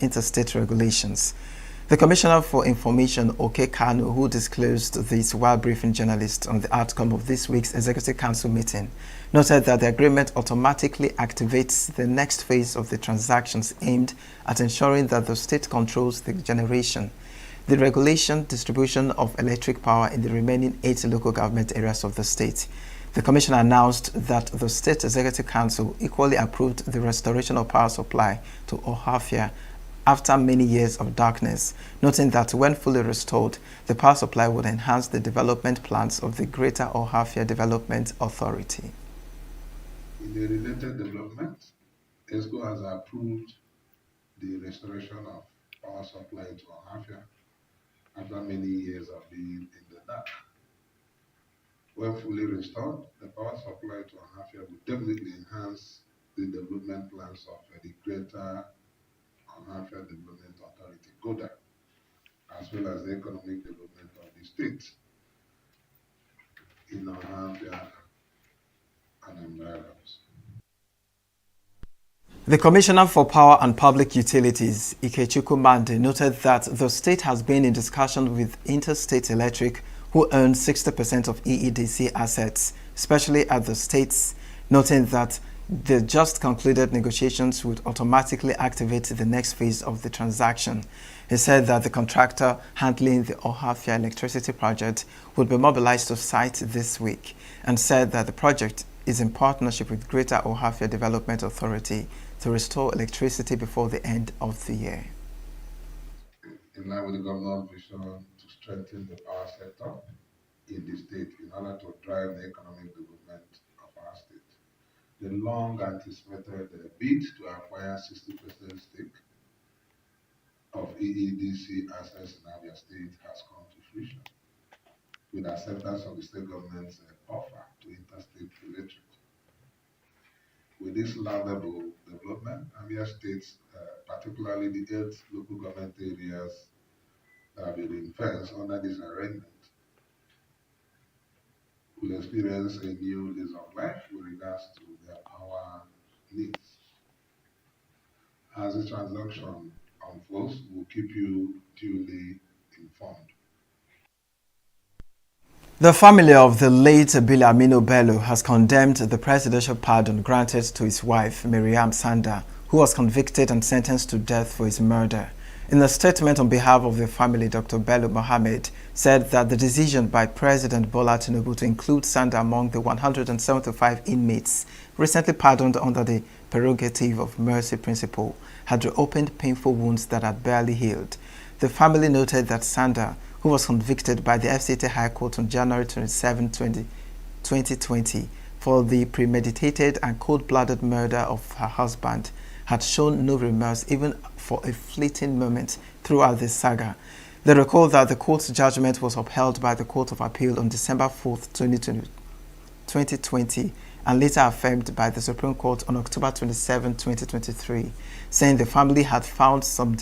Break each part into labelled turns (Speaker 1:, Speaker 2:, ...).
Speaker 1: interstate regulations. The Commissioner for Information, Oke Kanu, who disclosed this while briefing journalists on the outcome of this week's Executive Council meeting, noted that the agreement automatically activates the next phase of the transactions aimed at ensuring that the state controls the generation, the regulation, distribution of electric power in the remaining 8 local government areas of the state. The Commissioner announced that the State Executive Council equally approved the restoration of power supply to Ohafia after many years of darkness, noting that when fully restored, the power supply would enhance the development plans of the Greater Ohafia Development Authority.
Speaker 2: In the related development, ESCO has approved the restoration of power supply to Ohafia after many years of being in the dark. When fully restored, the power supply to Ohafia will definitely enhance the development plans of the Greater Ohafia Development Authority, GODA, as well as the economic development of the state in Ohafia and environs.
Speaker 1: The Commissioner for Power and Public Utilities, Ikechukwu Mande, noted that the state has been in discussion with Interstate Electric, who own 60% of EEDC assets, especially at the states, noting that the just concluded negotiations would automatically activate the next phase of the transaction. He said that the contractor handling the Ohafia electricity project would be mobilized to site this week, and said that the project is in partnership with Greater Ohafia Development Authority to restore electricity before the end of the year.
Speaker 2: In line with the governor's vision to strengthen the power sector in the state in order to drive the economic development of our state, the long anticipated bid to acquire 60% stake of EEDC assets in Abia State has come to fruition, with acceptance of the state government's offer to Interstate Electric. With this laudable development, Abia State, particularly the 8 local government areas that have been ring-fenced under this arrangement, will experience a new lease of life with regards to their power needs. As the transaction unfolds, we'll keep you duly informed.
Speaker 1: The family of the late Aminu Bello has condemned the presidential pardon granted to his wife, Miriam Sanda, who was convicted and sentenced to death for his murder. In a statement on behalf of the family, Dr. Bello Mohammed said that the decision by President Bola Tinubu to include Sanda among the 175 inmates recently pardoned under the prerogative of mercy principle had reopened painful wounds that had barely healed. The family noted that Sanda, who was convicted by the FCT High Court on January 27, 2020 for the premeditated and cold-blooded murder of her husband, had shown no remorse even for a fleeting moment throughout this saga. They recall that the court's judgment was upheld by the Court of Appeal on December 4, 2020, and later affirmed by the Supreme Court on October 27, 2023, saying the family had found some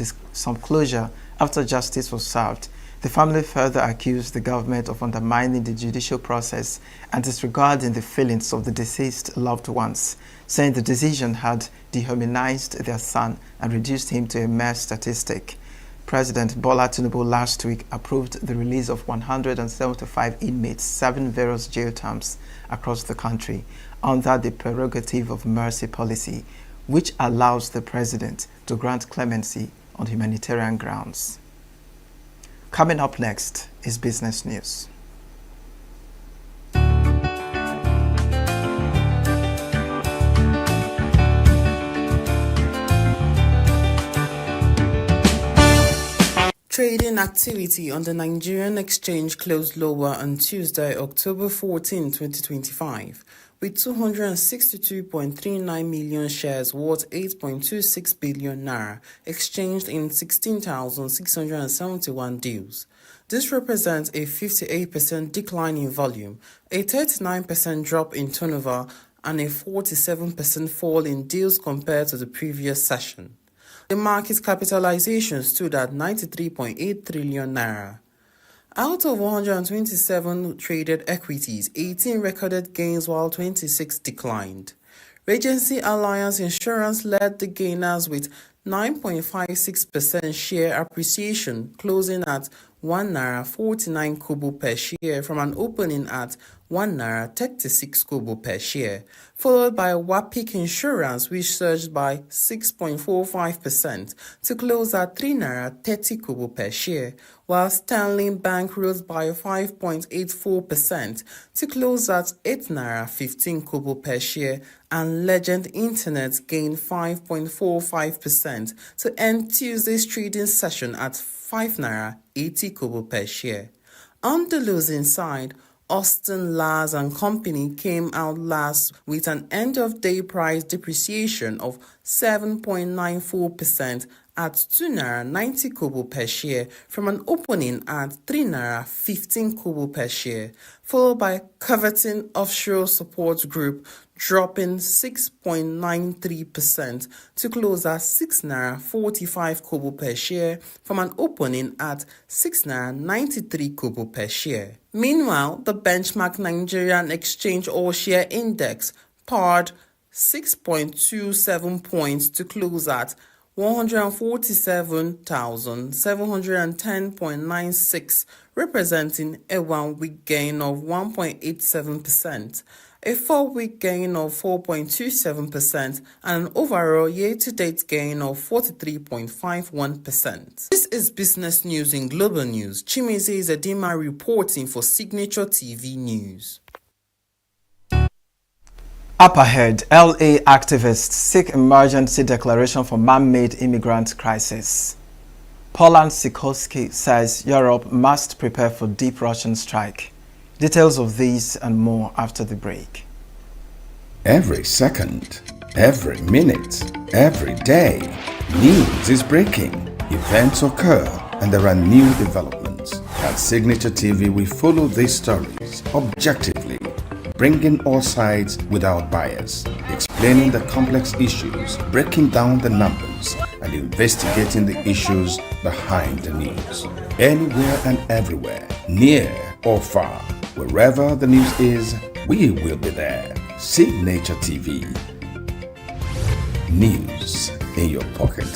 Speaker 1: closure after justice was served. The family further accused the government of undermining the judicial process and disregarding the feelings of the deceased loved ones, saying the decision had dehumanized their son and reduced him to a mere statistic. President Bola Tinubu last week approved the release of 175 inmates serving various jail terms across the country under the prerogative of mercy policy, which allows the president to grant clemency on humanitarian grounds. Coming up next is business news.
Speaker 3: Trading activity on the Nigerian exchange closed lower on Tuesday, October 14, 2025, with 262.39 million shares worth 8.26 billion naira exchanged in 16,671 deals. This represents a 58% decline in volume, a 39% drop in turnover, and a 47% fall in deals compared to the previous session. The market capitalization stood at 93.8 trillion naira. Out of 127 traded equities, 18 recorded gains while 26 declined. Regency Alliance Insurance led the gainers with 9.56% share appreciation, closing at 1 naira 49 kobo per share from an opening at 1 naira 36 kobo per share, followed by Wapik Insurance, which surged by 6.45% to close at 3 naira 30 kobo per share, while Sterling Bank rose by 5.84% to close at 8 naira 15 kobo per share, and Legend Internet gained 5.45% to end Tuesday's trading session at 5 naira 80 kobo per share. On the losing side, Austin Lars and Company came out last with an end-of-day price depreciation of 7.94% at 2 naira 90 kobo per share from an opening at 3 naira 15 kobo per share, followed by Coveting Offshore Support Group dropping 6.93% to close at 6 naira 45 kobo per share from an opening at 6 naira 93 kobo per share. Meanwhile, the benchmark Nigerian Exchange All-Share Index pared 6.27 points to close at 147,710.96, representing a one-week gain of 1.87%, a 4-week gain of 4.27%, and an overall year-to-date gain of 43.51%. This is business news in Global News. Chimeze Zedima reporting for Signature TV News.
Speaker 1: Up ahead, LA activists seek emergency declaration for man-made immigrant crisis. Poland Sikorski says Europe must prepare for deep Russian strike. Details of these and more after the break.
Speaker 4: Every second, every minute, every day, news is breaking. Events occur and there are new developments. At Signature TV, we follow these stories objectively, bringing all sides without bias, explaining the complex issues, breaking down the numbers, and investigating the issues behind the news. Anywhere and everywhere, near or far, wherever the news is, we will be there. Signature TV. News in your pocket.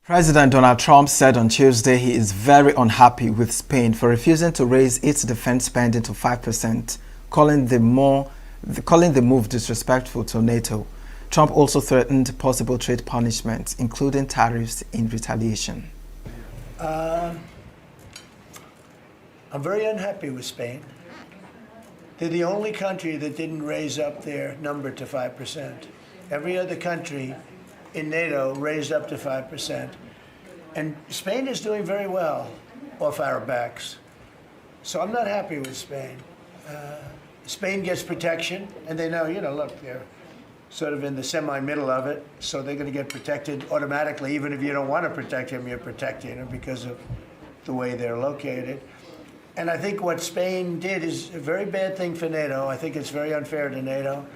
Speaker 1: President Donald Trump said on Tuesday he is very unhappy with Spain for refusing to raise its defense spending to 5%, calling the move disrespectful to NATO. Trump also threatened possible trade punishments, including tariffs, in retaliation.
Speaker 5: I'm very unhappy with Spain. They're the only country that didn't raise up their number to 5%. Every other country in NATO raised up to 5%. And Spain is doing very well off our backs. So I'm not happy with Spain. Spain gets protection, and they know, look, they're sort of in the semi-middle of it, so they're going to get protected automatically. Even if you don't want to protect them, you're protecting them because of the way they're located. And I think what Spain did is a very bad thing for NATO. I think it's very unfair to NATO.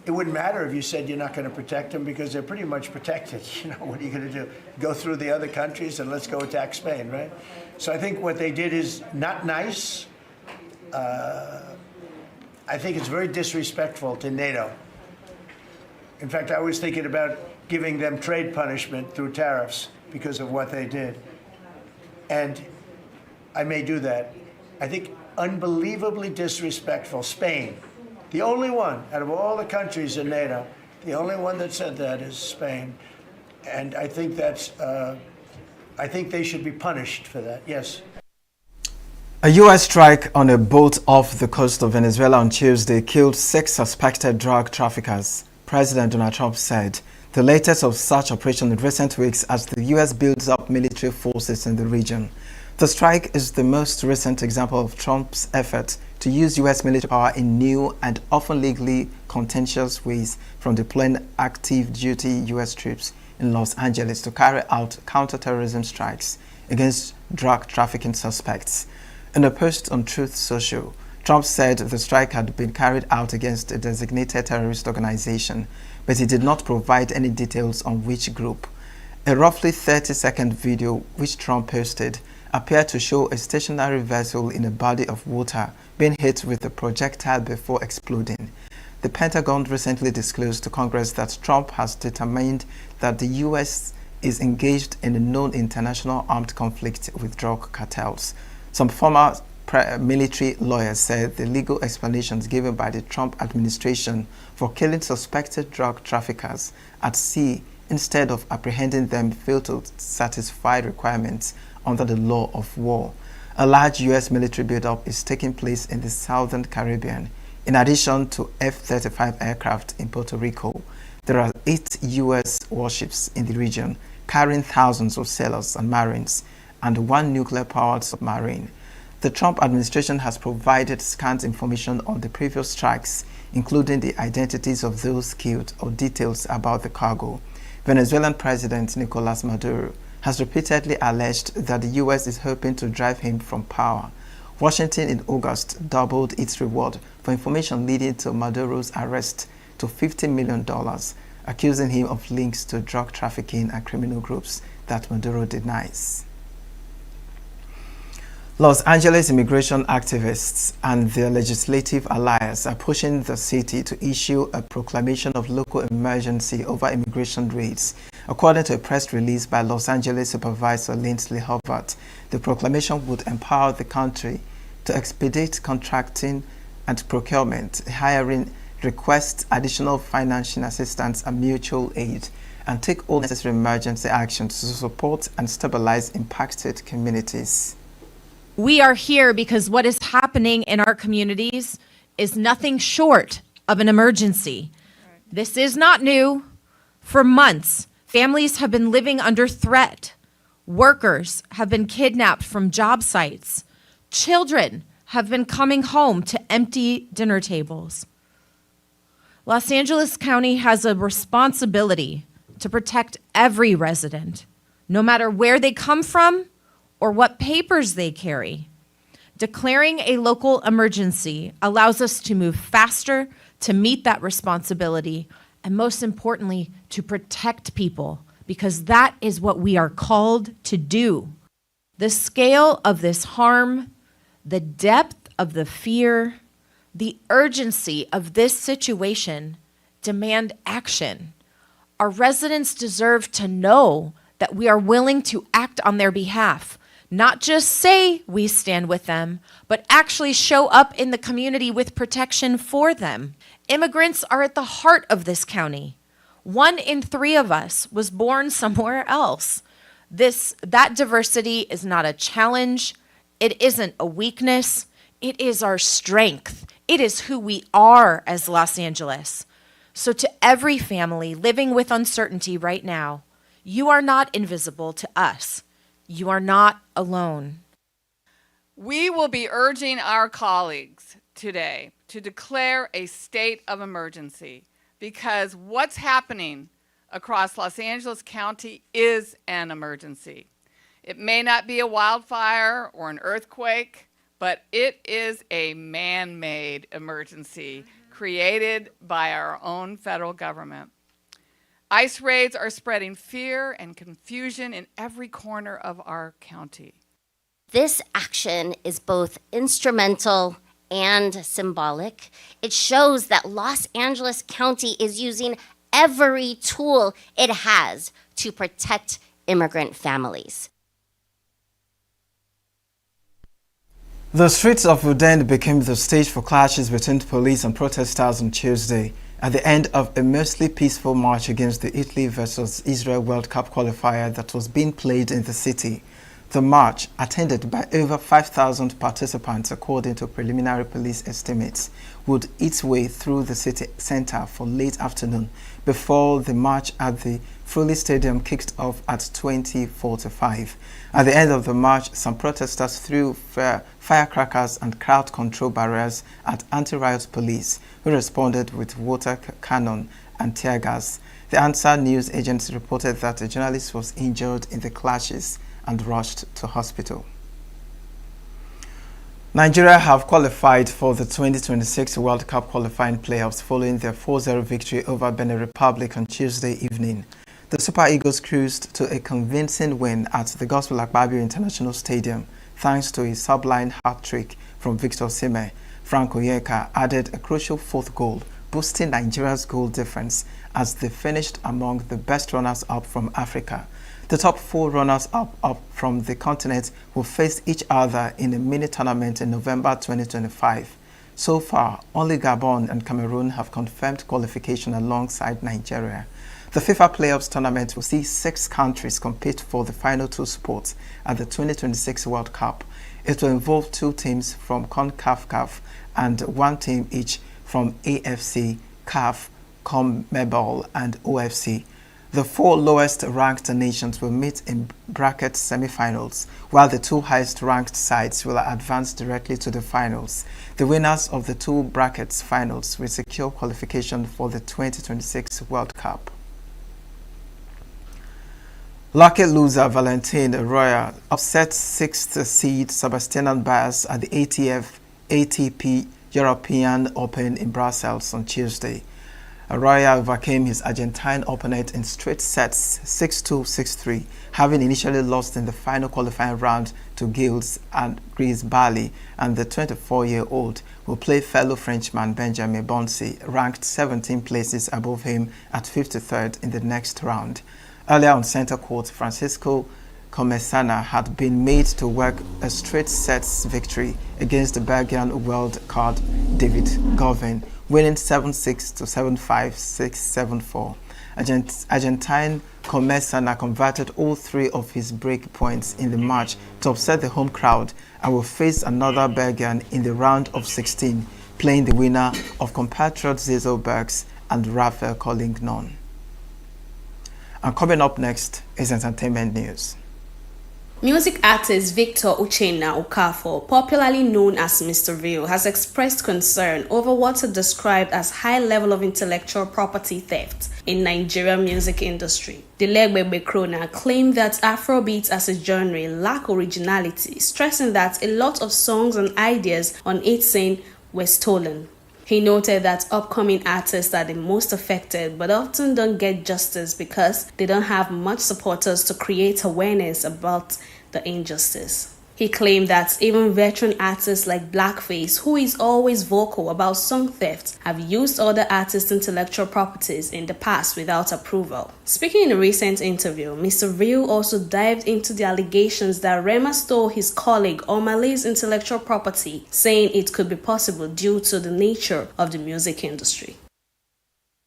Speaker 5: It wouldn't matter if you said you're not going to protect them because they're pretty much protected. What are you going to do? Go through the other countries and let's go attack Spain, right? So I think what they did is not nice. I think it's very disrespectful to NATO. In fact, I was thinking about giving them trade punishment through tariffs because of what they did. And I may do that. I think unbelievably disrespectful. Spain. The only one out of all the countries in NATO, the only one that said that is Spain, and I think I think they should be punished for that. Yes.
Speaker 1: A U.S. strike on a boat off the coast of Venezuela on Tuesday killed 6 suspected drug traffickers. President Donald Trump said the latest of such operation in recent weeks as the U.S. builds up military forces in the region. The strike is the most recent example of Trump's effort to use U.S. military power in new and often legally contentious ways, from deploying active duty U.S. troops in Los Angeles to carry out counterterrorism strikes against drug trafficking suspects. In a post on Truth Social, Trump said the strike had been carried out against a designated terrorist organization, but he did not provide any details on which group. A roughly 30-second video which Trump posted appeared to show a stationary vessel in a body of water being hit with a projectile before exploding. The Pentagon recently disclosed to Congress that Trump has determined that the U.S. is engaged in a known international armed conflict with drug cartels. Some former military lawyers said the legal explanations given by the Trump administration for killing suspected drug traffickers at sea instead of apprehending them failed to satisfy requirements under the law of war. A large U.S. military buildup is taking place in the southern Caribbean. In addition to F-35 aircraft in Puerto Rico, there are 8 U.S. warships in the region carrying thousands of sailors and marines and 1 nuclear-powered submarine. The Trump administration has provided scant information on the previous strikes, including the identities of those killed or details about the cargo. Venezuelan President Nicolas Maduro has repeatedly alleged that the U.S. is hoping to drive him from power. Washington in August doubled its reward for information leading to Maduro's arrest to $50 million, accusing him of links to drug trafficking and criminal groups that Maduro denies. Los Angeles immigration activists and their legislative allies are pushing the city to issue a proclamation of local emergency over immigration raids. According to a press release by Los Angeles Supervisor Lindsay Hubbard, the proclamation would empower the country to expedite contracting and procurement, hiring, request additional financial assistance and mutual aid, and take all necessary emergency actions to support and stabilize impacted communities.
Speaker 6: We are here because what is happening in our communities is nothing short of an emergency. This is not new. For months, families have been living under threat. Workers have been kidnapped from job sites. Children have been coming home to empty dinner tables. Los Angeles County has a responsibility to protect every resident, no matter where they come from or what papers they carry. Declaring a local emergency allows us to move faster to meet that responsibility, and most importantly, to protect people, because that is what we are called to do. The scale of this harm, the depth of the fear, the urgency of this situation demand action. Our residents deserve to know that we are willing to act on their behalf. Not just say we stand with them, but actually show up in the community with protection for them. Immigrants are at the heart of this county. 1 in 3 of us was born somewhere else. That diversity is not a challenge. It isn't a weakness. It is our strength. It is who we are as Los Angeles. So to every family living with uncertainty right now, you are not invisible to us. You are not alone.
Speaker 7: We will be urging our colleagues today to declare a state of emergency because what's happening across Los Angeles County is an emergency. It may not be a wildfire or an earthquake, but it is a man-made emergency created by our own federal government. ICE raids are spreading fear and confusion in every corner of our county.
Speaker 8: This action is both instrumental and symbolic. It shows that Los Angeles County is using every tool it has to protect immigrant families.
Speaker 1: The streets of Uden became the stage for clashes between police and protesters on Tuesday at the end of a mostly peaceful march against the Italy versus Israel World Cup qualifier that was being played in the city. The march, attended by over 5,000 participants according to preliminary police estimates, would its way through the city center for late afternoon before the march at the Frulli Stadium kicked off at 20:45. At the end of the march, some protesters threw firecrackers and crowd control barriers at anti-riot police, who responded with water cannon and tear gas. The Ansar news agency reported that a journalist was injured in the clashes and rushed to hospital. Nigeria have qualified for the 2026 World Cup qualifying playoffs following their 4-0 victory over Benin Republic on Tuesday evening. The Super Eagles cruised to a convincing win at the Gospel Akpabio International Stadium thanks to a sublime hat-trick from Victor Osimhen. Frank Onyeka added a crucial 4th goal, boosting Nigeria's goal difference as they finished among the best runners-up from Africa. The top 4 runners-up from the continent will face each other in a mini-tournament in November 2025. So far, only Gabon and Cameroon have confirmed qualification alongside Nigeria. The FIFA Playoffs tournament will see 6 countries compete for the final 2 spots at the 2026 World Cup. It will involve 2 teams from CONCACAF and 1 team each from AFC, CAF, CONMEBOL and OFC. The 4 lowest-ranked nations will meet in bracket semi-finals, while the 2 highest-ranked sides will advance directly to the finals. The winners of the 2 brackets finals will secure qualification for the 2026 World Cup. Lucky loser Valentine Roya upset 6th seed Sebastian Baez at the ATP European Open in Brussels on Tuesday. Arroyo overcame his Argentine opponent in straight sets 6-2, 6-3, having initially lost in the final qualifying round to Gilles and Gris Bali, and the 24-year-old will play fellow Frenchman Benjamin Bonzi, ranked 17 places above him at 53rd in the next round. Earlier on center court, Francisco Comesana had been made to work a straight sets victory against the Belgian wild card David Goffin, winning 7-6 to 7-5, 6-7-4. Argentine Comesana converted all 3 of his break points in the match to upset the home crowd and will face another Belgian in the round of 16, playing the winner of compatriots Zizo Bergs and Rafael Collignon. And coming up next is entertainment news.
Speaker 9: Music artist Victor Uchenna Okafor, popularly known as Mr. Real, has expressed concern over what he described as high level of intellectual property theft in Nigerian music industry. The Legbegbe Krona claimed that Afrobeats as a genre lack originality, stressing that a lot of songs and ideas on its scene were stolen. He noted that upcoming artists are the most affected but often don't get justice because they don't have much supporters to create awareness about the injustice. He claimed that even veteran artists like Blackface, who is always vocal about song theft, have used other artists' intellectual properties in the past without approval. Speaking in a recent interview, Mr. Real also dived into the allegations that Rema stole his colleague Omale's intellectual property, saying it could be possible due to the nature of the music industry.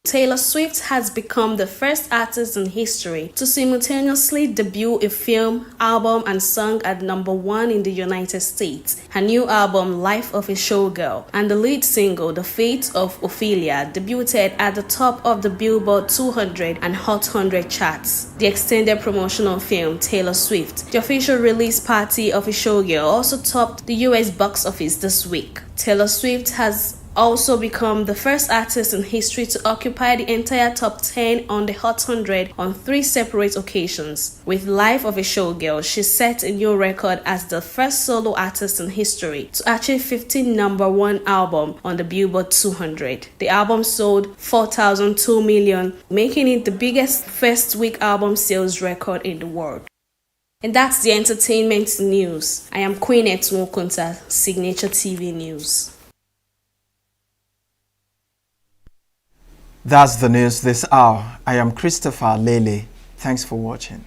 Speaker 9: Taylor Swift has become the first artist in history to simultaneously debut a film, album, and song at #1 in the United States. Her new album, Life of a Showgirl, and the lead single, The Fate of Ophelia, debuted at the top of the Billboard 200 and Hot 100 charts. The extended promotional film, Taylor Swift, the official release party of a Showgirl, also topped the US box office this week. Taylor Swift has also become the first artist in history to occupy the entire top 10 on the Hot 100 on 3 separate occasions. With Life of a Showgirl, she set a new record as the first solo artist in history to achieve 15 #1 album on the Billboard 200. The album sold 4,002 million, making it the biggest first-week album sales record in the world. And that's the entertainment news. I am Queen Etwokunta, Signature TV News.
Speaker 1: That's the news this hour. I am Christopher Lele. Thanks for watching.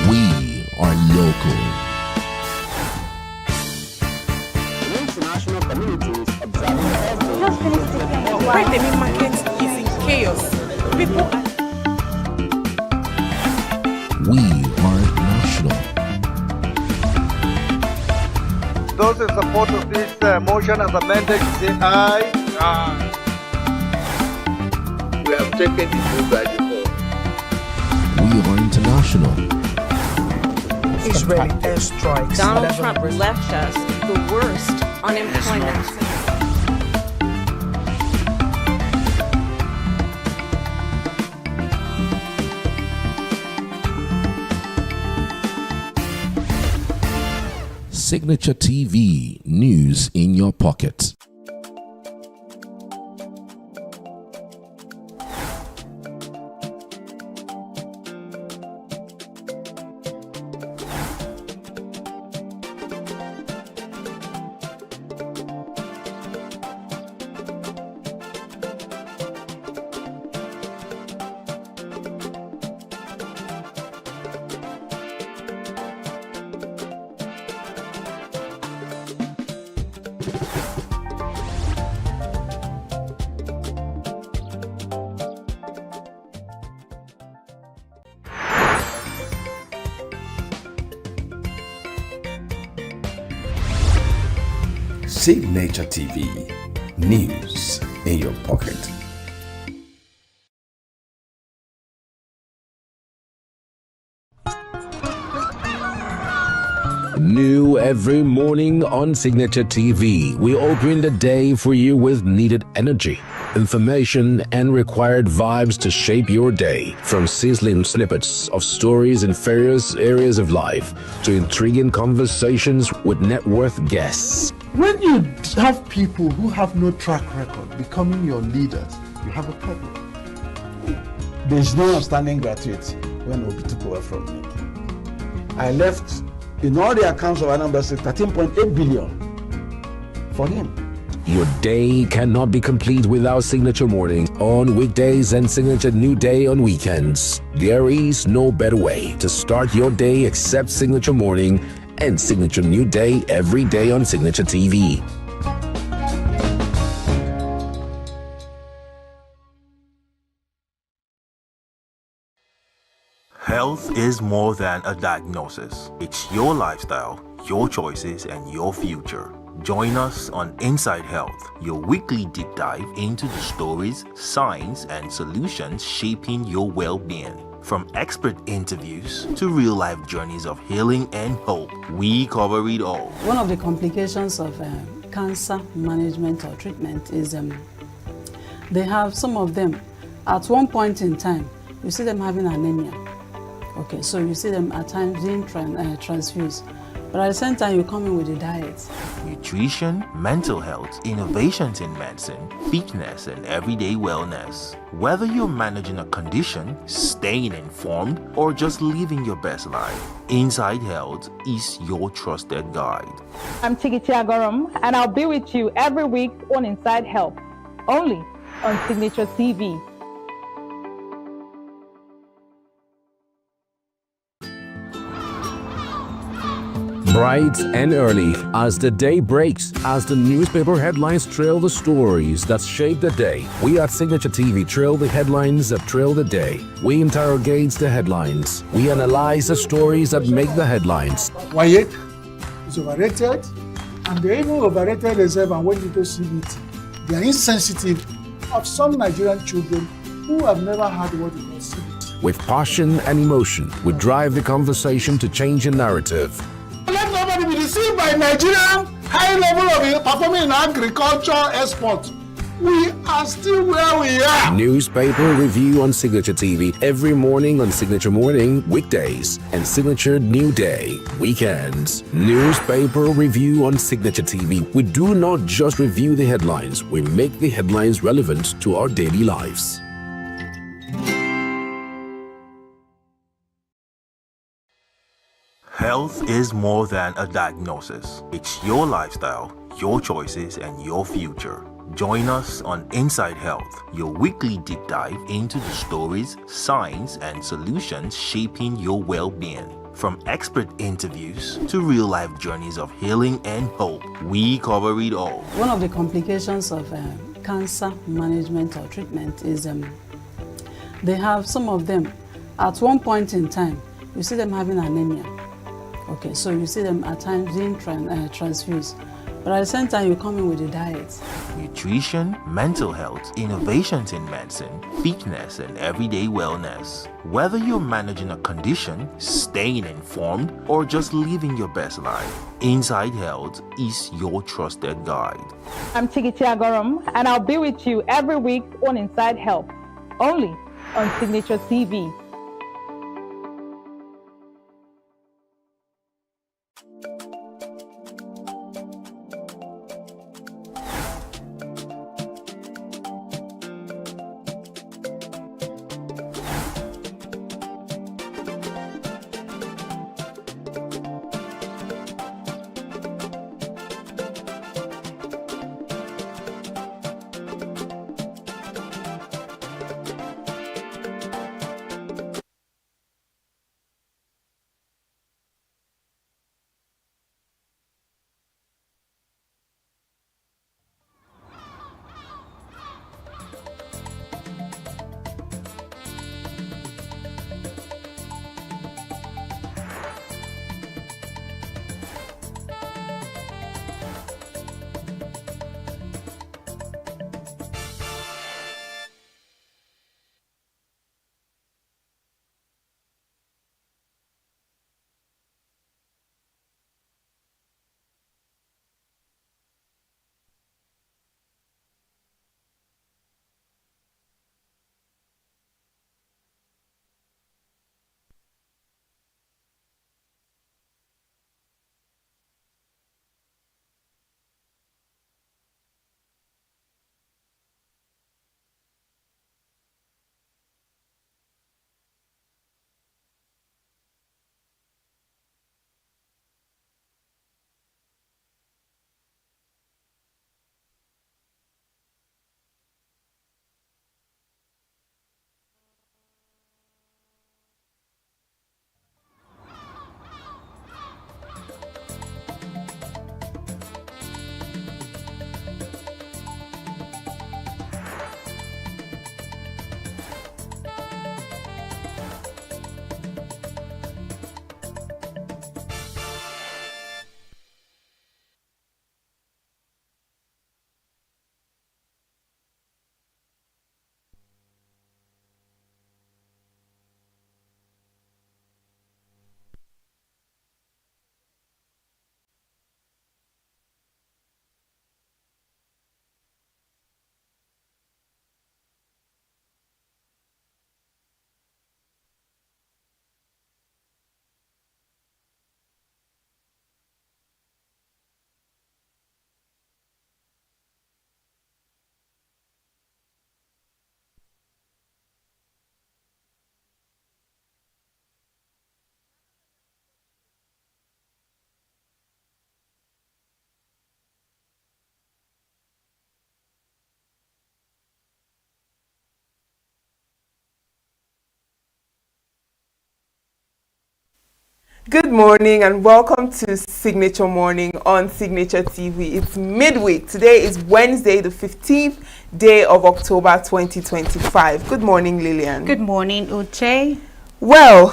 Speaker 10: We are local.
Speaker 11: The international community is observing every
Speaker 3: Right, market is in chaos. People are...
Speaker 10: We are national.
Speaker 12: Those in support of this motion as amended, say aye. Aye.
Speaker 11: We have taken the vote by default.
Speaker 10: We are international.
Speaker 13: Israeli airstrikes.
Speaker 14: Donald Trump left us the worst unemployment.
Speaker 10: Signature TV, news in your pocket.
Speaker 4: Signature TV, news in your pocket.
Speaker 10: New every morning on Signature TV, we open the day for you with needed energy, information, and required vibes to shape your day. From sizzling snippets of stories in various areas of life to intriguing conversations with net worth guests.
Speaker 13: When you have people who have no track record becoming your leaders, you have a problem. There's no outstanding gratuity when Obi took over from me. I left, in all the accounts of Anambra State, 13.8 billion for him.
Speaker 10: Your day cannot be complete without Signature Morning on weekdays and Signature New Day on weekends. There is no better way to start your day except Signature Morning and Signature New Day every day on Signature TV.
Speaker 14: Health is more than a diagnosis. It's your lifestyle, your choices, and your future. Join us on Inside Health, your weekly deep dive into the stories, science, and solutions shaping your well-being. From expert interviews to real-life journeys of healing and hope, we cover it all.
Speaker 15: One of the complications of cancer management or treatment is they have some of them, at one point in time, you see them having anemia. Okay, so you see them at times being transfused. But at the same time, you come in with a diet.
Speaker 14: Nutrition, mental health, innovations in medicine, fitness, and everyday wellness. Whether you're managing a condition, staying informed, or just living your best life, Inside Health is your trusted guide.
Speaker 16: I'm Tigiti Agorum, and I'll be with you every week on Inside Health, only on Signature TV.
Speaker 10: Bright and early as the day breaks, as the newspaper headlines trail the stories that shape the day. We at Signature TV trail the headlines that trail the day. We interrogate the headlines. We analyze the stories that make the headlines.
Speaker 13: Why is overrated, and they even overrated themselves and went into CBT. They are insensitive of some Nigerian children who have never had what they call CBT.
Speaker 10: With passion and emotion, we drive the conversation to change a narrative.
Speaker 13: Let nobody be deceived by Nigerian high level of performing in agriculture export. We are still where we are.
Speaker 10: Newspaper review on Signature TV every morning on Signature Morning weekdays and Signature New Day weekends. Newspaper review on Signature TV. We do not just review the headlines, we make the headlines relevant to our daily lives.
Speaker 14: Health is more than a diagnosis. It's your lifestyle, your choices, and your future. Join us on Inside Health, your weekly deep dive into the stories, science, and solutions shaping your well-being. From expert interviews to real-life journeys of healing and hope, we cover it all.
Speaker 15: One of the complications of cancer management or treatment is they have some of them, at one point in time, you see them having anemia. Okay, so you see them at times being transfused. But at the same time, you come in with a diet.
Speaker 14: Nutrition, mental health, innovations in medicine, fitness, and everyday wellness. Whether you're managing a condition, staying informed, or just living your best life, Inside Health is your trusted guide.
Speaker 16: I'm Tigiti Agorum, and I'll be with you every week on Inside Health, only on Signature TV.
Speaker 17: Good morning and welcome to Signature Morning on Signature TV. It's midweek. Today is Wednesday, the 15th day of October 2025. Good morning, Lillian.
Speaker 9: Good morning, Uche.
Speaker 17: Well,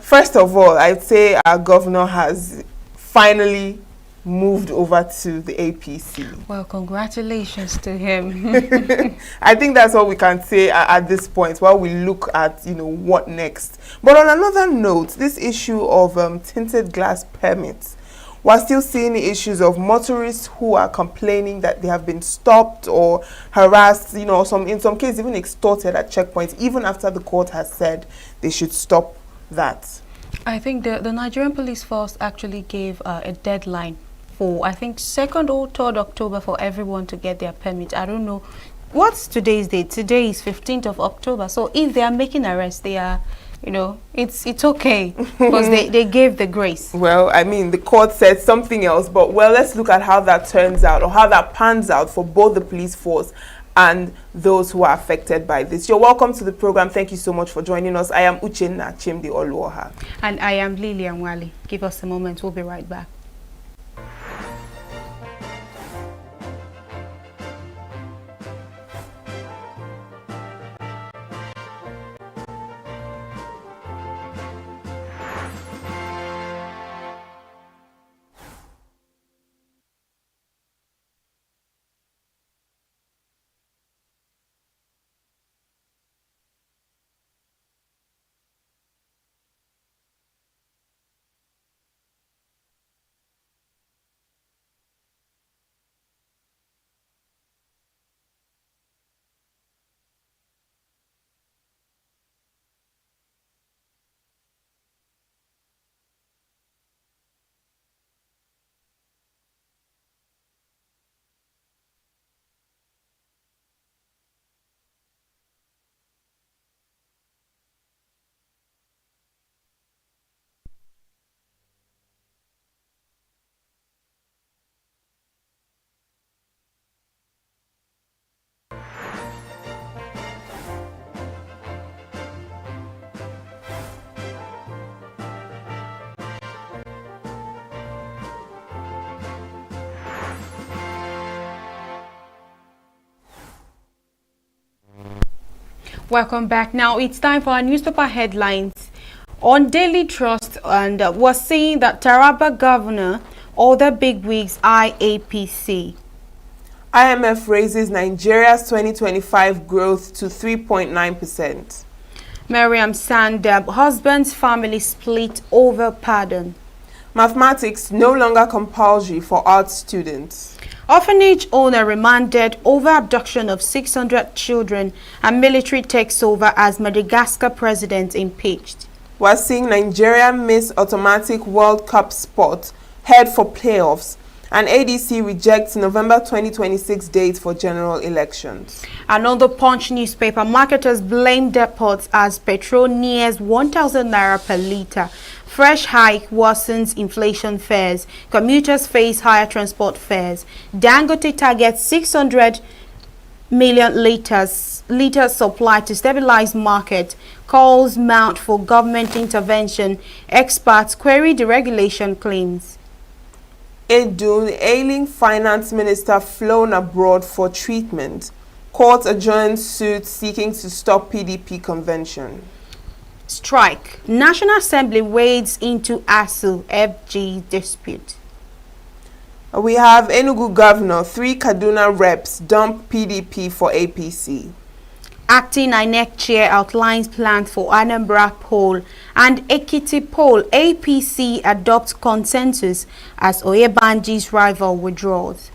Speaker 17: first of all, I'd say our governor has finally moved over to the APC.
Speaker 9: Well, congratulations to him.
Speaker 17: I think that's all we can say at this point while we look at, what next. But on another note, this issue of tinted glass permits, we're still seeing the issues of motorists who are complaining that they have been stopped or harassed, in some cases even extorted at checkpoints, even after the court has said they should stop that.
Speaker 9: I think the Nigerian Police Force actually gave a deadline for, I think, 2nd or 3rd October for everyone to get their permit. I don't know. What's today's date? Today is 15th of October. So if they are making arrests, they are, it's okay because they gave the grace.
Speaker 17: Well, I mean, the court said something else, but let's look at how that turns out or how that pans out for both the police force and those who are affected by this. You're welcome to the program. Thank you so much for joining us. I am Uchenna Chimdi Oluoha.
Speaker 9: And I am Lillian Wali. Give us a moment. We'll be right back. Welcome back. Now it's time for our newspaper headlines on Daily Trust, and we're seeing that Taraba governor, other bigwigs eye APC.
Speaker 17: IMF raises Nigeria's 2025 growth to 3.9%.
Speaker 9: Mariam Sandab, husband's family split over pardon.
Speaker 17: Mathematics no longer compulsory for art students.
Speaker 9: Orphanage owner remanded over abduction of 600 children, and military takes over as Madagascar president impeached.
Speaker 17: We're seeing Nigeria miss automatic World Cup spot, head for playoffs, and ADC rejects November 2026 date for general elections.
Speaker 9: Another Punch newspaper, marketers blame depots as petrol nears 1,000 naira per litre. Fresh hike worsens inflation fares. Commuters face higher transport fares. Dangote targets 600 million liters supply to stabilize market. Calls mount for government intervention. Experts query deregulation claims.
Speaker 17: Edun, ailing finance minister flown abroad for treatment. Court adjourns suit seeking to stop PDP convention.
Speaker 9: Strike. National Assembly wades into ASU FG dispute.
Speaker 17: We have ENUGU governor, 3 Kaduna reps dump PDP for APC.
Speaker 9: Acting INEC chair outlines plans for Anambra poll, and Ekiti poll. APC adopts consensus as Oyebanji's rival withdraws.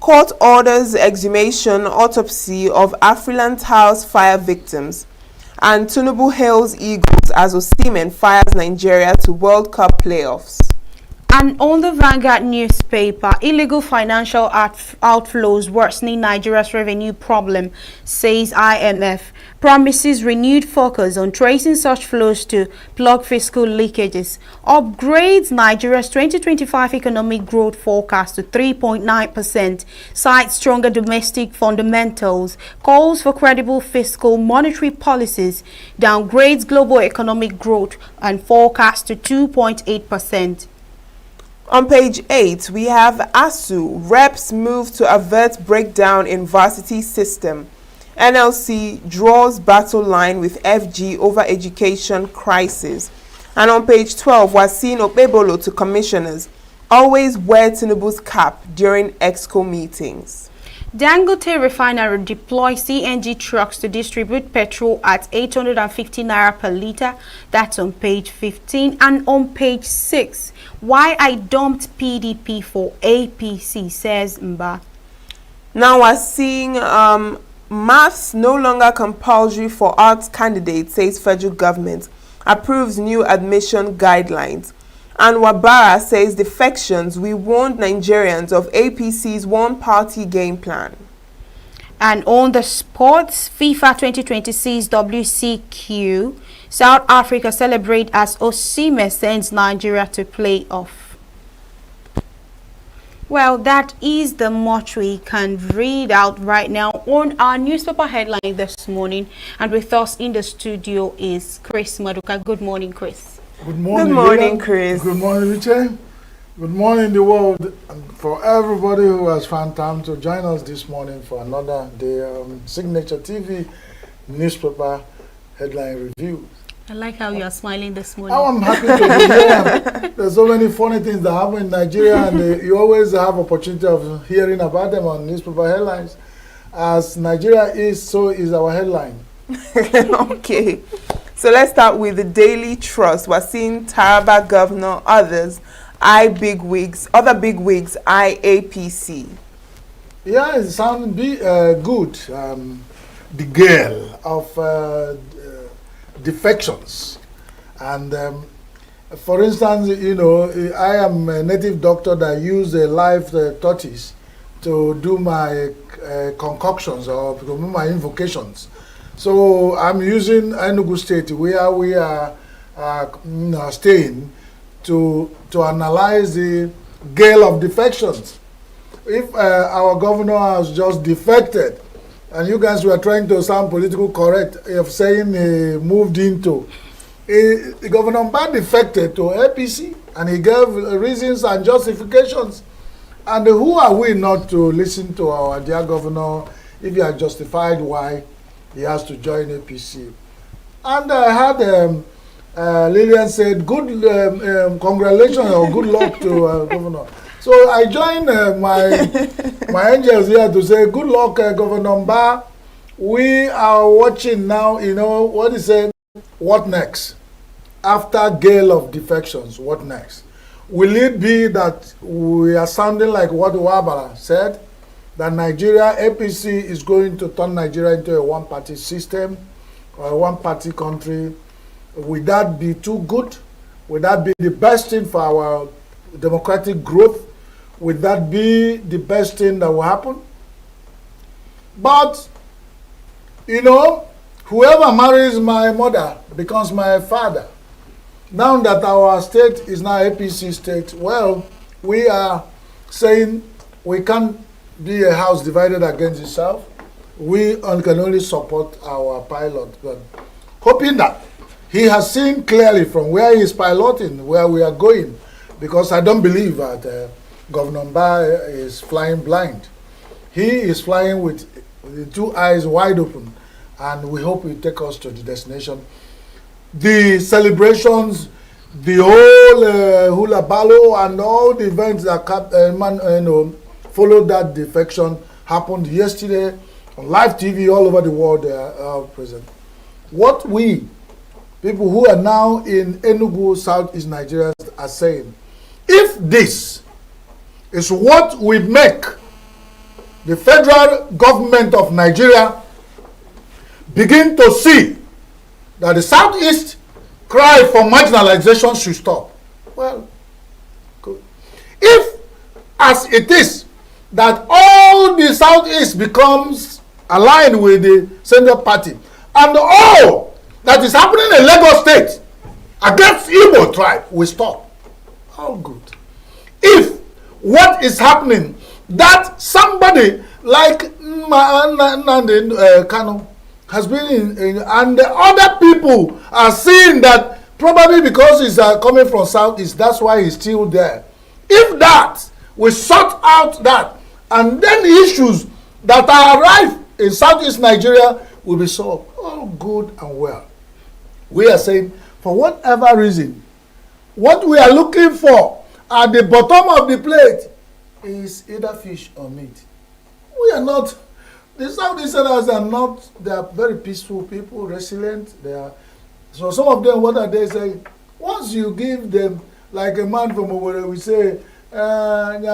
Speaker 17: Court orders exhumation autopsy of Afriland House fire victims. And Tinubu hails Eagles as Osimhen fires Nigeria to World Cup playoffs.
Speaker 9: And on the Vanguard newspaper, illegal financial outflows worsening Nigeria's revenue problem, says IMF. Promises renewed focus on tracing such flows to plug fiscal leakages. Upgrades Nigeria's 2025 economic growth forecast to 3.9%. Cites stronger domestic fundamentals. Calls for credible fiscal monetary policies. Downgrades global economic growth and forecast to 2.8%.
Speaker 17: On page 8, we have ASU, reps move to avert breakdown in varsity system. NLC draws battle line with FG over education crisis. And on page 12, we're seeing Okpebolo to commissioners, always wear Tinubu's cap during EXCO meetings.
Speaker 9: Dangote Refinery deploys CNG trucks to distribute petrol at 850 naira per litre. That's on page 15. And on page 6, why I dumped PDP for APC, says Mba.
Speaker 17: Now we're seeing maths no longer compulsory for arts candidates, says federal government. Approves new admission guidelines. And Wabara says defections, we warned Nigerians of APC's one-party game plan.
Speaker 9: And on the sports, FIFA 2026 WCQ, South Africa celebrate as Osimhen sends Nigeria to play-off. Well, that is the much we can read out right now on our newspaper headline this morning. And with us in the studio is Chris Maduka. Good morning, Chris.
Speaker 13: Good morning.
Speaker 17: Good morning, Chris.
Speaker 13: Good morning, Richard. Good morning, the world. And for everybody who has found time to join us this morning for another day Signature TV newspaper headline review.
Speaker 9: I like how you are smiling this morning.
Speaker 13: I'm happy to be here. There's so many funny things that happen in Nigeria, and you always have opportunity of hearing about them on newspaper headlines. As Nigeria is, so is our headline.
Speaker 17: Okay. So let's start with the Daily Trust. We're seeing Taraba governor, others, other bigwigs, IAPC.
Speaker 13: Yeah, it sounds good. The girl of defections. And for instance, you know, I am a native doctor that use a live tortoise to do my concoctions or to do my invocations. So I'm using ENUGU State, where we are staying, to analyze the gale of defections. If our governor has just defected, and you guys were trying to sound politically correct of saying he moved into, the governor defected to APC, and he gave reasons and justifications. And who are we not to listen to our dear governor if he has justified why he has to join APC? And I had Lillian said, good congratulations or good luck to Governor. So I joined my angels here to say, good luck, Governor Mba. We are watching now, you know, what is it? What next? After gale of defections, what next? Will it be that we are sounding like what Wabara said, that Nigeria, APC is going to turn Nigeria into a one-party system or a one-party country? Would that be too good? Would that be the best thing for our democratic growth? Would that be the best thing that will happen? But, you know, whoever marries my mother becomes my father. Now that our state is now APC state, well, we are saying we can't be a house divided against itself. We can only support our pilot, but hoping that he has seen clearly from where he is piloting, where we are going, because I don't believe that Governor Mba is flying blind. He is flying with the two eyes wide open, and we hope he will take us to the destination. The celebrations, the whole hula ballo, and all the events that followed that defection happened yesterday on live TV all over the world. They are present. What we, people who are now in Enugu, Southeast Nigeria, are saying, if this is what we make the federal government of Nigeria begin to see that the Southeast cry for marginalization should stop, well, good.
Speaker 18: If, as it is, that all the Southeast becomes aligned with the Central Party, and all that is happening in Lagos State against Igbo tribe will stop. How good. If what is happening, that somebody like Nnamdi Kanu has been in, and the other people are seeing that probably because he's coming from Southeast, that's why he's still there. If that, we sort out that, and then the issues that are arrive in Southeast Nigeria will be solved. All good and well. We are saying, for whatever reason, what we are looking for at the bottom of the plate is either fish or meat. We are not, the Southeasterners are not, they are very peaceful people, resilient. They are, so some of them, what are they saying? Once you give them, like a man from over we say, an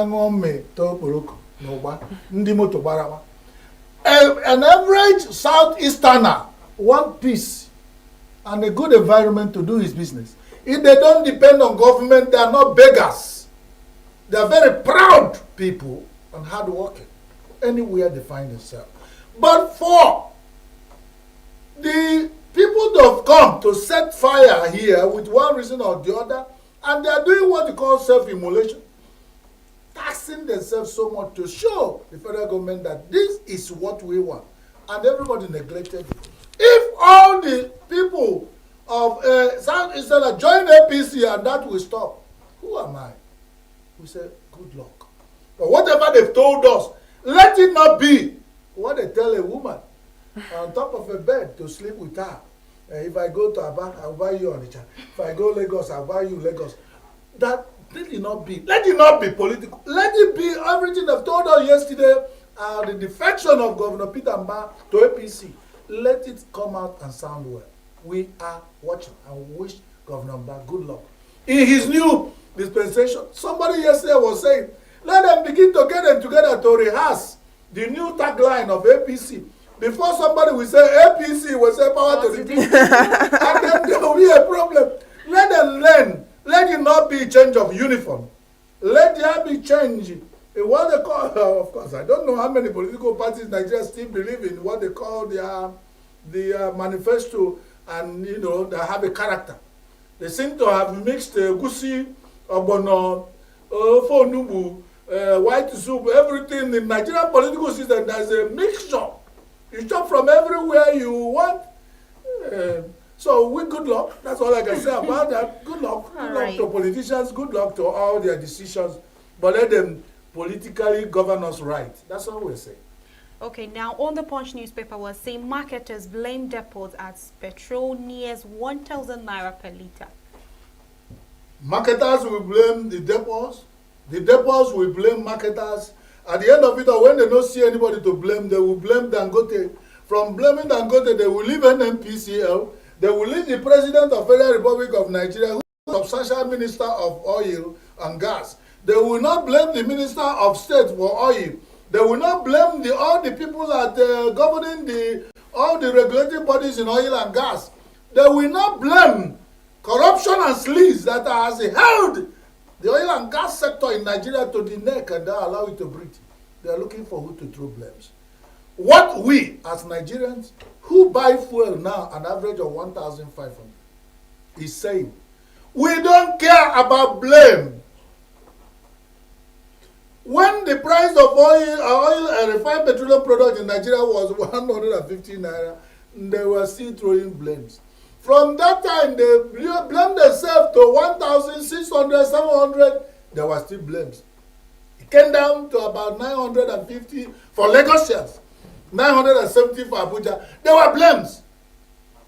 Speaker 18: average Southeasterner want peace and a good environment to do his business. If they don't depend on government, they are not beggars. They are very proud people and hardworking anywhere they find themselves. But for the people that have come to set fire here with one reason or the other, and they are doing what they call self-immolation, taxing themselves so much to show the federal government that this is what we want, and everybody neglected it. If all the people of Southeastern join APC and that will stop, who am I? We say, good luck. But whatever they've told us, let it not be what they tell a woman on top of a bed to sleep with her. If I go to Aba, I'll buy you Onitsha. If I go Lagos, I'll buy you Lagos. That let it not be. Let it not be political. Let it be everything they've told us yesterday, the defection of Governor Peter Mba to APC. Let it come out and sound well. We are watching and wish Governor Mba good luck. In his new dispensation, somebody yesterday was saying, let them begin to get them together to rehearse the new tagline of APC. Before somebody will say APC will say power to the people. And then there will be a problem. Let them learn. Let it not be change of uniform. Let there be change in what they call, of course, I don't know how many political parties in Nigeria still believe in what they call their manifesto, and you know, they have a character. They seem to have mixed Gusi, Obono, ENUGU, white soup, everything in Nigerian political system. There's a mixture. You chop from everywhere you want. So we good luck. That's all I can say about that. Good luck. Good luck to politicians. Good luck to all their decisions. But let them politically govern us right. That's all we're saying.
Speaker 19: Okay, now on the Punch newspaper was saying marketers blame depots as petrol nears 1,000 naira per litre.
Speaker 18: Marketers will blame the depots. The depots will blame marketers. At the end of it all, when they don't see anybody to blame, they will blame Dangote. From blaming Dangote, they will leave NNPCL. They will leave the President of Federal Republic of Nigeria, who is the substantial Minister of Oil and Gas. They will not blame the Minister of State for oil. They will not blame all the people that governing all the regulatory bodies in oil and gas. They will not blame corruption and sleaze that has held the oil and gas sector in Nigeria to the neck and don't allow it to breathe. They are looking for who to throw blames. What we, as Nigerians, who buy fuel now an average of 1,500, is saying, we don't care about blame. When the price of oil and refined petroleum products in Nigeria was 150 naira, they were still throwing blames. From that time, they blamed themselves to 1,600, 700, there were still blames. It came down to about 950 for Lagosians, 970 for Abuja. There were blames.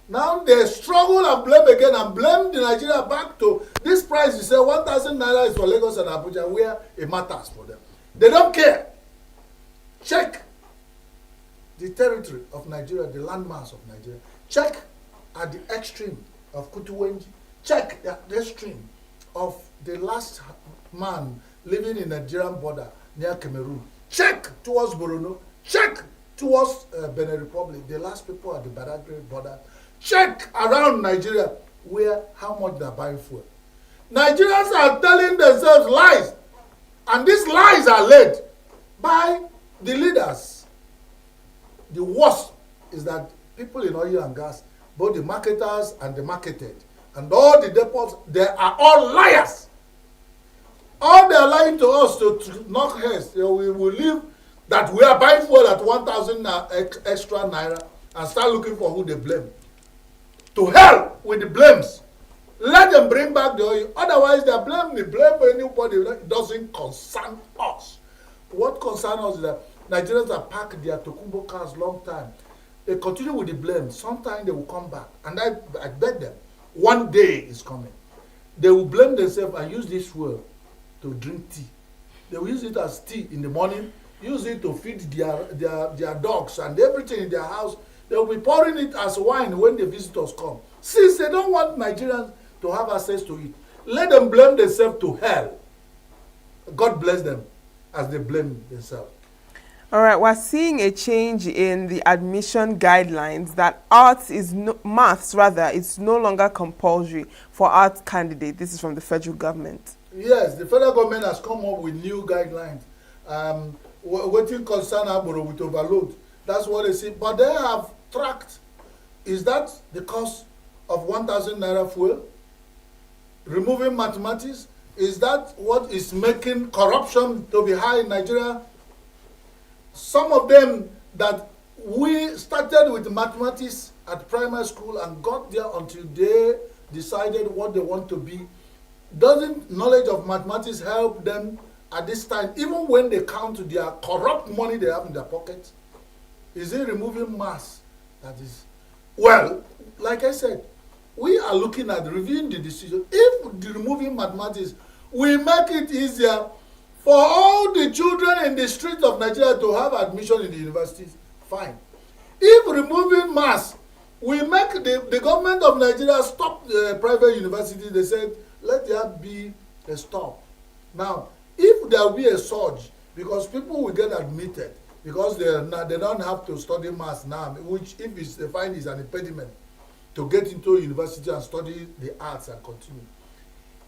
Speaker 18: Now they struggle and blame again and blame the Nigeria back to this price. You say 1,000 naira is for Lagos and Abuja, where it matters for them. They don't care. Check the territory of Nigeria, the landmass of Nigeria. Check at the extreme of Kutuwenji. Check at the extreme of the last man living in the Nigerian border near Cameroon. Check towards Borno. Check towards Benin Republic, the last people at the Badagry border. Check around Nigeria how much they're buying fuel. Nigerians are telling themselves lies. And these lies are led by the leaders. The worst is that people in oil and gas, both the marketers and the marketed, and all the depots, they are all liars. All they are lying to us to knock heads. We will leave that we are buying fuel at 1,000 extra naira and start looking for who they blame. To hell with the blames. Let them bring back the oil. Otherwise, they blame anybody. It doesn't concern us. What concerns us is that Nigerians have parked their Tokumbo cars long time. They continue with the blame. Sometime they will come back. And I bet them, one day is coming. They will blame themselves and use this fuel to drink tea. They will use it as tea in the morning, use it to feed their dogs and everything in their house. They will be pouring it as wine when the visitors come. Since they don't want Nigerians to have access to it, let them blame themselves to hell. God bless them as they blame themselves.
Speaker 17: All right, we're seeing a change in the admission guidelines that maths it's no longer compulsory for arts candidates. This is from the federal government.
Speaker 18: Yes, the federal government has come up with new guidelines. Waiting concern Agboro with overload. That's what they say. But they have tracked. Is that the cost of 1,000 naira fuel? Removing mathematics? Is that what is making corruption to be high in Nigeria? Some of them that we started with mathematics at primary school and got there until they decided what they want to be. Doesn't knowledge of mathematics help them at this time, even when they count their corrupt money they have in their pockets? Is it removing maths that is? Well, like I said, we are looking at reviewing the decision. If the removing mathematics will make it easier for all the children in the streets of Nigeria to have admission in the universities, fine. If removing maths will make the government of Nigeria stop the private universities, they said, let there be a stop. Now, if there will be a surge, because people will get admitted, because they don't have to study maths now, which if they find is an impediment to get into university and study the arts and continue.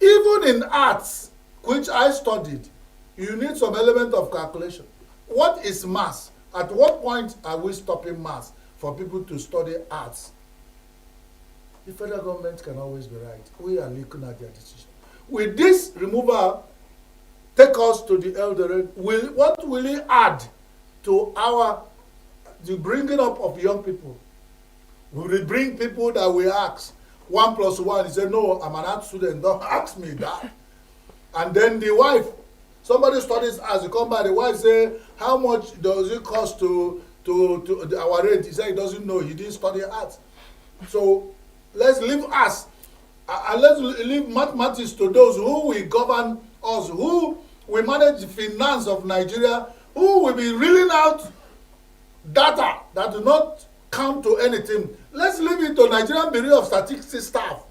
Speaker 18: Even in arts, which I studied, you need some element of calculation. What is maths? At what point are we stopping maths for people to study arts? The federal government can always be right. We are looking at their decision. Will this removal take us to the elderate? What will it add to the bringing up of young people? Will it bring people that we ask 1 + 1? He said, no, I'm an art student. Don't ask me that. And then the wife, somebody studies as you come by, the wife say, how much does it cost to our rent? He said he doesn't know. He didn't study art. So let's leave us, and let's leave mathematics to those who will govern us, who will manage the finance of Nigeria, who will be reeling out data that do not count to anything. Let's leave it to Nigerian Bureau of Statistics staff,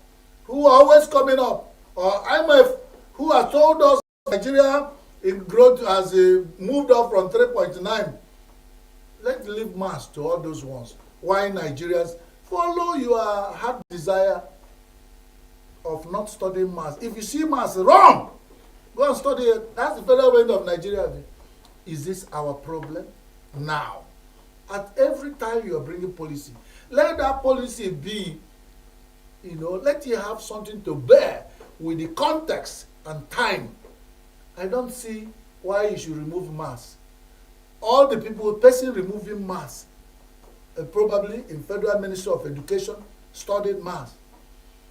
Speaker 18: who are always coming up, or IMF, who has told us Nigeria in growth has moved up from 3.9. Let's leave maths to all those ones. Why Nigerians follow your heart desire of not studying maths? If you see maths wrong, go and study it. That's the federal government of Nigeria. Is this our problem? Now, at every time you are bringing policy, let that policy be, let you have something to bear with the context and time. I don't see why you should remove maths. All the person removing maths, probably in Federal Ministry of Education, studied maths.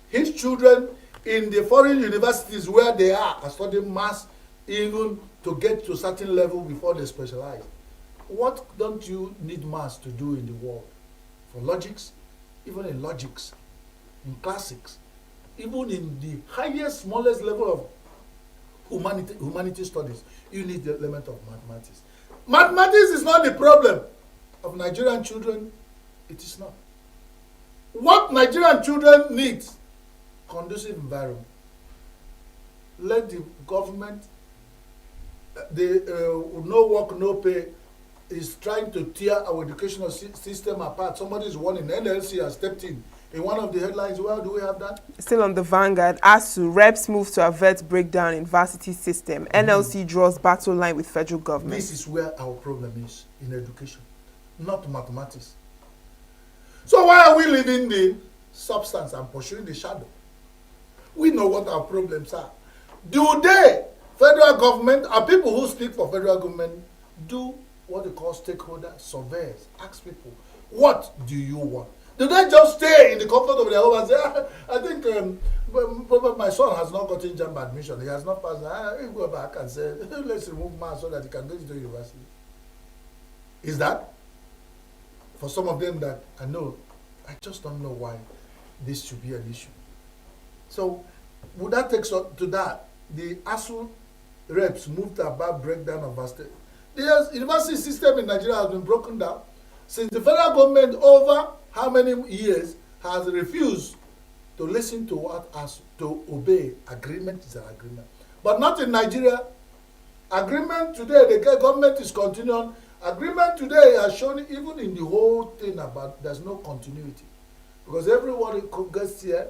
Speaker 18: His children in the foreign universities where they are studying maths, even to get to a certain level before they specialize. What don't you need maths to do in the world? For logics, even in logics, in classics, even in the highest, smallest level of humanity studies, you need the element of mathematics. Mathematics is not the problem of Nigerian children. It is not. What Nigerian children need, conducive environment. Let the government, no work, no pay, is trying to tear our educational system apart. Somebody is warning, NLC has stepped in. In one of the headlines, well, do we have that?
Speaker 17: Still on the Vanguard, ASU, reps move to avert breakdown in varsity system. NLC draws battle line with federal government.
Speaker 18: This is where our problem is in education, not mathematics. So why are we leaving the substance and pursuing the shadow? We know what our problems are. Do they, federal government, and people who speak for federal government, do what they call stakeholder surveys? Ask people, what do you want? Do they just stay in the comfort of their home and say, I think my son has not gotten JAMB admission. He has not passed. He go back and say, let's remove maths so that he can go into university. Is that? For some of them that I know, I just don't know why this should be an issue. So, would that take us to that? The ASU reps moved about breakdown of varsity. The university system in Nigeria has been broken down since the federal government over how many years has refused to listen to what ASU, to obey. Agreement is an agreement. But not in Nigeria. Agreement today, the government is continuing. Agreement today has shown even in the whole thing about there's no continuity. Because everybody gets here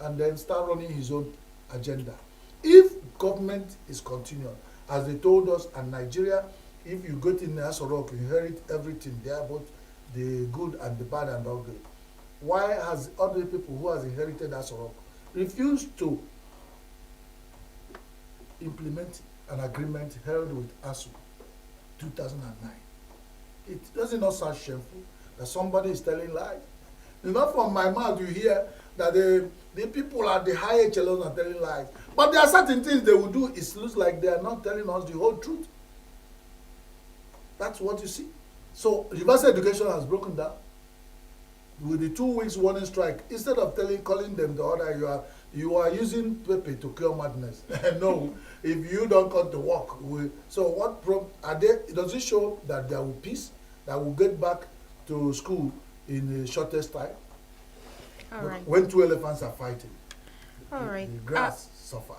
Speaker 18: and then start running his own agenda. If government is continuing, as they told us, and Nigeria, if you go in Aso Rock, you inherit everything there, both the good and the bad and ugly. Why has other people who has inherited Aso Rock refused to implement an agreement held with ASU 2009? Does it not sound shameful that somebody is telling lies? It's not from my mouth you hear that the people at the high echelons are telling lies. But there are certain things they will do. It looks like they are not telling us the whole truth. That's what you see. So university education has broken down. With the 2 weeks warning strike, instead of calling them the order, you are using Pepe to cure madness. No, if you don't come to work, so what are they? Does it show that there will be peace, that will get back to school in the shortest time?
Speaker 19: All right.
Speaker 18: When 2 elephants are fighting,
Speaker 19: all right,
Speaker 18: the grass suffers.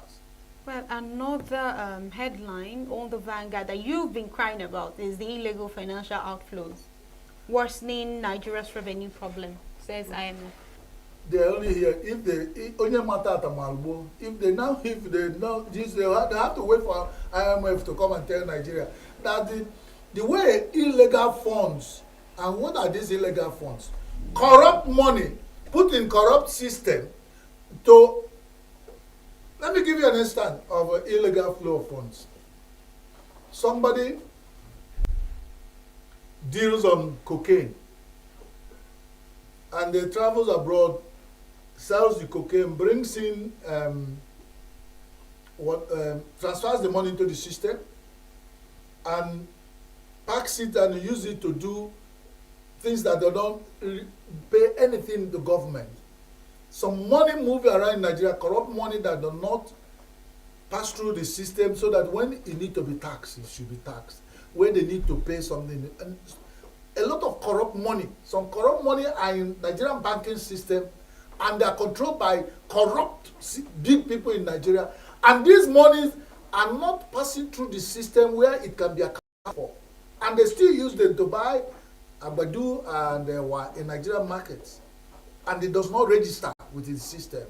Speaker 19: Well, another headline on the Vanguard that you've been crying about is the illegal financial outflows worsening Nigeria's revenue problem, says IMF.
Speaker 18: They only hear if they only matter at Malbo. If they know this, they have to wait for IMF to come and tell Nigeria that the way illegal funds, and what are these illegal funds? Corrupt money put in corrupt system to. Let me give you an instance of an illegal flow of funds. Somebody deals on cocaine and they travels abroad, sells the cocaine, brings in transfers the money into the system and packs it and use it to do things that they don't pay anything to government. Some money moving around in Nigeria, corrupt money that does not pass through the system so that when it needs to be taxed, it should be taxed. When they need to pay something. And a lot of corrupt money. Some corrupt money are in Nigerian banking system and they are controlled by corrupt big people in Nigeria. And these monies are not passing through the system where it can be accounted for. And they still use them to buy Abadu and in Nigerian markets. And it does not register with the system.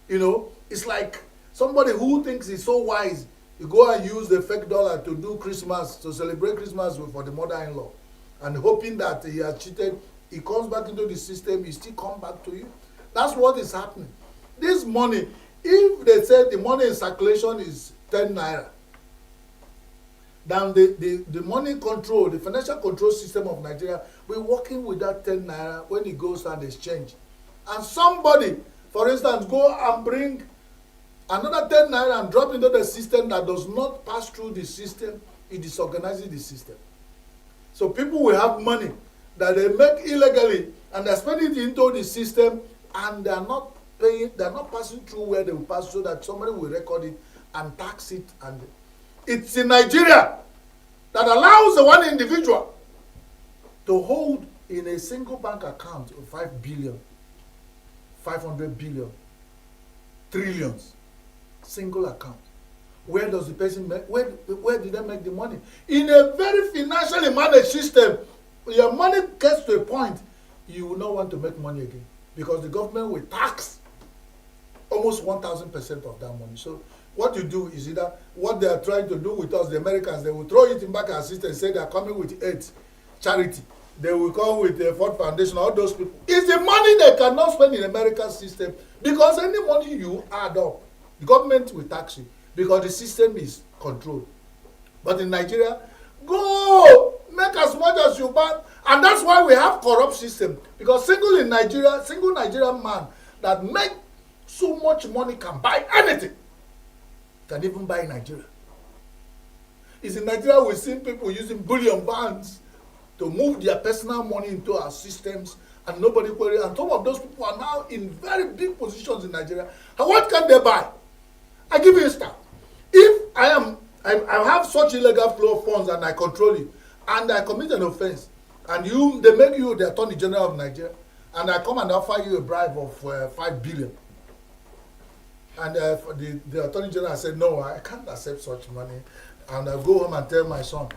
Speaker 18: You know, it's like somebody who thinks he's so wise, you go and use the fake dollar to do Christmas, to celebrate Christmas for the mother-in-law, and hoping that he has cheated, he comes back into the system, he still comes back to you. That's what is happening. This money, if they say the money in circulation is 10 naira, then the money control, the financial control system of Nigeria, we're working with that 10 naira when it goes and exchange. And somebody, for instance, go and bring another 10 naira and drop into the system that does not pass through the system, it disorganizes the system. So people will have money that they make illegally and they're spending it into the system and they're not paying, they're not passing through where they will pass so that somebody will record it and tax it. And it's in Nigeria that allows the one individual to hold in a single bank account of 5 billion, 500 billion, trillions, single account. Where does the person make, where did they make the money? In a very financially managed system, your money gets to a point, you will not want to make money again. because the government will tax almost 1,000% of that money. So what you do is either what they are trying to do with us, the Americans, they will throw it in back our system and say they are coming with aid, charity. They will come with the Ford Foundation, all those people. It's the money they cannot spend in the American system, because any money you add up, the government will tax you because the system is controlled. But in Nigeria, go make as much as you want, and that's why we have corrupt system. Because single Nigerian man that make so much money can buy anything, can even buy Nigeria. It's in Nigeria we've seen people using bullion bands to move their personal money into our systems, and nobody query. And some of those people are now in very big positions in Nigeria. And what can they buy? I give you a start. If I have such illegal flow of funds and I control it, and I commit an offense, and they make you the Attorney General of Nigeria, and I come and offer you a bribe of 5 billion, and the Attorney General said, no, I can't accept such money, and I go home and tell my son,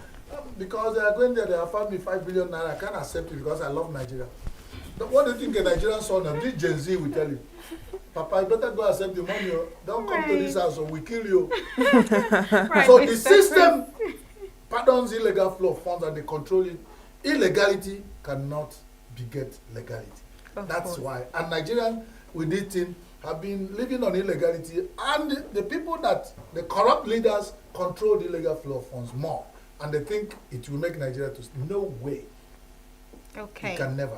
Speaker 18: because they are going there, they offered me 5 billion naira, I can't accept it because I love Nigeria. But what do you think a Nigerian son of this Gen Z will tell you? Papa, you better go accept the money. Don't come to this house or we kill you. So the system pardons illegal flow of funds and they control it. Illegality cannot beget legality. That's why. And Nigerians with this thing have been living on illegality, and the people that the corrupt leaders control the illegal flow of funds more. And they think it will make Nigeria to... No way.
Speaker 19: Okay.
Speaker 18: It can never.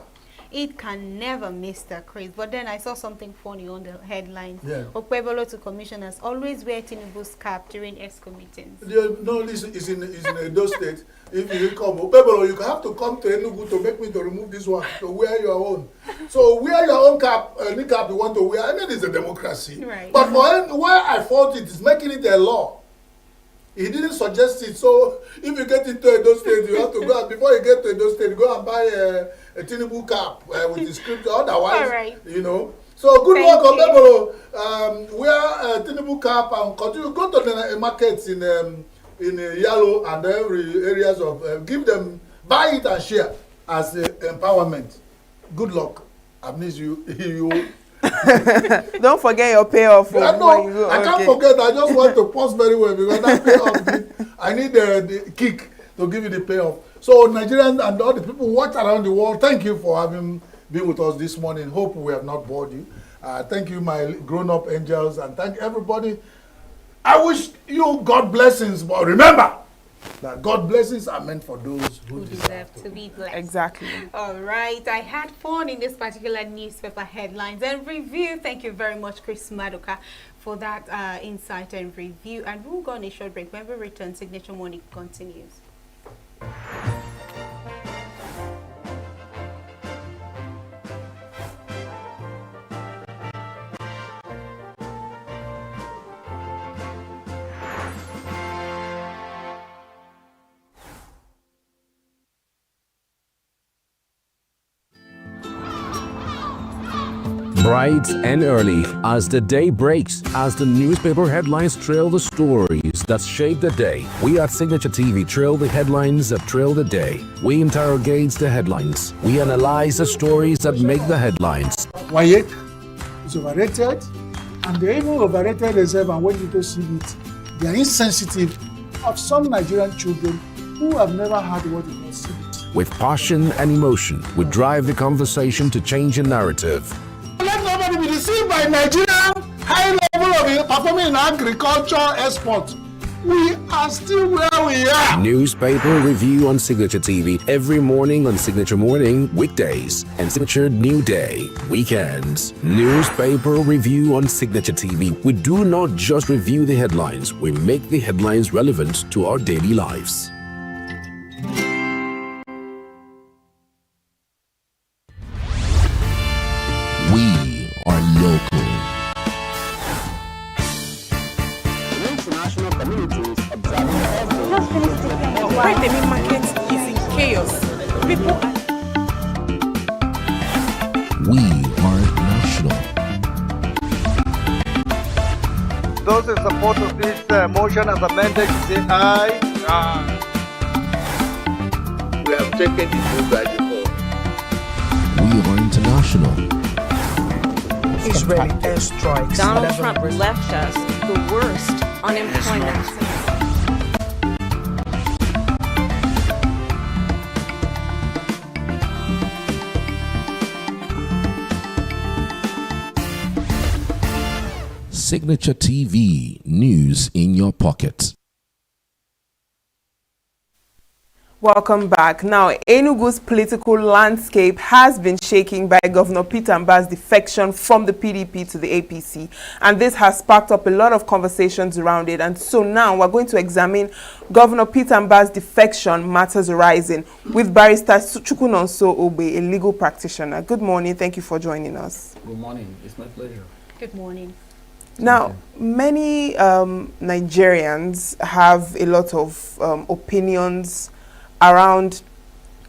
Speaker 19: It can never, Mr. Chris. But then I saw something funny on the headlines.
Speaker 18: Yeah.
Speaker 19: Okpebolo to commissioners always wear Tinubu's cap during ESCO meetings.
Speaker 18: No, this is in Edo State. If you come, Okpebolo, you have to come to ENUGU to make me to remove this one, to wear your own. So wear your own cap, any cap you want to wear. I mean, it's a democracy.
Speaker 19: Right.
Speaker 18: But for where I fault it is making it a law. He didn't suggest it. So if you get into Edo State, you have to go, before you get to Edo State, go and buy a Tinubu cap with the script. Otherwise,
Speaker 19: right.
Speaker 18: you know. So good luck, Okpebolo. Wear a Tinubu cap and continue. Go to the markets in Yellow and every areas of, give them, buy it and share as empowerment. Good luck. I miss you.
Speaker 17: Don't forget your payoff.
Speaker 18: I can't forget. I just want to pause very well because that payoff, I need the kick to give you the payoff. So Nigerians and all the people watch around the world, thank you for having been with us this morning. Hope we have not bored you. Thank you, my grown-up angels, and thank everybody. I wish you God blessings, but remember that God blessings are meant for those who
Speaker 19: deserve to be blessed.
Speaker 17: Exactly.
Speaker 19: All right. I had fun in this particular newspaper headlines and review. Thank you very much, Chris Maduka, for that insight and review. And we'll go on a short break. When we return, Signature Morning continues.
Speaker 10: Bright and early, as the day breaks, as the newspaper headlines trail the stories that shape the day, we at Signature TV trail the headlines that trail the day. We interrogate the headlines. We analyze the stories that make the headlines.
Speaker 18: Why is overrated, and they even overrated themselves, and when you don't see it, they are insensitive of some Nigerian children who have never had what they call CBT.
Speaker 10: With passion and emotion, we drive the conversation to change a narrative.
Speaker 18: Let nobody be deceived by Nigerian high level of performing in agriculture export. We are still where we are.
Speaker 10: Newspaper review on Signature TV every morning on Signature Morning weekdays and Signature New Day weekends. Newspaper review on Signature TV. We do not just review the headlines, we make the headlines relevant to our daily lives. We are local.
Speaker 11: The international community is observing every...
Speaker 9: Just finish the
Speaker 17: Why the main market is in chaos. People are...
Speaker 10: We are national.
Speaker 12: Those in support of this motion as amended, say aye.
Speaker 11: Aye. We have taken the vote by default.
Speaker 10: We are international.
Speaker 20: Israeli airstrikes.
Speaker 21: Donald Trump left us the worst unemployment.
Speaker 10: Signature TV, news in your pocket.
Speaker 17: Welcome back. Now, Enugu's political landscape has been shaken by Governor Peter Mbah's defection from the PDP to the APC, and this has sparked up a lot of conversations around it. And so now we're going to examine Governor Peter Mbah's defection matters arising with Barrister Chukwunonso Obe, a legal practitioner. Good morning. Thank you for joining us.
Speaker 22: Good morning. It's my pleasure.
Speaker 19: Good morning.
Speaker 17: Now, many Nigerians have a lot of opinions around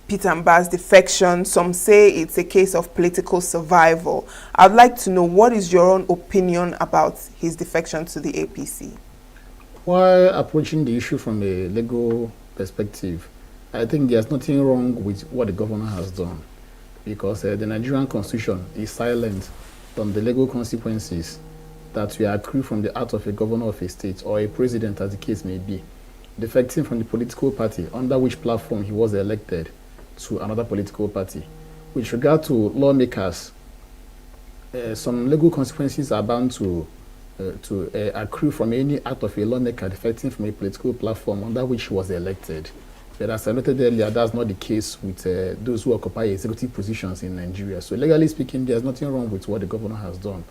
Speaker 17: Peter Mbah's defection. Some say it's a case of political survival. I'd like to know, what is your own opinion about his defection to the APC?
Speaker 22: While approaching the issue from a legal perspective, I think there's nothing wrong with what the governor has done, because the Nigerian constitution is silent on the legal consequences that will accrue from the act of a governor of a state or a president, as the case may be, defecting from the political party under which platform he was elected to another political party. With regard to lawmakers, some legal consequences are bound to accrue from any act of a lawmaker defecting from a political platform under which he was elected. But as I noted earlier, that's not the case with those who occupy executive positions in Nigeria. So legally speaking, there's nothing wrong with what the governor has done.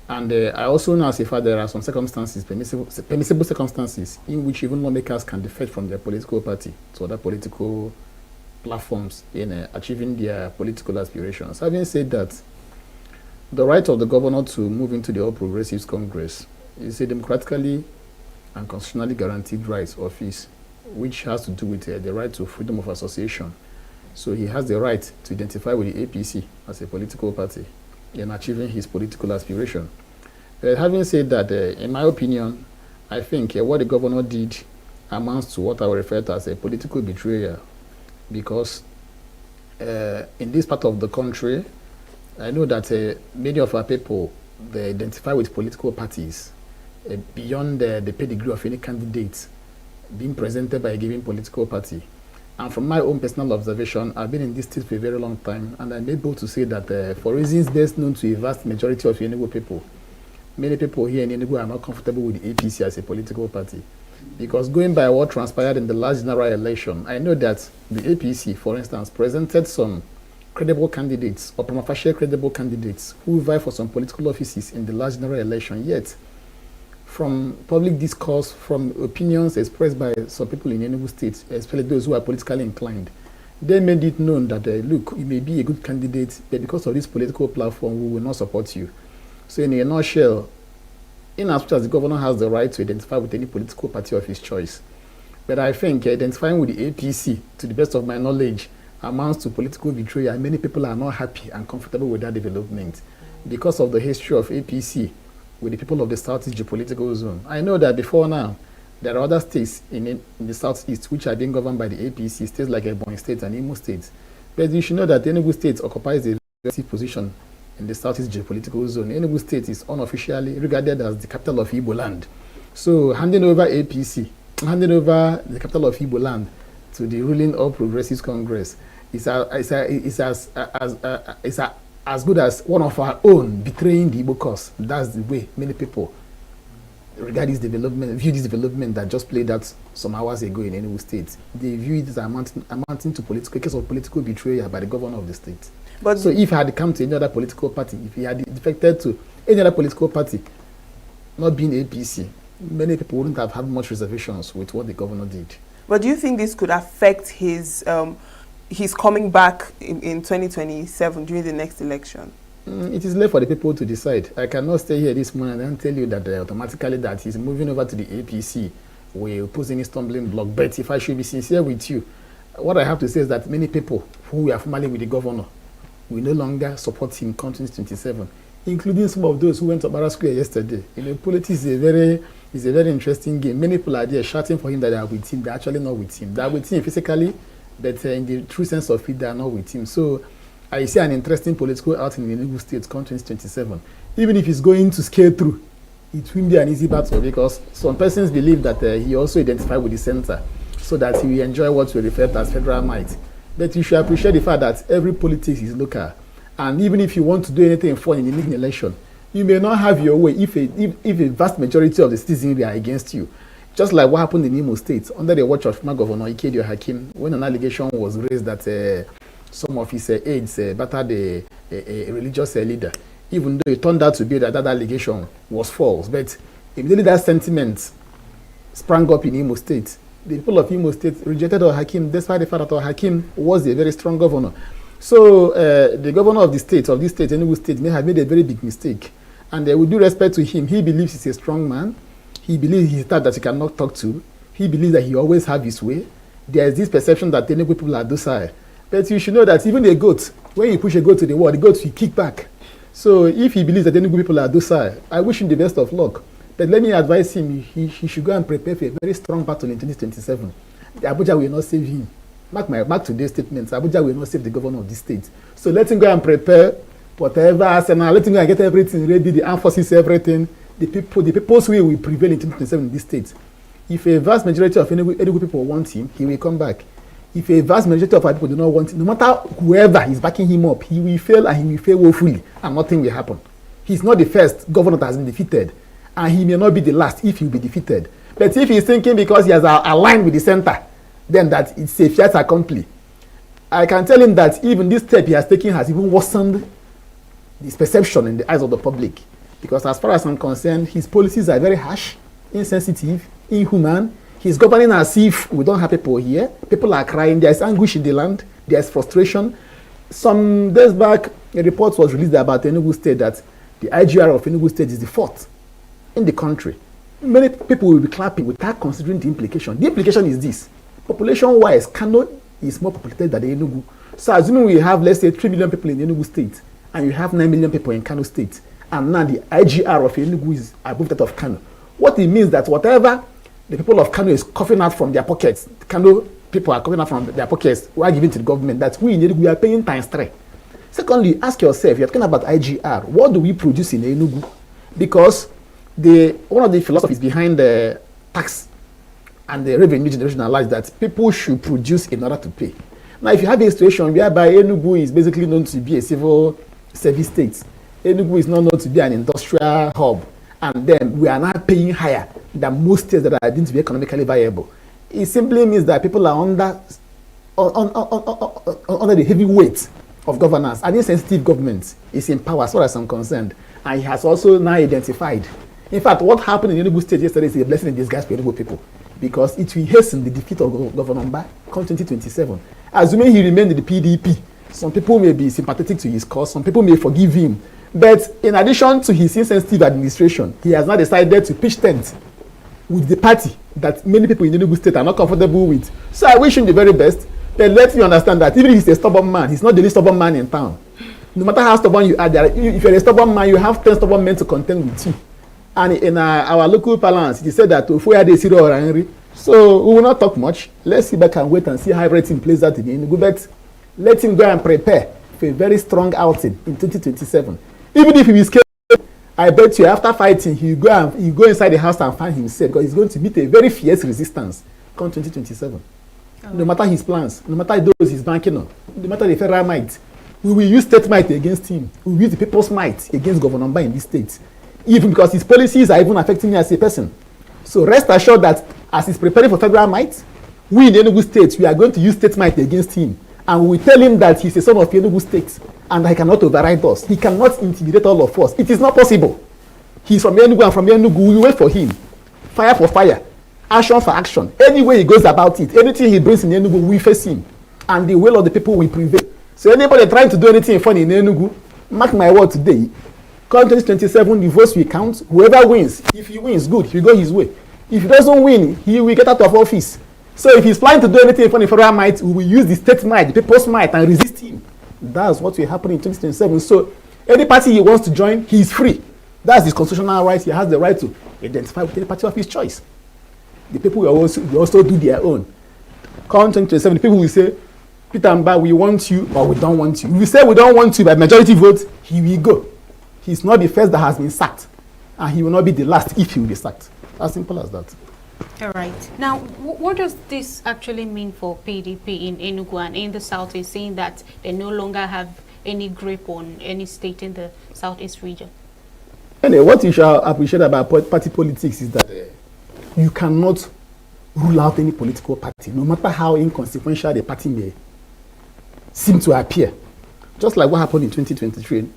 Speaker 22: And I also know as a fact there are some circumstances, permissible circumstances, in which even lawmakers can defect from their political party to other political platforms in achieving their political aspirations. Having said that, the right of the governor to move into the All Progressives Congress is a democratically and constitutionally guaranteed right of his, which has to do with the right to freedom of association. So he has the right to identify with the APC as a political party in achieving his political aspiration. Having said that, in my opinion, I think what the governor did amounts to what I would refer to as a political betrayal, because in this part of the country, I know that many of our people, they identify with political parties beyond the pedigree of any candidate being presented by a given political party. And from my own personal observation, I've been in this state for a very long time, and I'm able to say that for reasons best known to a vast majority of ENUGU people, many people here in ENUGU are not comfortable with the APC as a political party. Because going by what transpired in the last general election, I know that the APC, for instance, presented some credible candidates, or prima facie credible candidates, who vie for some political offices in the last general election, yet from public discourse, from opinions expressed by some people in Enugu State, especially those who are politically inclined, they made it known that, look, you may be a good candidate, but because of this political platform, we will not support you. So in a nutshell, in as much as the governor has the right to identify with any political party of his choice, but I think identifying with the APC, to the best of my knowledge, amounts to political betrayal, and many people are not happy and comfortable with that development because of the history of APC with the people of the Southeast geopolitical zone. I know that before now, there are other states in the Southeast which are being governed by the APC, states like Ebonyi State and Imo State. But you should know that Enugu State occupies a relative position in the Southeast geopolitical zone. Enugu State is unofficially regarded as the capital of Igbo land. So handing over APC, handing over the capital of Igbo land to the ruling All Progressives Congress is as good as one of our own betraying the Igbo cause. That's the way many people regard this development, view this development that just played out some hours ago in Enugu State. They view it as amounting to a case of political betrayal by the governor of the state. But so if he had come to any other political party, if he had defected to any other political party, not being APC, many people wouldn't have had much reservations with what the governor did.
Speaker 17: But do you think this could affect his coming back in 2027 during the next election?
Speaker 22: It is left for the people to decide. I cannot stay here this morning and tell you that automatically that he's moving over to the APC will pose any stumbling block. But if I should be sincere with you, what I have to say is that many people who were formerly with the governor will no longer support him come 2027, including some of those who went to Barra Square yesterday. You know, politics is a very interesting game. Many people are there shouting for him that they are with him. They're actually not with him. They are with him physically, but in the true sense of it, they are not with him. So I see an interesting political out in the Enugu state come 2027. Even if he's going to scale through, it will be an easy battle because some persons believe that he also identified with the center so that he will enjoy what we refer to as federal might. But you should appreciate the fact that every politics is local. And even if you want to do anything fun in the election, you may not have your way if a vast majority of the citizens are against you. Just like what happened in Imo State under the watch of former Governor Ikedio Hakim, when an allegation was raised that some of his aides battered a religious leader, even though it turned out to be that allegation was false. But immediately that sentiment sprang up in Imo State. The people of Imo State rejected Hakim, despite the fact that Hakim was a very strong governor. So the governor of this state, Enugu State, may have made a very big mistake. And with due respect to him, he believes he's a strong man. He believes he's that you cannot talk to. He believes that he always have his way. There is this perception that Enugu people are docile. But you should know that even a goat, when you push a goat to the wall, the goat will kick back. So if he believes that Enugu people are docile, I wish him the best of luck. But let me advise him, he should go and prepare for a very strong battle in 2027. The Abuja will not save him. Mark today's statements. Abuja will not save the governor of this state. So let him go and prepare whatever arsenal. Let him go and get everything ready, the armed forces, everything. The people's will prevail in 2027 in this state. If a vast majority of Enugu people want him, he will come back. If a vast majority of our people do not want him, no matter whoever is backing him up, he will fail and he will fail woefully, and nothing will happen. He's not the first governor that has been defeated, and he may not be the last if he will be defeated. But if he's thinking because he has aligned with the center, then that it's a fiat accompli. I can tell him that even this step he has taken has even worsened his perception in the eyes of the public. Because as far as I'm concerned, his policies are very harsh, insensitive, inhuman. He's governing as if we don't have people here. People are crying. There's anguish in the land. There's frustration. Some days back, a report was released about Enugu State that the IGR of Enugu State is the fourth in the country. Many people will be clapping without considering the implication. The implication is this. Population-wise, Kano is more populated than Enugu. So assuming we have, let's say, 3 million people in Enugu State, and you have 9 million people in Kano State, and now the IGR of Enugu is above that of Kano. What it means that whatever the people of Kano is coughing out from their pockets, Kano people are coughing out from their pockets, we are giving to the government, that we in Enugu are paying times 3. Secondly, ask yourself, you're talking about IGR, what do we produce in Enugu? Because one of the philosophies behind the tax and the revenue generation is that people should produce in order to pay. Now, if you have a situation whereby Enugu is basically known to be a civil service state, Enugu is not known to be an industrial hub, and then we are not paying higher than most states that are deemed to be economically viable. It simply means that people are under the heavy weight of governance. An insensitive government is in power, as far as I'm concerned, and he has also now identified. In fact, what happened in Enugu State yesterday is a blessing in disguise for Enugu people, because it will hasten the defeat of Governor Mba come 2027. Assuming he remained in the PDP, some people may be sympathetic to his cause, some people may forgive him. But in addition to his insensitive administration, he has now decided to pitch tent with the party that many people in Enugu State are not comfortable with. So I wish him the very best. But let me understand that even if he's a stubborn man, he's not the only stubborn man in town. No matter how stubborn you are, if you're a stubborn man, you have 10 stubborn men to contend with you. And in our local parlance, he said that so we will not talk much. Let's sit back and wait and see how everything plays out in Enugu. But let him go and prepare for a very strong outing in 2027. Even if he is scared, I bet you after fighting, he'll go inside the house and find himself, because he's going to meet a very fierce resistance come 2027. No matter his plans, no matter those he's banking on, no matter the federal might, we will use state might against him. We will use the people's might against Governor Mba in this state. Even because his policies are even affecting me as a person. So rest assured that as he's preparing for federal might, we in Enugu State, we are going to use state might against him. And we tell him that he's a son of Enugu State and he cannot override us. He cannot intimidate all of us. It is not possible. He's from Enugu, and from Enugu, we wait for him. Fire for fire. Action for action. Any way he goes about it, anything he brings in Enugu, we face him. And the will of the people will prevail. So anybody trying to do anything funny in Enugu, mark my word today, come 2027, the votes will count. Whoever wins, if he wins, good, he will go his way. If he doesn't win, he will get out of office. So if he's planning to do anything for the federal might, we will use the state might, the people's might, and resist him. That's what will happen in 2027. So any party he wants to join, he is free. That's his constitutional right. He has the right to identify with any party of his choice. The people will also do their own. Come 2027, the people will say, Peter Mba, we want you or we don't want you. If we say we don't want you by majority vote, he will go. He's not the first that has been sacked, and he will not be the last if he will be sacked. As simple as that.
Speaker 19: All right. Now, what does this actually mean for PDP in Enugu and in the Southeast, saying that they no longer have any grip on any state in the Southeast region?
Speaker 22: Anyway, what you shall appreciate about party politics is that you cannot rule out any political party, no matter how inconsequential the party may seem to appear. Just like what happened in 2023.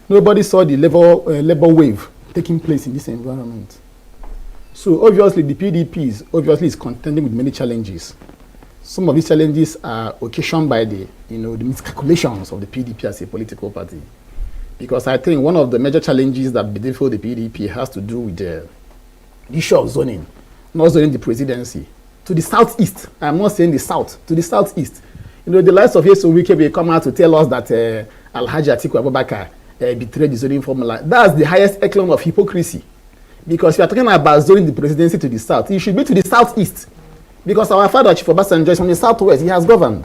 Speaker 22: Nobody saw the labor wave taking place in this environment. So obviously the PDP is contending with many challenges. Some of these challenges are occasioned by the miscalculations of the PDP as a political party. Because I think one of the major challenges that before the PDP has to do with the issue of zoning, not zoning the presidency. To the southeast, I'm not saying the south, to the southeast. The likes of Yeso Wike will come out to tell us that Alhaji Atiku Abubakar betrayed the zoning formula. That's the highest echelon of hypocrisy. Because we are talking about zoning the presidency to the south. It should be to the southeast. Because our father, Chief Obasanjo, is from the southwest. He has governed.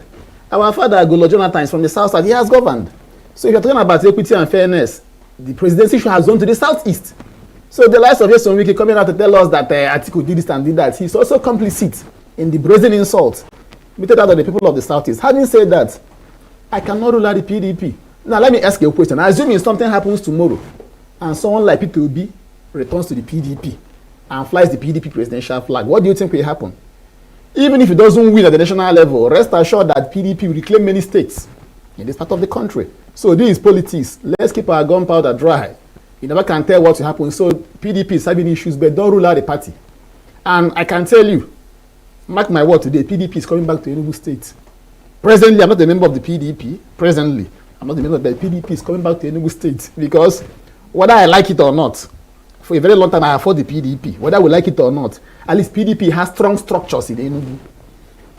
Speaker 22: Our father, Goodluck Jonathan, is from the south side. He has governed. So if you're talking about equity and fairness, the presidency should have zoned to the southeast. So the likes of Yeso Wike coming out to tell us that Atiku did this and did that, he's also complicit in the brazen insult meted out of the people of the southeast. Having said that, I cannot rule out the PDP. Now let me ask you a question. Assuming something happens tomorrow and someone like Peter Obi returns to the PDP and flies the PDP presidential flag, what do you think will happen? Even if it doesn't win at the national level, rest assured that PDP will reclaim many states in this part of the country. So this is politics. Let's keep our gunpowder dry. You never can tell what will happen. So PDP is having issues, but don't rule out the party. And I can tell you, mark my word today, PDP is coming back to Enugu State. Presently, I'm not a member of the PDP. Presently, I'm not a member of the PDP is coming back to Enugu State. Because whether I like it or not, for a very long time I have fought the PDP. Whether we like it or not, at least PDP has strong structures in Enugu.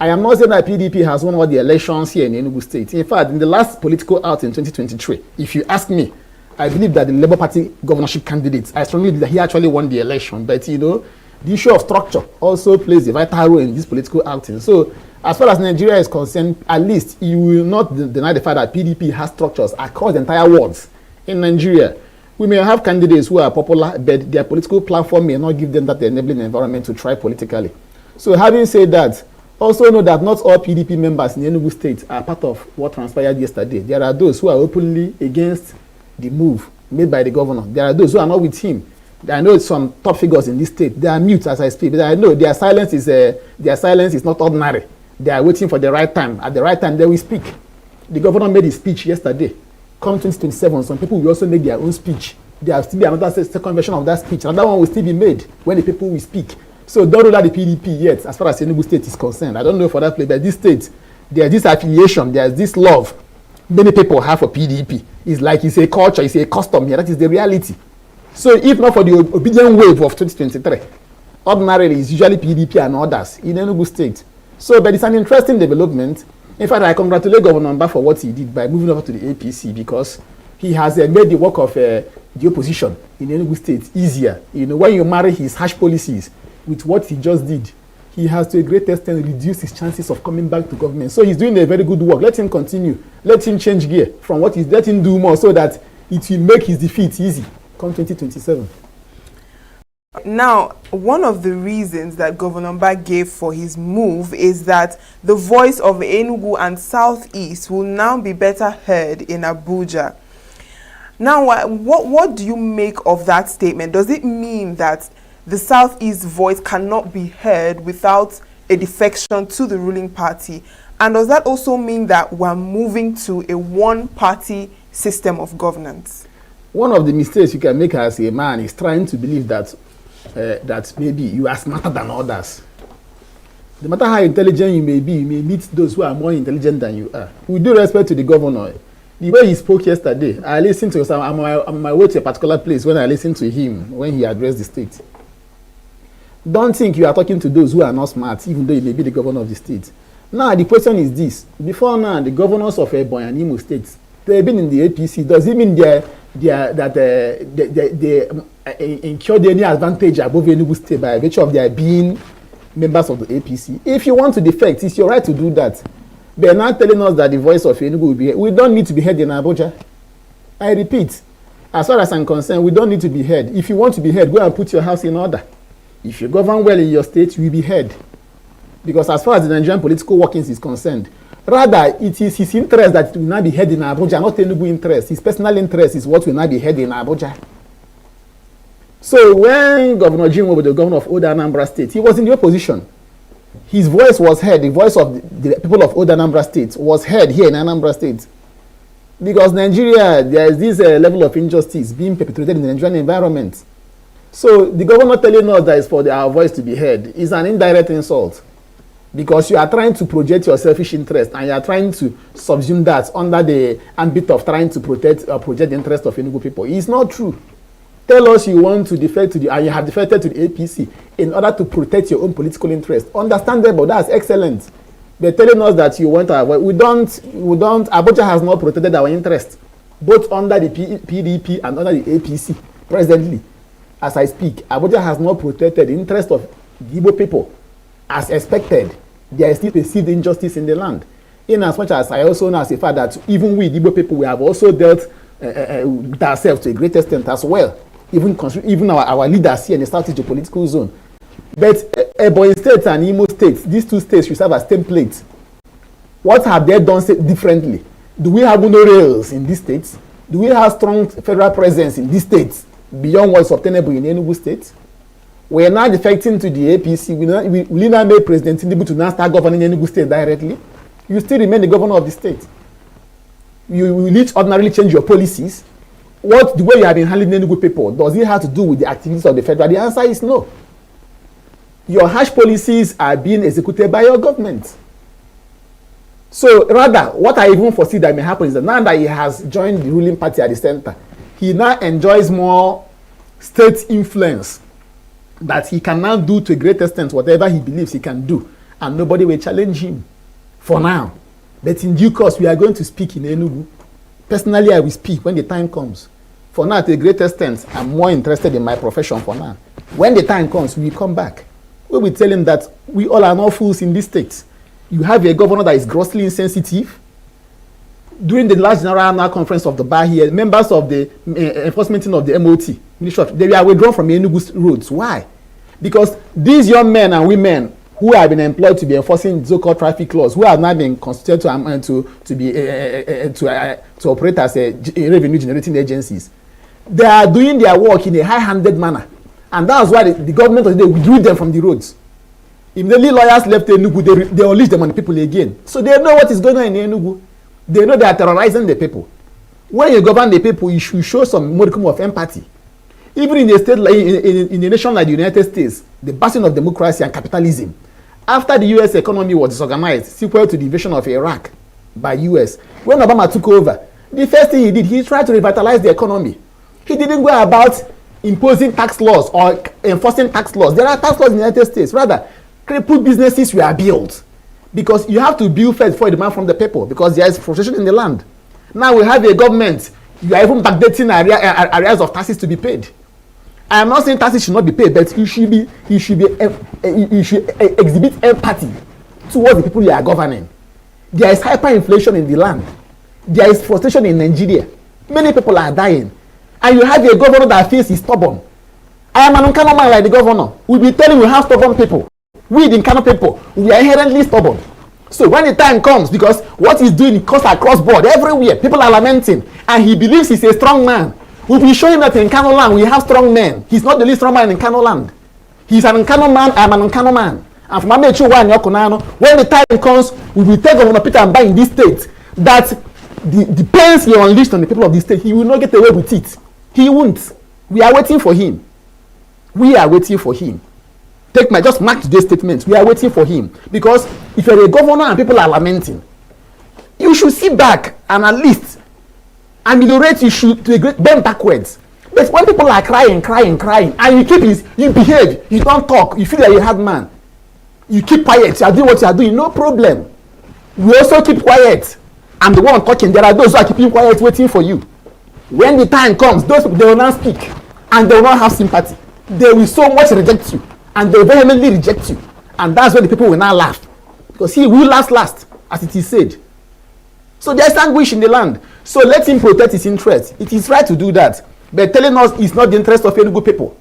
Speaker 22: I am not saying that PDP has won all the elections here in Enugu State. In fact, in the last political out in 2023, if you ask me, I believe that the Labour Party governorship candidate, I strongly believe that he actually won the election. But the issue of structure also plays a vital role in this political outing. So as far as Nigeria is concerned, at least you will not deny the fact that PDP has structures across the entire world. In Nigeria, we may have candidates who are popular, but their political platform may not give them that enabling environment to try politically. So having said that, also know that not all PDP members in Enugu State are part of what transpired yesterday. There are those who are openly against the move made by the governor. There are those who are not with him. I know some top figures in this state. They are mute as I speak, but I know their silence is not ordinary. They are waiting for the right time. At the right time, they will speak. The governor made his speech yesterday. Come 2027, some people will also make their own speech. There will still be another second version of that speech. Another one will still be made when the people will speak. So don't rule out the PDP yet, as far as Enugu State is concerned. I don't know for that place, but this state, there's this affiliation, there's this love many people have for PDP. It's like it's a culture, it's a custom here. That is the reality. So if not for the obedient wave of 2023, ordinarily it's usually PDP and others in Enugu State. So, but it's an interesting development. In fact, I congratulate Governor Mba for what he did by moving over to the APC, because he has made the work of the opposition in Enugu State easier. When you marry his harsh policies with what he just did, he has to a great extent reduced his chances of coming back to government. So he's doing a very good work. Let him continue. Let him change gear from what he's, let him do more so that it will make his defeat easy come 2027.
Speaker 17: Now, one of the reasons that Governor Mba gave for his move is that the voice of Enugu and Southeast will now be better heard in Abuja. Now, what do you make of that statement? Does it mean that the Southeast voice cannot be heard without a defection to the ruling party? And does that also mean that we're moving to a one-party system of governance?
Speaker 22: One of the mistakes you can make as a man is trying to believe that that maybe you are smarter than others. No matter how intelligent you may be, you may meet those who are more intelligent than you are. With due respect to the governor, the way he spoke yesterday, I listened to him. I'm on my way to a particular place when I listened to him when he addressed the state. Don't think you are talking to those who are not smart, even though you may be the governor of the state. Now, the question is this. Before now, the governors of Ebonyi and Imo states, they've been in the APC. Does it mean they incurred any advantage above Enugu State by virtue of their being members of the APC? If you want to defect, it's your right to do that. They are now telling us that the voice of Enugu will be heard. We don't need to be heard in Abuja. I repeat, as far as I'm concerned, we don't need to be heard. If you want to be heard, go and put your house in order. If you govern well in your state, you will be heard. Because as far as the Nigerian political workings is concerned, rather, it is his interest that it will not be heard in Abuja, not Enugu interest. His personal interest is what will not be heard in Abuja. So when Governor Jim was the governor of Old Anambra State, he was in the opposition. His voice was heard. The voice of the people of Old Anambra State was heard here in Anambra State. Because Nigeria, there is this level of injustice being perpetrated in the Nigerian environment. So the governor telling us that it's for our voice to be heard is an indirect insult. Because you are trying to project your selfish interest and you are trying to subsume that under the ambit of trying to protect or project the interest of Enugu people. It's not true. Tell us you want to defect to the, and you have defected to the APC in order to protect your own political interest. Understandable, that's excellent. They're telling us that you want our voice. We don't, Abuja has not protected our interest, both under the PDP and under the APC presently. As I speak, Abuja has not protected the interest of the Igbo people. As expected, there is still perceived injustice in the land. In as much as I also know as a fact that even we, the Igbo people, we have also dealt with ourselves to a great extent as well. Even our leaders here in the Southeast geopolitical zone. But Ebonyi State and Imo State, these two states should serve as templates. What have they done differently? Do we have no rails in these states? Do we have strong federal presence in these states beyond what's obtainable in Enugu State? We are now defecting to the APC. We now make President Tinubu to now start governing Enugu State directly. You still remain the governor of the state. You will each ordinarily change your policies. The way you have been handling Enugu people, does it have to do with the activities of the federal? The answer is no. Your harsh policies are being executed by your government. So rather, what I even foresee that may happen is that now that he has joined the ruling party at the center, he now enjoys more state influence that he can now do to a great extent whatever he believes he can do, and nobody will challenge him for now. But in due course, we are going to speak in Enugu. Personally, I will speak when the time comes. For now, to a great extent, I'm more interested in my profession for now. When the time comes, we will come back. We will tell him that we all are not fools in this state. You have a governor that is grossly insensitive. During the last general annual conference of the bar here, members of the enforcement team of the MOT, they were withdrawn from Enugu roads. Why? Because these young men and women who have been employed to be enforcing so-called traffic laws, who have now been constituted to operate as revenue generating agencies, they are doing their work in a high-handed manner, and that's why the government of the day withdrew them from the roads. Immediately lawyers left Enugu, they unleashed them on the people again. So they know what is going on in Enugu. They know they are terrorizing the people. When you govern the people, you should show some modicum of empathy. Even in a state like in a nation like the United States, the bastion of democracy and capitalism, after the U.S. economy was disorganized, sequel to the invasion of Iraq by U.S., when Obama took over, the first thing he did, he tried to revitalize the economy. He didn't go about imposing tax laws or enforcing tax laws. There are tax laws in the United States. Rather, crippled businesses were built. Because you have to build first before you demand from the people, because there is frustration in the land. Now we have a government, you are even backdating areas of taxes to be paid. I am not saying taxes should not be paid, but you should exhibit empathy towards the people you are governing. There is hyperinflation in the land. There is frustration in Nigeria. Many people are dying. And you have a governor that feels he's stubborn. I am an Nkano man like the governor. We'll be telling you how stubborn people. We, the Nkano people, we are inherently stubborn. So when the time comes, because what he's doing cuts across board everywhere, people are lamenting, and he believes he's a strong man. We'll be showing that in Nkano land we have strong men. He's not the least strong man in Nkano land. He's an Nkano man, I'm an Nkano man. And from when the time comes, we will tell Governor Peter Mba in this state that the pains he unleashed on the people of this state, he will not get away with it. He won't. We are waiting for him. We are waiting for him. Just mark today's statement. We are waiting for him. Because if you're a governor and people are lamenting, you should sit back and at least ameliorate issue to a great bend backwards. But when people are crying, and you behave, you don't talk, you feel like you're a hard man, you keep quiet, you are doing what you are doing, no problem. We also keep quiet. I'm the one talking. There are those who are keeping quiet waiting for you. When the time comes, those people, they will not speak and they will not have sympathy. They will so much reject you and they will vehemently reject you. And that's when the people will now laugh. Because he will last. as it is said. So there's anguish in the land. So let him protect his interest. It is right to do that. But telling us it's not the interest of Enugu people.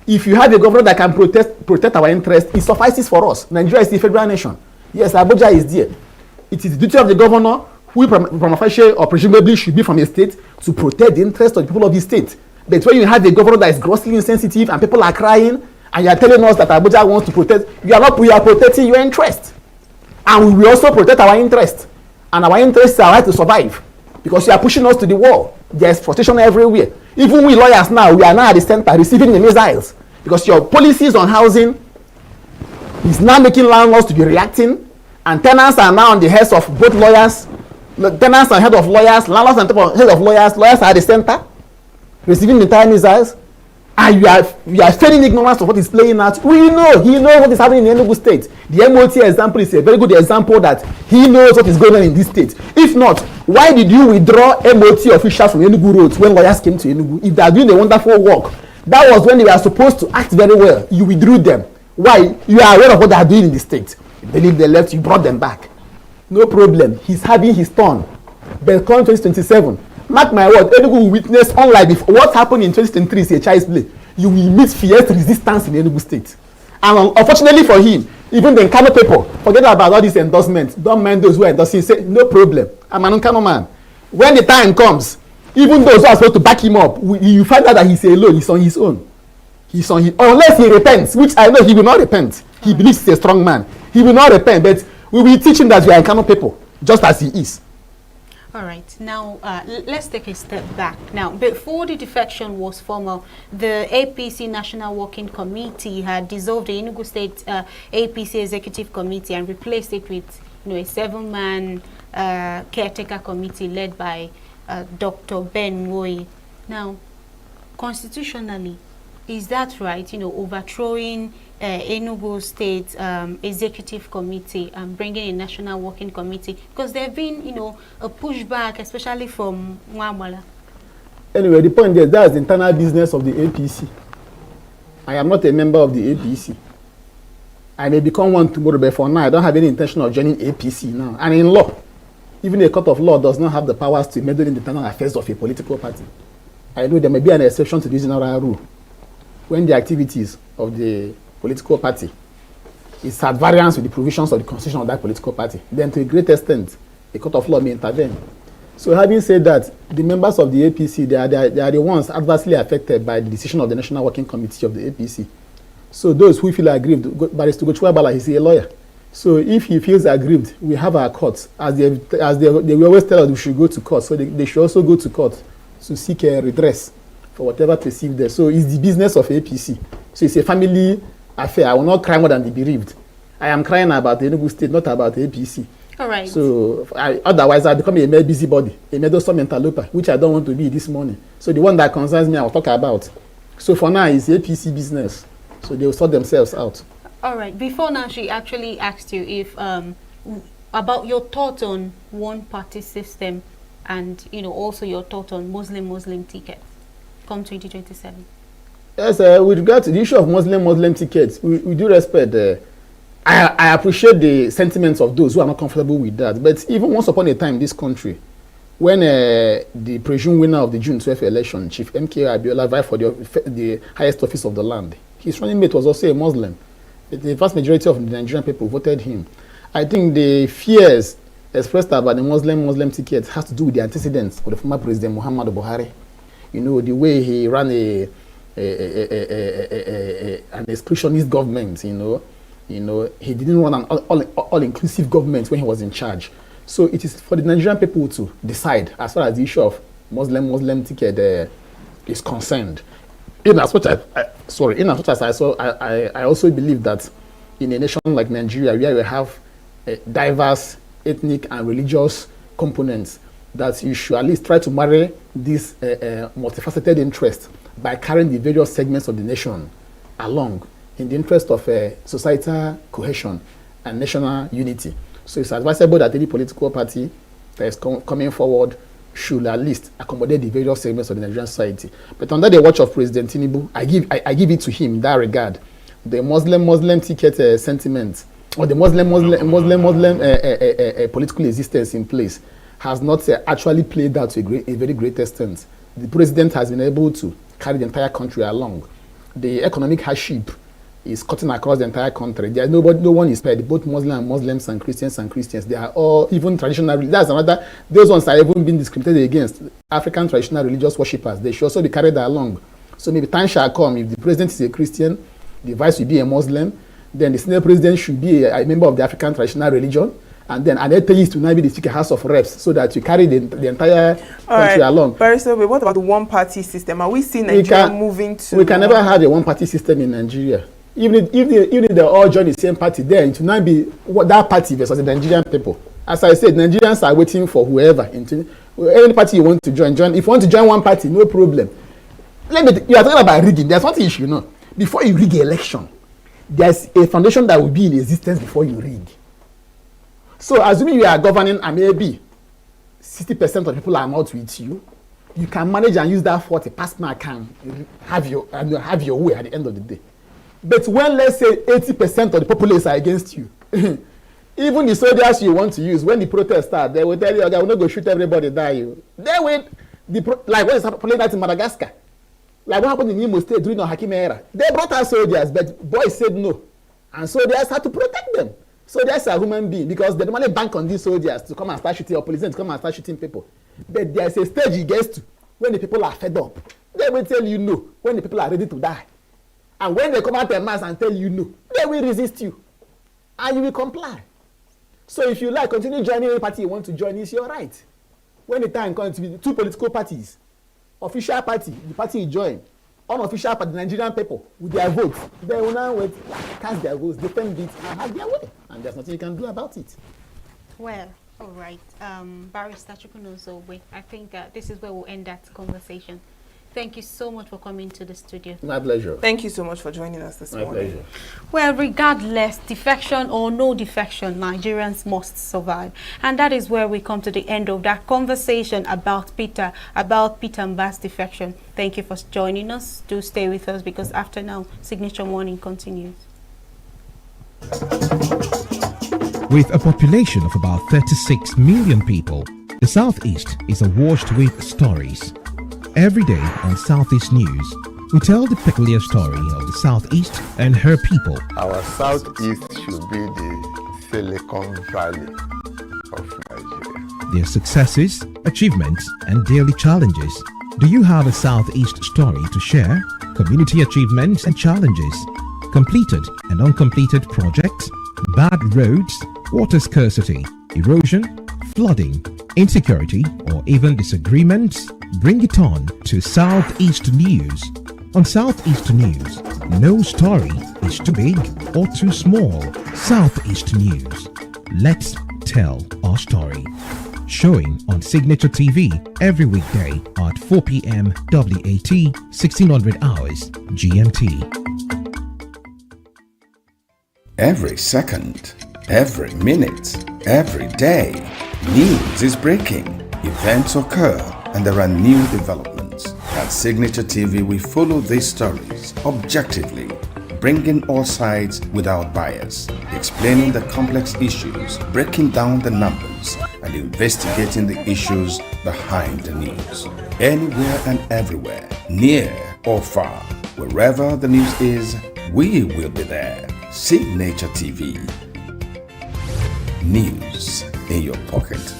Speaker 22: If you have a governor that can protect our interest, it suffices for us. Nigeria is the federal nation. Yes, Abuja is there. It is the duty of the governor, who from official or presumably should be from a state, to protect the interest of the people of the state. But when you have a governor that is grossly insensitive and people are crying, and you are telling us that Abuja wants to protect, we are protecting your interest. And we will also protect our interest. And our interests are right to survive. Because you are pushing us to the wall. There is frustration everywhere. Even we lawyers now, we are now at the center receiving the missiles. Because your policies on housing is now making landlords to be reacting. And tenants are now on the heads of both lawyers. Tenants are head of lawyers, landlords and head of lawyers. Lawyers are at the center receiving the entire missiles. And you are feigning ignorance of what is playing out. He knows what is happening in Enugu State. The MOT example is a very good example that he knows what is going on in this state. If not, why did you withdraw MOT officials from Enugu roads when lawyers came to Enugu? If they are doing a wonderful work, that was when they were supposed to act very well. You withdrew them. Why? You are aware of what they are doing in the state. If they leave, they left, you brought them back. No problem. He's having his turn. But come 2027. Mark my word, Enugu will witness, unlike what happened in 2023 is a child's play. You will meet fierce resistance in Enugu State. And unfortunately for him, even the Nkano people, forget about all these endorsements. Don't mind those who are endorsing. Say, no problem. I'm an Nkano man. When the time comes, even those who are supposed to back him up, you find out that he's alone. He's on his own. Unless he repents, which I know he will not repent. He believes he's a strong man. He will not repent, but we will teach him that we are Nkano people, just as he is.
Speaker 19: All right, now let's take a step back. Now, before the defection was formal, the APC National Working Committee had dissolved the Enugu State APC Executive Committee and replaced it with a 7-man caretaker committee led by Dr. Ben Woyi. Now, constitutionally, is that right? Overthrowing Enugu State Executive Committee and bringing a National Working Committee, because there have been, a pushback, especially from Mwamala.
Speaker 22: Anyway, the point is that's the internal business of the APC. I am not a member of the APC. I may become one tomorrow, but for now, I don't have any intention of joining APC now. And in law, even a court of law does not have the powers to meddle in the internal affairs of a political party. I know there may be an exception to this general rule. When the activities of the political party is at variance with the provisions of the constitution of that political party, then to a great extent, a court of law may intervene. So having said that, the members of the APC, they are the ones adversely affected by the decision of the National Working Committee of the APC. So those who feel aggrieved, Barrister Gochua Bala, he's a lawyer. So if he feels aggrieved, we have our courts. As they will always tell us we should go to court, so they should also go to court to seek a redress for whatever perceived there. So it's the business of APC. So it's a family affair. I will not cry more than the bereaved. I am crying about the Enugu State, not about the APC.
Speaker 19: All right.
Speaker 22: So otherwise I become a mere busybody, a meddlesome interloper, which I don't want to be this morning. So the one that concerns me, I will talk about. So for now, it's APC business. So they will sort themselves out.
Speaker 19: All right. Before now, she actually asked you if about your thoughts on one-party system, and also your thought on Muslim tickets come 2027.
Speaker 22: Yes, with regard to the issue of Muslim tickets, we do respect. I appreciate the sentiments of those who are not comfortable with that. But even once upon a time in this country, when the presumed winner of the June 12th election, Chief M.K. Abiola, vied for the highest office of the land, his running mate was also a Muslim. The vast majority of the Nigerian people voted him. I think the fears expressed about the Muslim ticket has to do with the antecedents of the former President Muhammadu Buhari. The way he ran an exclusionist government, he didn't run an all-inclusive government when he was in charge. So it is for the Nigerian people to decide as far as the issue of Muslim ticket is concerned. In as much as I also believe that in a nation like Nigeria, where we have diverse ethnic and religious components, that you should at least try to marry this multifaceted interest by carrying the various segments of the nation along in the interest of societal cohesion and national unity. So it's advisable that any political party that is coming forward should at least accommodate the various segments of the Nigerian society. But under the watch of President Tinubu, I give it to him in that regard. The Muslim ticket sentiment or the Muslim political existence in place has not actually played out to a very great extent. The president has been able to carry the entire country along. The economic hardship is cutting across the entire country. There is no one is spared. Both Muslims and Christians. They are all even traditional. That's another. Those ones are even being discriminated against. African traditional religious worshippers. They should also be carried along. So maybe time shall come if the president is a Christian, the vice will be a Muslim. Then the Senate president should be a member of the African traditional religion. And then an atheist will now be the Speaker House of Reps, so that you carry the entire country along.
Speaker 17: Barrister, what about the one-party system? Are we seeing Nigeria moving to...
Speaker 22: We can never have a one-party system in Nigeria. Even if they all join the same party, then it will not be that party versus the Nigerian people. As I said, Nigerians are waiting for whoever. Any party you want to join. If you want to join one party, no problem. You are talking about rigging. There's one thing you should know. Before you rig an election, there's a foundation that will be in existence before you rig. So assuming you are governing and maybe 60% of the people are not with you, you can manage and use that 40 personal can have your way at the end of the day. But when, let's say, 80% of the populace are against you, even the soldiers you want to use, when the protests start, they will tell you, okay, we're not going to shoot everybody, die you. Then like what is happening that in Madagascar? Like what happened in Imo State during the Hakim era? They brought out soldiers, but boys said no. And soldiers had to protect them. Soldiers are human beings because they normally bank on these soldiers to come and start shooting, or policemen to come and start shooting people. But there's a stage it gets to when the people are fed up. They will tell you no when the people are ready to die. And when they come out en masse and tell you no, they will resist you. And you will comply. So if you like, continue joining any party you want to join, it's your right. When the time comes to be two political parties, official party, the party you join, unofficial party, the Nigerian people, with their votes, they will now cast their votes, defend it, and have their way. And there's nothing you can do about it.
Speaker 19: Well, all right. Barrister Chukwunozowe, I think this is where we'll end that conversation. Thank you so much for coming to the studio.
Speaker 22: My pleasure.
Speaker 17: Thank you so much for joining us this morning.
Speaker 22: My pleasure.
Speaker 19: Well, regardless, defection or no defection, Nigerians must survive. And that is where we come to the end of that conversation about Peter Mbah's defection. Thank you for joining us. Do stay with us because after now, Signature Morning continues.
Speaker 2: With a population of about 36 million people, the Southeast is awash with stories. Every day on Southeast News, we tell the peculiar story of the Southeast and her people.
Speaker 20: Our Southeast should be the Silicon Valley of Nigeria.
Speaker 2: Their successes, achievements, and daily challenges. Do you have a Southeast story to share? Community achievements and challenges, completed and uncompleted projects, bad roads, water scarcity, erosion, flooding, insecurity, or even disagreements? Bring it on to Southeast News. On Southeast News, no story is too big or too small. Southeast News. Let's tell our story. Showing on Signature TV every weekday at 4 p.m. WAT, 1600 hours GMT.
Speaker 4: Every second, every minute, every day, news is breaking, events occur, and there are new developments. At Signature TV, we follow these stories objectively, bringing all sides without bias, explaining the complex issues, breaking down the numbers, and investigating the issues behind the news. Anywhere and everywhere, near or far, wherever the news is, we will be there. Signature TV. News in your pocket.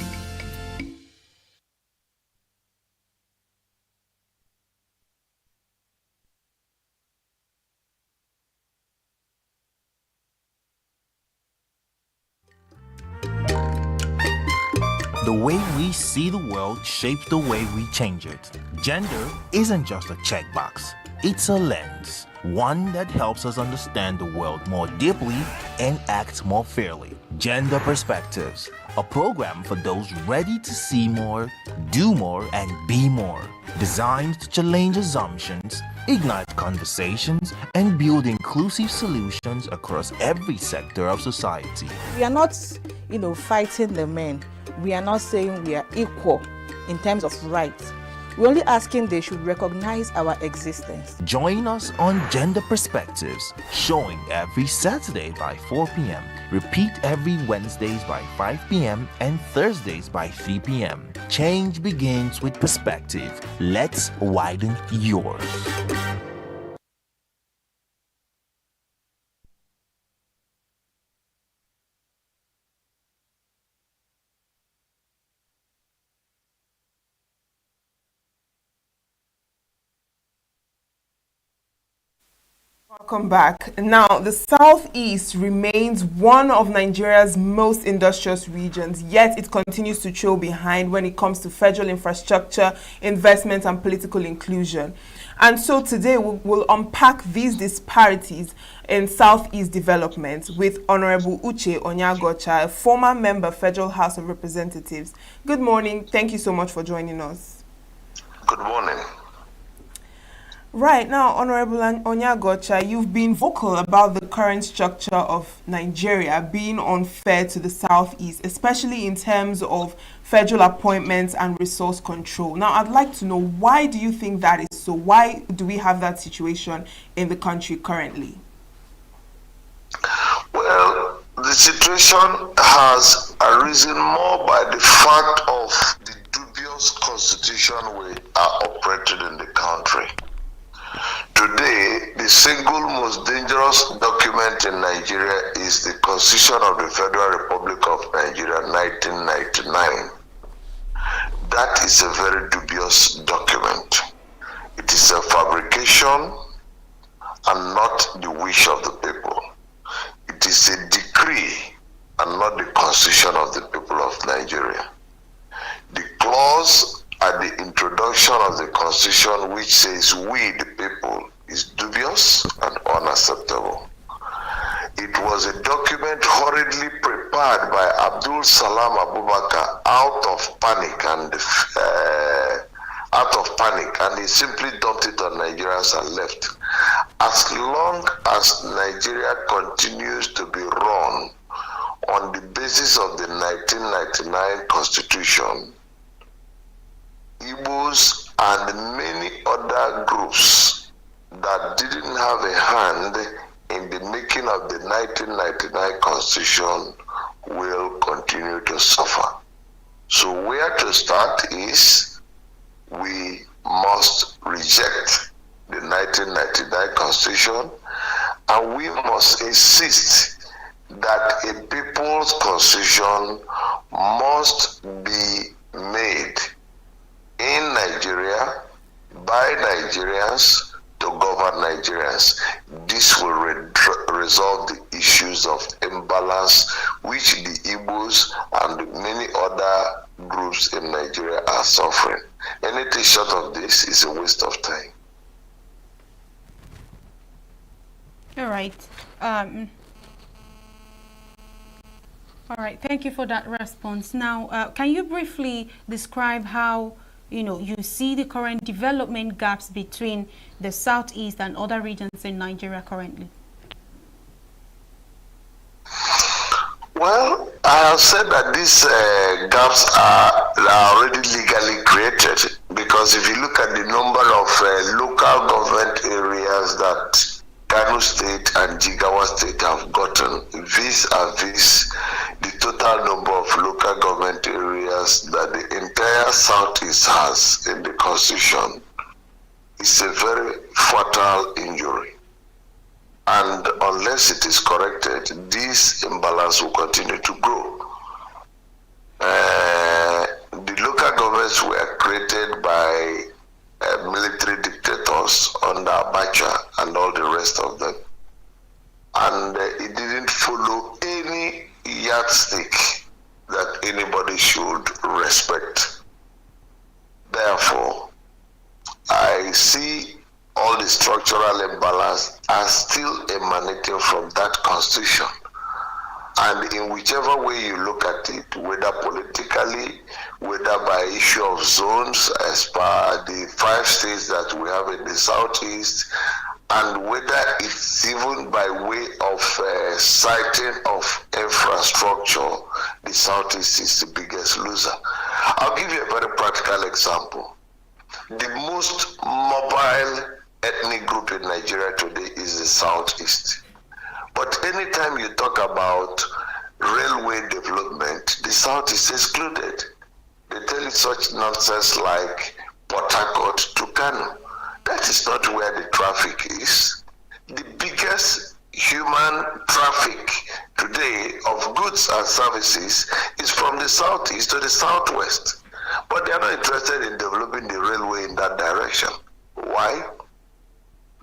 Speaker 14: The way we see the world shapes the way we change it. Gender isn't just a checkbox, it's a lens. One that helps us understand the world more deeply and act more fairly. Gender Perspectives, a program for those ready to see more, do more, and be more. Designed to challenge assumptions, ignite conversations, and build inclusive solutions across every sector of society.
Speaker 23: We are not, fighting the men. We are not saying we are equal in terms of rights.
Speaker 16: We're only asking they should recognize our existence.
Speaker 14: Join us on Gender Perspectives, showing every Saturday by 4 p.m. Repeat every Wednesdays by 5 p.m. and Thursdays by 3 p.m. Change begins with perspective. Let's widen yours.
Speaker 17: Welcome back. Now, the Southeast remains one of Nigeria's most industrious regions, yet it continues to trail behind when it comes to federal infrastructure, investment, and political inclusion. And so today we'll unpack these disparities in Southeast development with Honorable Uche Onyagocha, a former member, Federal House of Representatives. Good morning. Thank you so much for joining us.
Speaker 5: Good morning.
Speaker 17: Right now, Honorable Onyagocha, you've been vocal about the current structure of Nigeria being unfair to the Southeast, especially in terms of federal appointments and resource control. Now, I'd like to know, why do you think that is so? Why do we have that situation in the country currently?
Speaker 5: Well, the situation has arisen more by the fact of the dubious constitution we are operating in the country. Today, the single most dangerous document in Nigeria is the Constitution of the Federal Republic of Nigeria, 1999. That is a very dubious document. It is a fabrication and not the wish of the people. It is a decree and not the constitution of the people of Nigeria. The clause at the introduction of the constitution which says we the people is dubious and unacceptable. It was a document hurriedly prepared by Abdul Salam Abubakar out of panic, and he simply dumped it on Nigerians and left. As long as Nigeria continues to be run on the basis of the 1999 constitution, Igbos and many other groups that didn't have a hand in the making of the 1999 constitution will continue to suffer. So where to start is we must reject the 1999 constitution, and we must insist that a people's constitution must be made in Nigeria, by Nigerians, to govern Nigerians. This will resolve the issues of imbalance which the Igbos and many other groups in Nigeria are suffering. Anything short of this is a waste of time.
Speaker 19: All right. All right. Thank you for that response. Now, can you briefly describe how you see the current development gaps between the Southeast and other regions in Nigeria currently?
Speaker 5: Well, I have said that these gaps are already legally created, because if you look at the number of local government areas that Kano State and Jigawa State have gotten vis-a-vis the total number of local government areas that the entire Southeast has in the Constitution, is a very fatal injury. And unless it is corrected, this imbalance will continue to grow. The local governments were created by military dictators under Abacha and all the rest of them. And it didn't follow any yardstick that anybody should respect. Therefore, I see all the structural imbalance as still emanating from that constitution. And in whichever way you look at it, whether politically, whether by issue of zones, as per the 5 states that we have in the Southeast, and whether it's even by way of siting of infrastructure, the Southeast is the biggest loser. I'll give you a very practical example. The most mobile ethnic group in Nigeria today is the Southeast. But anytime you talk about railway development, the South is excluded. They tell you such nonsense like Port Harcourt to Kano. That is not where the traffic is. The biggest human traffic today of goods and services is from the Southeast to the Southwest. But they are not interested in developing the railway in that direction. Why?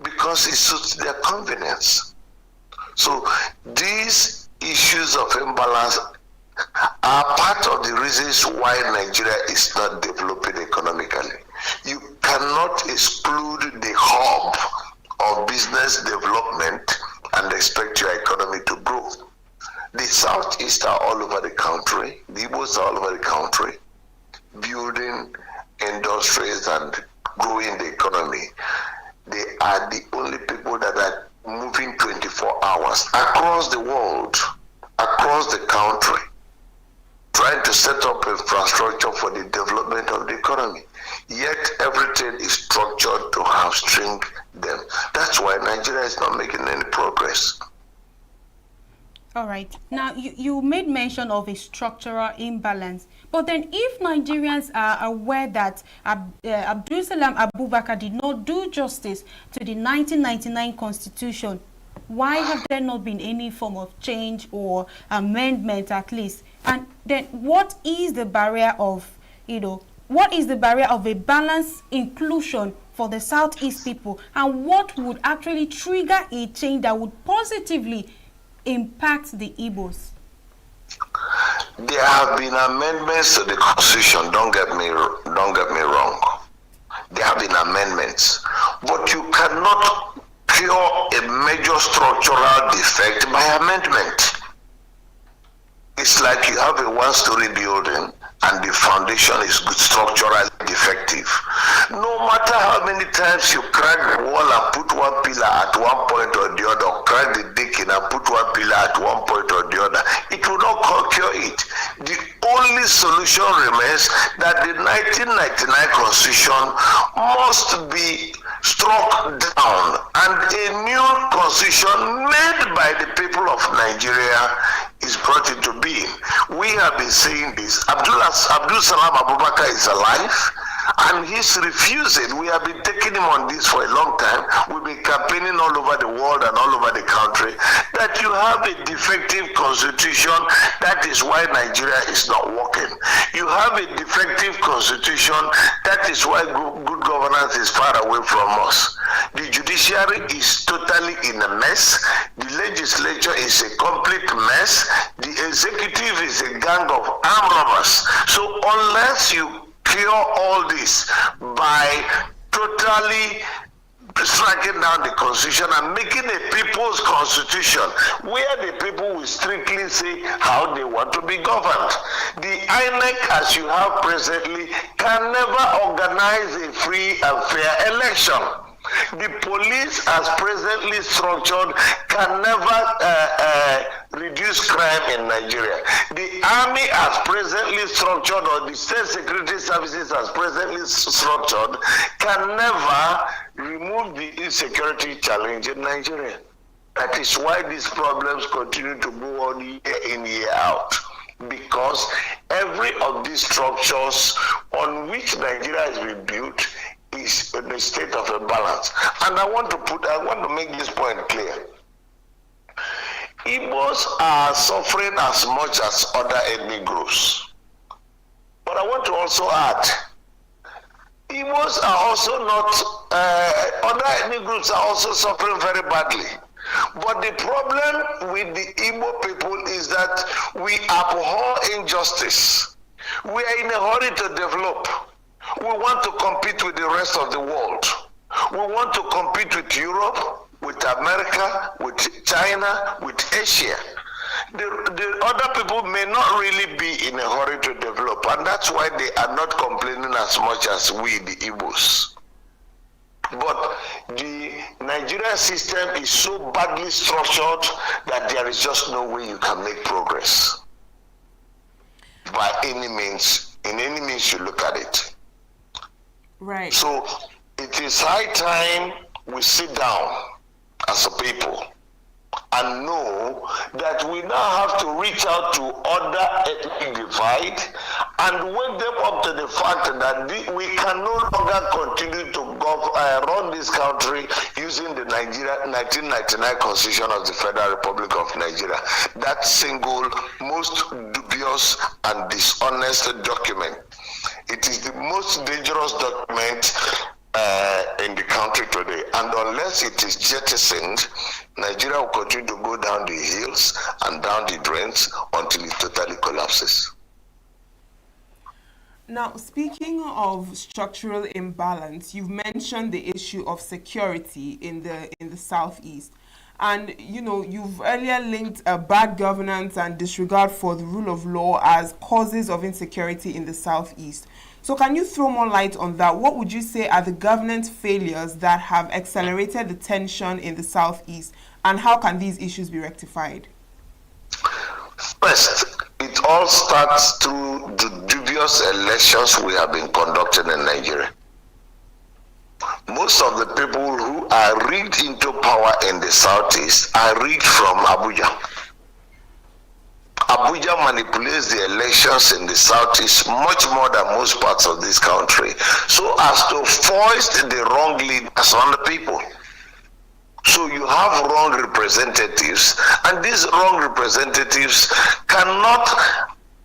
Speaker 5: Because it suits their convenience. So these issues of imbalance are part of the reasons why Nigeria is not developing economically. You cannot exclude the hub of business development and expect your economy to grow. The Southeast are all over the country, the Igbos are all over the country, building industries and growing the economy. They are the only people that are moving 24 hours across the world, across the country, trying to set up infrastructure for the development of the economy. Yet everything is structured to hamstring them. That's why Nigeria is not making any progress.
Speaker 19: All right. Now, you made mention of a structural imbalance. But then if Nigerians are aware that Abdul Salam Abubakar did not do justice to the 1999 Constitution, why have there not been any form of change or amendment at least? And then what is the barrier of, what is the barrier of a balanced inclusion for the Southeast people? And what would actually trigger a change that would positively impact the Igbos?
Speaker 5: There have been amendments to the Constitution, don't get me wrong. There have been amendments, but you cannot cure a major structural defect by amendment. It's like you have a one-story building and the foundation is structurally defective. No matter how many times you crack the wall and put one pillar at one point or the other, or crack the decking and put one pillar at one point or the other, it will not cure it. The only solution remains that the 1999 Constitution must be struck down and a new constitution made by the people of Nigeria is brought into being. We have been saying this. Abdul Salam Abubakar is alive and he's refusing. We have been taking him on this for a long time. We've been campaigning all over the world and all over the country that you have a defective constitution. That is why Nigeria is not working. You have a defective constitution. That is why good governance is far away from us. The judiciary is totally in a mess. The legislature is a complete mess. The executive is a gang of armed robbers. So unless you cure all this by totally striking down the constitution and making a people's constitution where the people will strictly say how they want to be governed. The INEC, as you have presently, can never organize a free and fair election. The police, as presently structured, can never reduce crime in Nigeria. The army, as presently structured, or the state security services, as presently structured, can never remove the insecurity challenge in Nigeria. That is why these problems continue to go on year in, year out. Because every of these structures on which Nigeria has been built is in a state of imbalance. And I want to make this point clear. Igbos are suffering as much as other ethnic groups. But I want to also add, Igbos are also not, other ethnic groups are also suffering very badly. But the problem with the Igbo people is that we abhor injustice. We are in a hurry to develop. We want to compete with the rest of the world. We want to compete with Europe, with America, with China, with Asia. The other people may not really be in a hurry to develop, and that's why they are not complaining as much as we, the Igbos. But the Nigerian system is so badly structured that there is just no way you can make progress. By any means, in any means you look at it.
Speaker 17: Right.
Speaker 5: So it is high time we sit down as a people and know that we now have to reach out to other ethnic divide and wake them up to the fact that we can no longer continue to run this country using the 1999 Constitution of the Federal Republic of Nigeria, that single, most dubious and dishonest document. It is the most dangerous document in the country today, and unless it is jettisoned, Nigeria will continue to go down the hills and down the drains until it totally collapses.
Speaker 17: Now, speaking of structural imbalance, you've mentioned the issue of security in the southeast. And, you know, you've earlier linked bad governance and disregard for the rule of law as causes of insecurity in the southeast. So can you throw more light on that? What would you say are the governance failures that have accelerated the tension in the southeast, and how can these issues be rectified?
Speaker 5: First, it all starts through the dubious elections we have been conducting in Nigeria. Most of the people who are rigged into power in the southeast are rigged from Abuja. Abuja manipulates the elections in the southeast much more than most parts of this country, so as to foist the wrong leaders on the people. So you have wrong representatives, and these wrong representatives cannot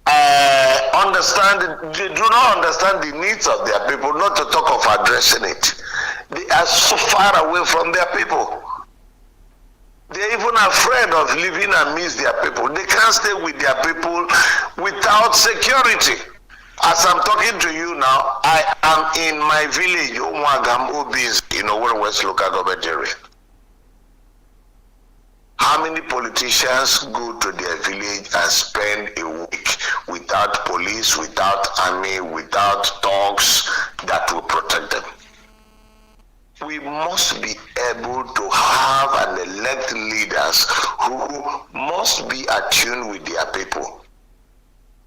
Speaker 5: they do not understand the needs of their people, not to talk of addressing it. They are so far away from their people. They're even afraid of living amidst their people. They can't stay with their people without security. As I'm talking to you now, I am in my village, Umwagam Ubis, in Owerri West local government area. How many politicians go to their village and spend a week without police, without army, without dogs that will protect them? We must be able to have and elect leaders who must be attuned with their people,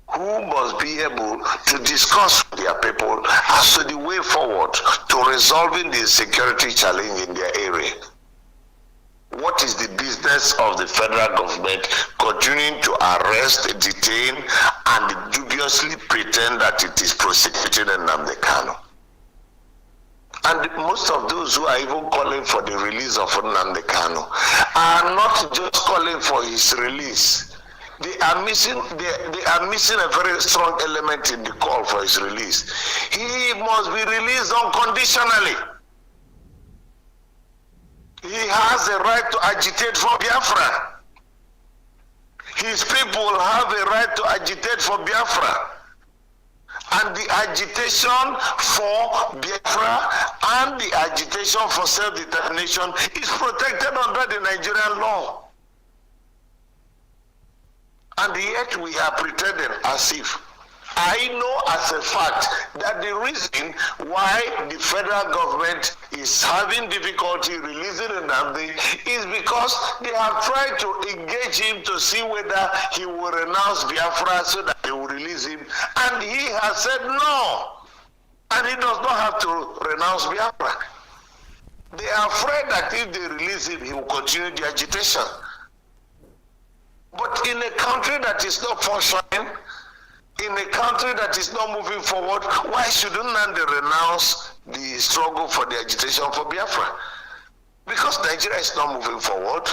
Speaker 5: who must be able to discuss with their people as to the way forward to resolving the security challenge in their area. What is the business of the federal government continuing to arrest, detain, and dubiously pretend that it is prosecuting Nnamdi Kanu? And most of those who are even calling for the release of Nnamdi Kanu are not just calling for his release. They are missing a very strong element in the call for his release. He must be released unconditionally. He has a right to agitate for Biafra. His people have a right to agitate for Biafra. And the agitation for Biafra and the agitation for self-determination is protected under the Nigerian law. And yet we are pretending as if. I know as a fact that the reason why the federal government is having difficulty releasing Nnamdi is because they have tried to engage him to see whether he will renounce Biafra so that they will release him. And he has said no. And he does not have to renounce Biafra. They are afraid that if they release him, he will continue the agitation. But in a country that is not functioning, in a country that is not moving forward, why shouldn't they renounce the struggle for the agitation for Biafra? Because Nigeria is not moving forward.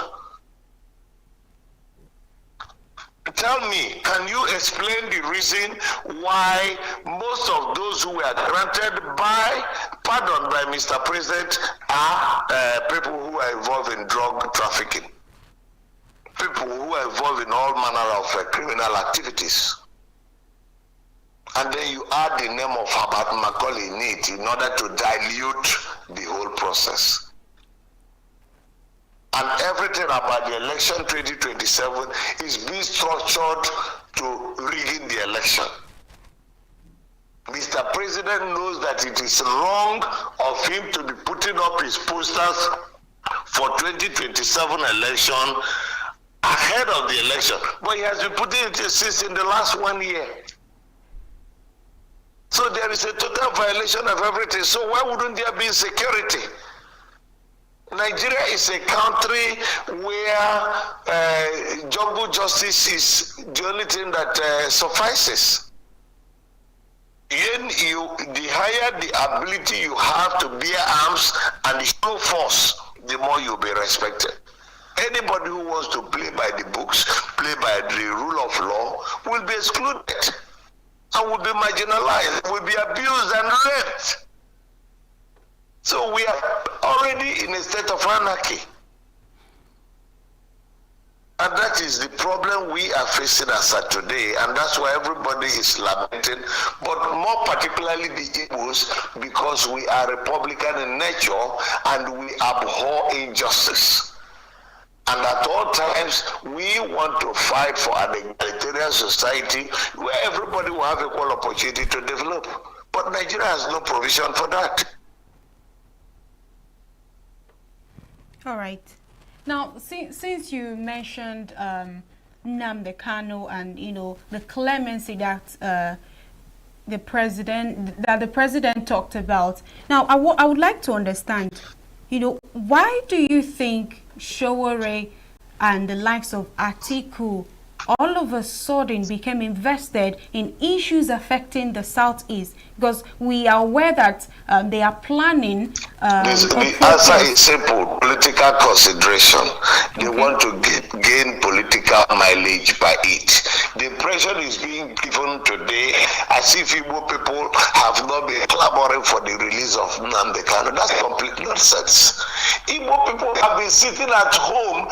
Speaker 5: Tell me, can you explain the reason why most of those who were granted pardon by Mr. President are people who are involved in drug trafficking, people who are involved in all manner of criminal activities? And then you add the name of Herbert Macaulay in it in order to dilute the whole process. And everything about the election 2027 is being structured to rigging the election. Mr. President knows that it is wrong of him to be putting up his posters for 2027 election ahead of the election. But he has been putting it since in the last 1 year. So there is a total violation of everything. So why wouldn't there be security? Nigeria is a country where jungle justice is the only thing that suffices. The higher the ability you have to bear arms and show force, the more you'll be respected. Anybody who wants to play by the books, play by the rule of law, will be excluded and will be marginalized, will be abused and raped. So we are already in a state of anarchy. And that is the problem we are facing as of today, and that's why everybody is lamenting, but more particularly the Igbos, because we are Republican in nature and we abhor injustice. And at all times, we want to fight for an egalitarian society where everybody will have equal opportunity to develop. But Nigeria has no provision for that.
Speaker 19: All right. Now, since you mentioned Nnamdi Kanu and the clemency that the president talked about, now I would like to understand, why do you think Sowore and the likes of Atiku all of a sudden became invested in issues affecting the Southeast? Because we are aware that they are planning.
Speaker 5: The answer is simple: political consideration. They want to gain political mileage by it. The impression is being given today as if Igbo people have not been clamoring for the release of Nnamdi Kanu. That's complete nonsense. Igbo people have been sitting at home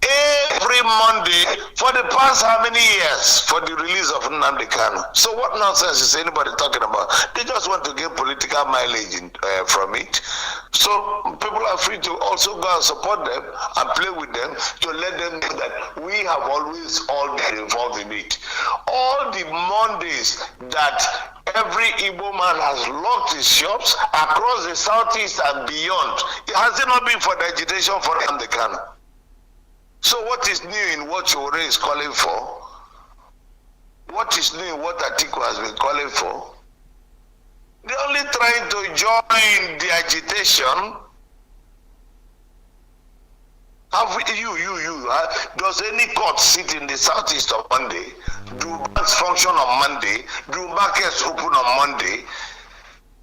Speaker 5: every Monday for the past how many years for the release of Nnamdi Kanu. So what nonsense is anybody talking about? They just want to get political mileage from it. So people are free to also go and support them and play with them to let them know that we have always all been involved in it. All the Mondays that every Igbo man has locked his shops across the Southeast and beyond, has it not been for the agitation for Nnamdi Kanu? So what is new in what Sowore is calling for? What is new in what Atiku has been calling for? They're only trying to join the agitation. Does any court sit in the Southeast on Monday? Do banks function on Monday? Do markets open on Monday?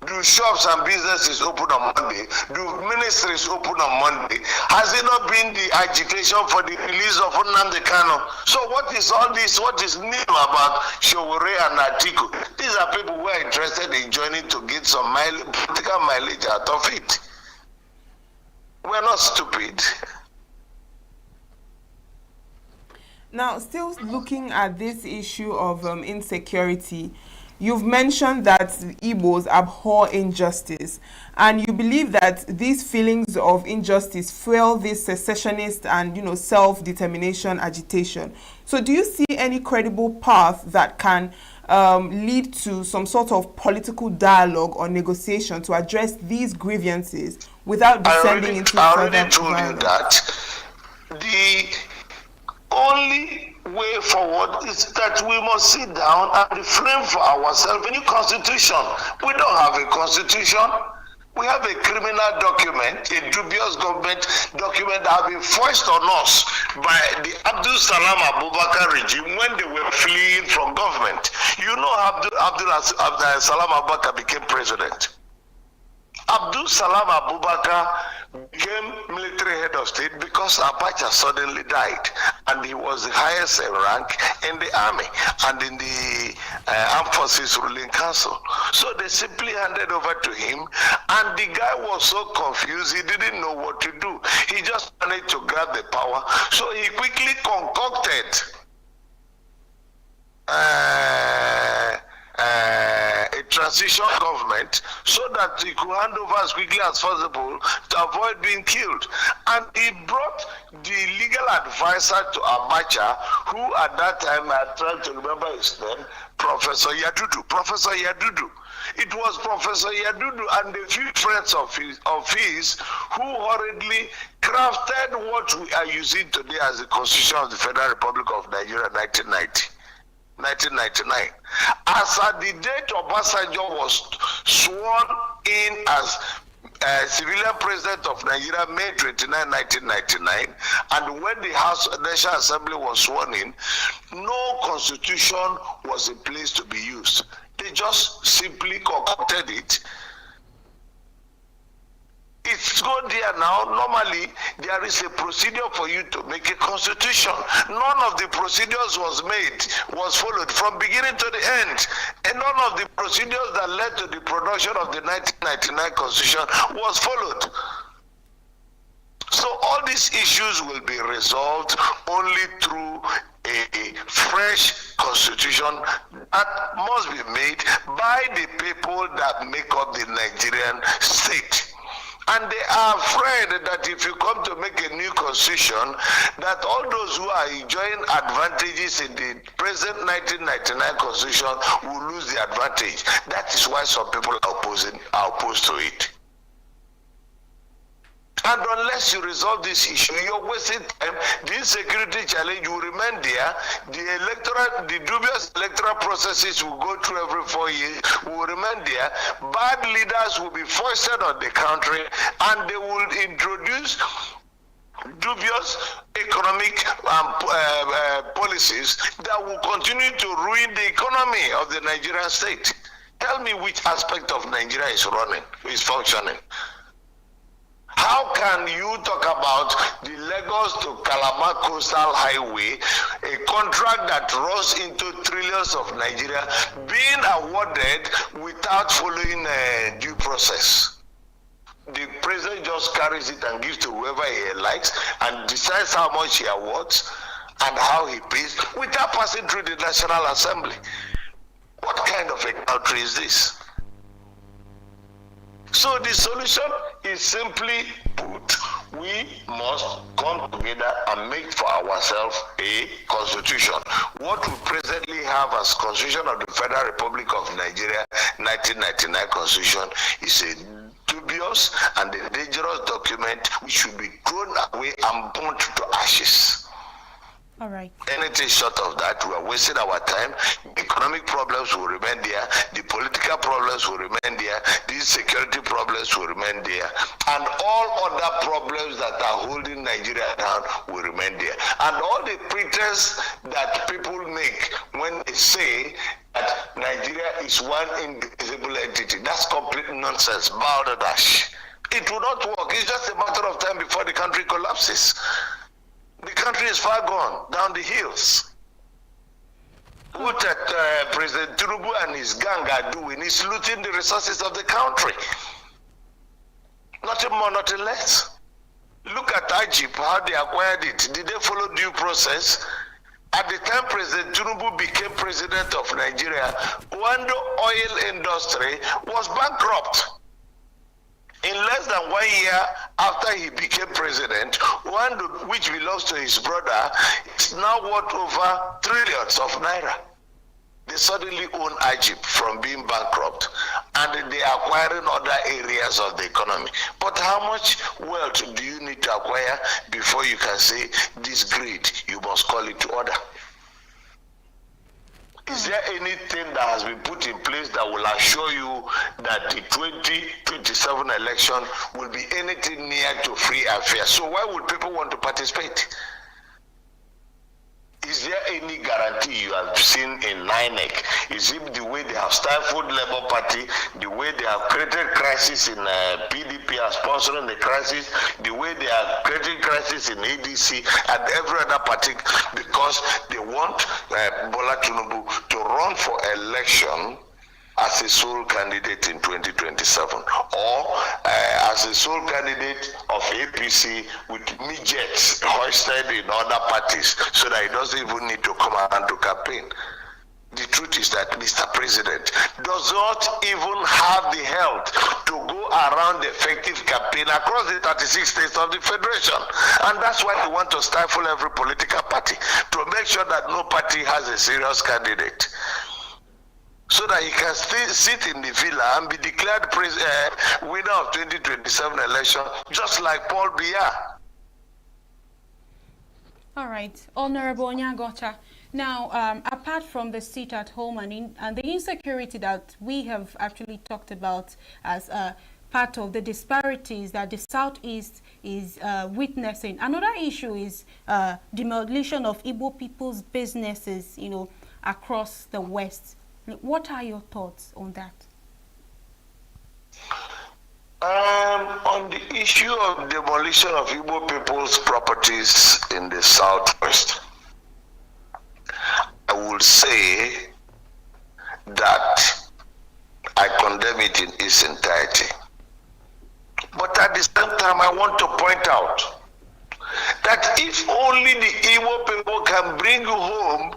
Speaker 5: Do shops and businesses open on Monday? Do ministries open on Monday? Has it not been the agitation for the release of Nnamdi Kanu? So what is all this? What is new about Sowore and Atiku? These are people who are interested in joining to get some political mileage out of it. We're not stupid.
Speaker 17: Now, still looking at this issue of insecurity, you've mentioned that Igbos abhor injustice, and you believe that these feelings of injustice fuel this secessionist and self-determination agitation. So do you see any credible path that can lead to some sort of political dialogue or negotiation to address these grievances without descending into
Speaker 5: I
Speaker 17: further
Speaker 5: already told you that the only way forward is that we must sit down and refrain for ourselves a new constitution. We don't have a constitution. We have a criminal document, a dubious government document that has been forced on us by the Abdul Salam Abubakar regime when they were fleeing from government. You know how Abdul Salam Abubakar became president. Abdul Salam Abubakar became military head of state because Abacha suddenly died, and he was the highest in rank in the army and in the Armed Forces Ruling Council. So they simply handed over to him, and the guy was so confused, he didn't know what to do. He just wanted to grab the power, so he quickly concocted a transition government so that he could hand over as quickly as possible to avoid being killed. And he brought the legal advisor to Abacha, who at that time, I tried to remember his name, Professor Yadudu. Professor Yadudu. It was Professor Yadudu and a few friends of his who hurriedly crafted what we are using today as the Constitution of the Federal Republic of Nigeria, 1990. 1999. As at the date Obasanjo was sworn in as civilian president of Nigeria, May 29, 1999, and when the National Assembly was sworn in, no constitution was in place to be used. They just simply concocted it. It's good there now. Normally, there is a procedure for you to make a constitution. None of the procedures was followed from beginning to the end. And none of the procedures that led to the production of the 1999 constitution was followed. So all these issues will be resolved only through a fresh constitution that must be made by the people that make up the Nigerian state. And they are afraid that if you come to make a new constitution, that all those who are enjoying advantages in the present 1999 constitution will lose the advantage. That is why some people are opposed to it. And unless you resolve this issue, you're wasting time. The insecurity challenge will remain there. The dubious electoral processes will go through every 4 years, will remain there. Bad leaders will be foisted on the country, and they will introduce dubious economic policies that will continue to ruin the economy of the Nigerian state. Tell me which aspect of Nigeria is functioning. How can you talk about the Lagos to Calabar Coastal Highway, a contract that runs into trillions of Nigeria, being awarded without following a due process? The president just carries it and gives to whoever he likes and decides how much he awards and how he pays without passing through the National Assembly. What kind of a country is this? So the solution is simply put, we must come together and make for ourselves a constitution. What we presently have as Constitution of the Federal Republic of Nigeria, 1999 Constitution, is a dubious and a dangerous document which should be thrown away and burnt to ashes.
Speaker 19: All right.
Speaker 5: Anything short of that, we are wasting our time. Economic problems will remain there. The political problems will remain there. The security problems will remain there. And all other problems that are holding Nigeria down will remain there. And all the pretense that people make when they say that Nigeria is one indivisible entity, that's complete nonsense. Balderdash. It will not work. It's just a matter of time before the country collapses. The country is far gone, down the hills. What President Tinubu and his gang are doing is looting the resources of the country. Nothing more, nothing less. Look at Egypt, how they acquired it. Did they follow due process? At the time President Tinubu became president of Nigeria, Wando oil industry was bankrupt. In less than 1 year after he became president, Wando, which belongs to his brother, is now worth over trillions of naira. They suddenly own Egypt from being bankrupt, and they are acquiring other areas of the economy. But how much wealth do you need to acquire before you can say this greed? You must call it to order. Is there anything that has been put in place that will assure you that the 2027 election will be anything near to free and fair? So why would people want to participate? Is there any guarantee you have seen in INEC? Is it the way they have stifled Labour Party, the way they have created crisis in PDP are sponsoring the crisis, the way they have created crisis in ADC and every other party because they want Bola Tinubu to run for election as a sole candidate in 2027 or as a sole candidate of APC with midgets hoisted in other parties so that he doesn't even need to come around to campaign. The truth is that Mr. President does not even have the health to go around the effective campaign across the 36 states of the Federation. And that's why they want to stifle every political party to make sure that no party has a serious candidate, so that he can still sit in the villa and be declared winner of 2027 election, just like Paul Biya.
Speaker 19: All right, Honorable Onyagocha. Now, apart from the sit at home and the insecurity that we have actually talked about as part of the disparities that the Southeast is witnessing, another issue is demolition of Igbo people's businesses, you know, across the West. What are your thoughts on that?
Speaker 5: On the issue of demolition of Igbo people's properties in the Southwest, I will say that I condemn it in its entirety. But at the same time, I want to point out that if only the Igbo people can bring home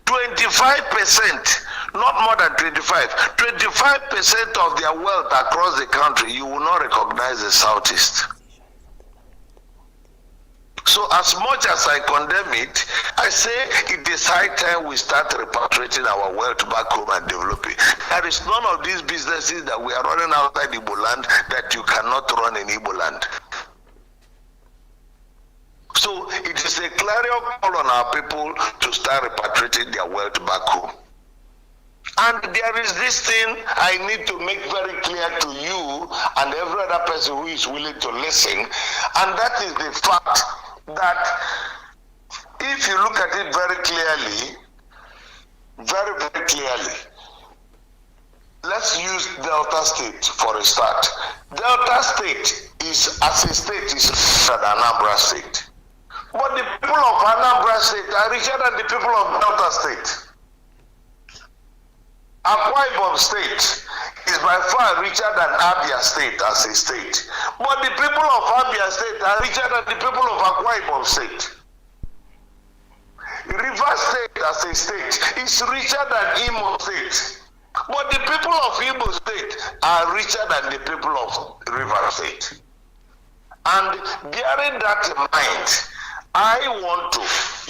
Speaker 5: 25%, not more than 25% of their wealth across the country, you will not recognize the Southeast. So as much as I condemn it, I say it is high time we start repatriating our wealth back home and developing. There is none of these businesses that we are running outside Igbo land that you cannot run in Igbo land. So it is a clarion call on our people to start repatriating their wealth back home. And there is this thing I need to make very clear to you and every other person who is willing to listen, and that is the fact that if you look at it very clearly, very clearly, let's use Delta State for a start. Delta State is, as a state, is richer than Anambra State. But the people of Anambra State are richer than the people of Delta State. Akwa Ibom State is by far richer than Abia State as a state. But the people of Abia State are richer than the people of Akwa Ibom State. River State as a state is richer than Imo State. But the people of Imo State are richer than the people of River State. And bearing that in mind, I want to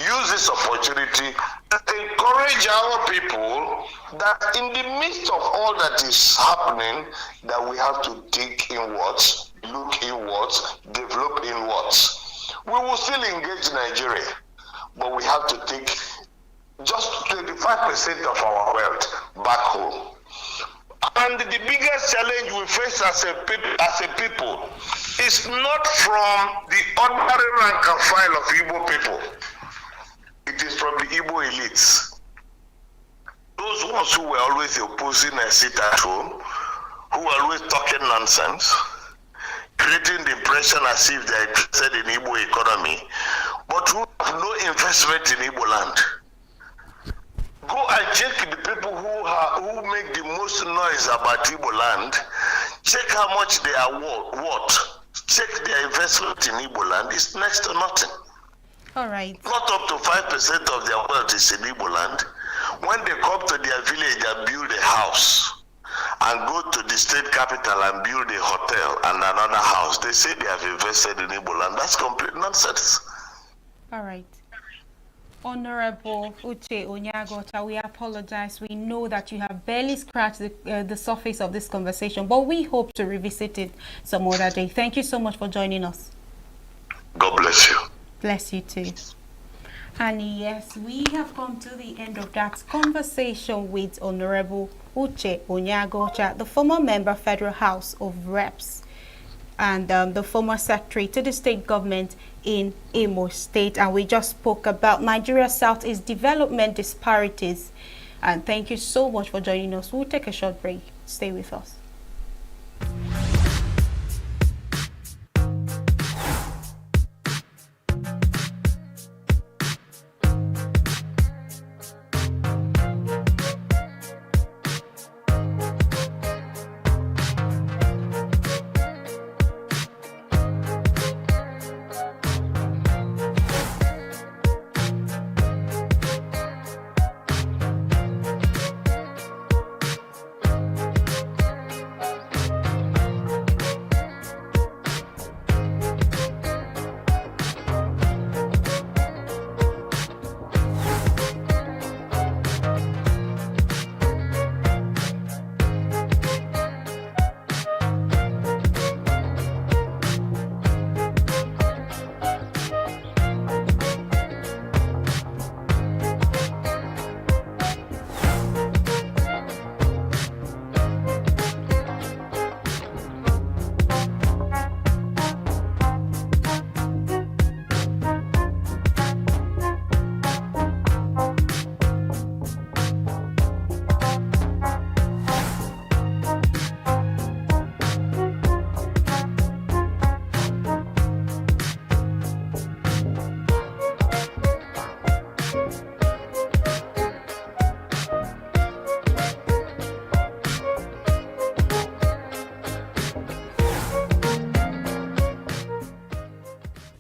Speaker 5: use this opportunity to encourage our people that in the midst of all that is happening, that we have to think inwards, look inwards, develop inwards. We will still engage Nigeria, but we have to take just 25% of our wealth back home. And the biggest challenge we face as a people is not from the ordinary rank and file of Igbo people. It is from the Igbo elites. Those ones who were always opposing a sit at home, who were always talking nonsense, creating the impression as if they are interested in Igbo economy, but who have no investment in Igbo land. Go and check the people who make the most noise about Igbo land. Check how much they are worth. Check their investment in Igbo land. It's next to nothing.
Speaker 19: All right.
Speaker 5: Not up to 5% of their wealth is in Igbo land. When they come to their village and build a house, and go to the state capital and build a hotel and another house, they say they have invested in Igbo land. That's complete nonsense.
Speaker 19: All right. Honorable Uche Onyagocha, we apologize. We know that you have barely scratched the surface of this conversation, but we hope to revisit it some other day. Thank you so much for joining us.
Speaker 5: God bless you.
Speaker 19: Bless you too. And yes, we have come to the end of that conversation with Honorable Uche Onyagocha, the former member Federal House of Reps and the former secretary to the state government in Imo State. And we just spoke about Nigeria's Southeast development disparities. And thank you so much for joining us. We'll take a short break. Stay with us.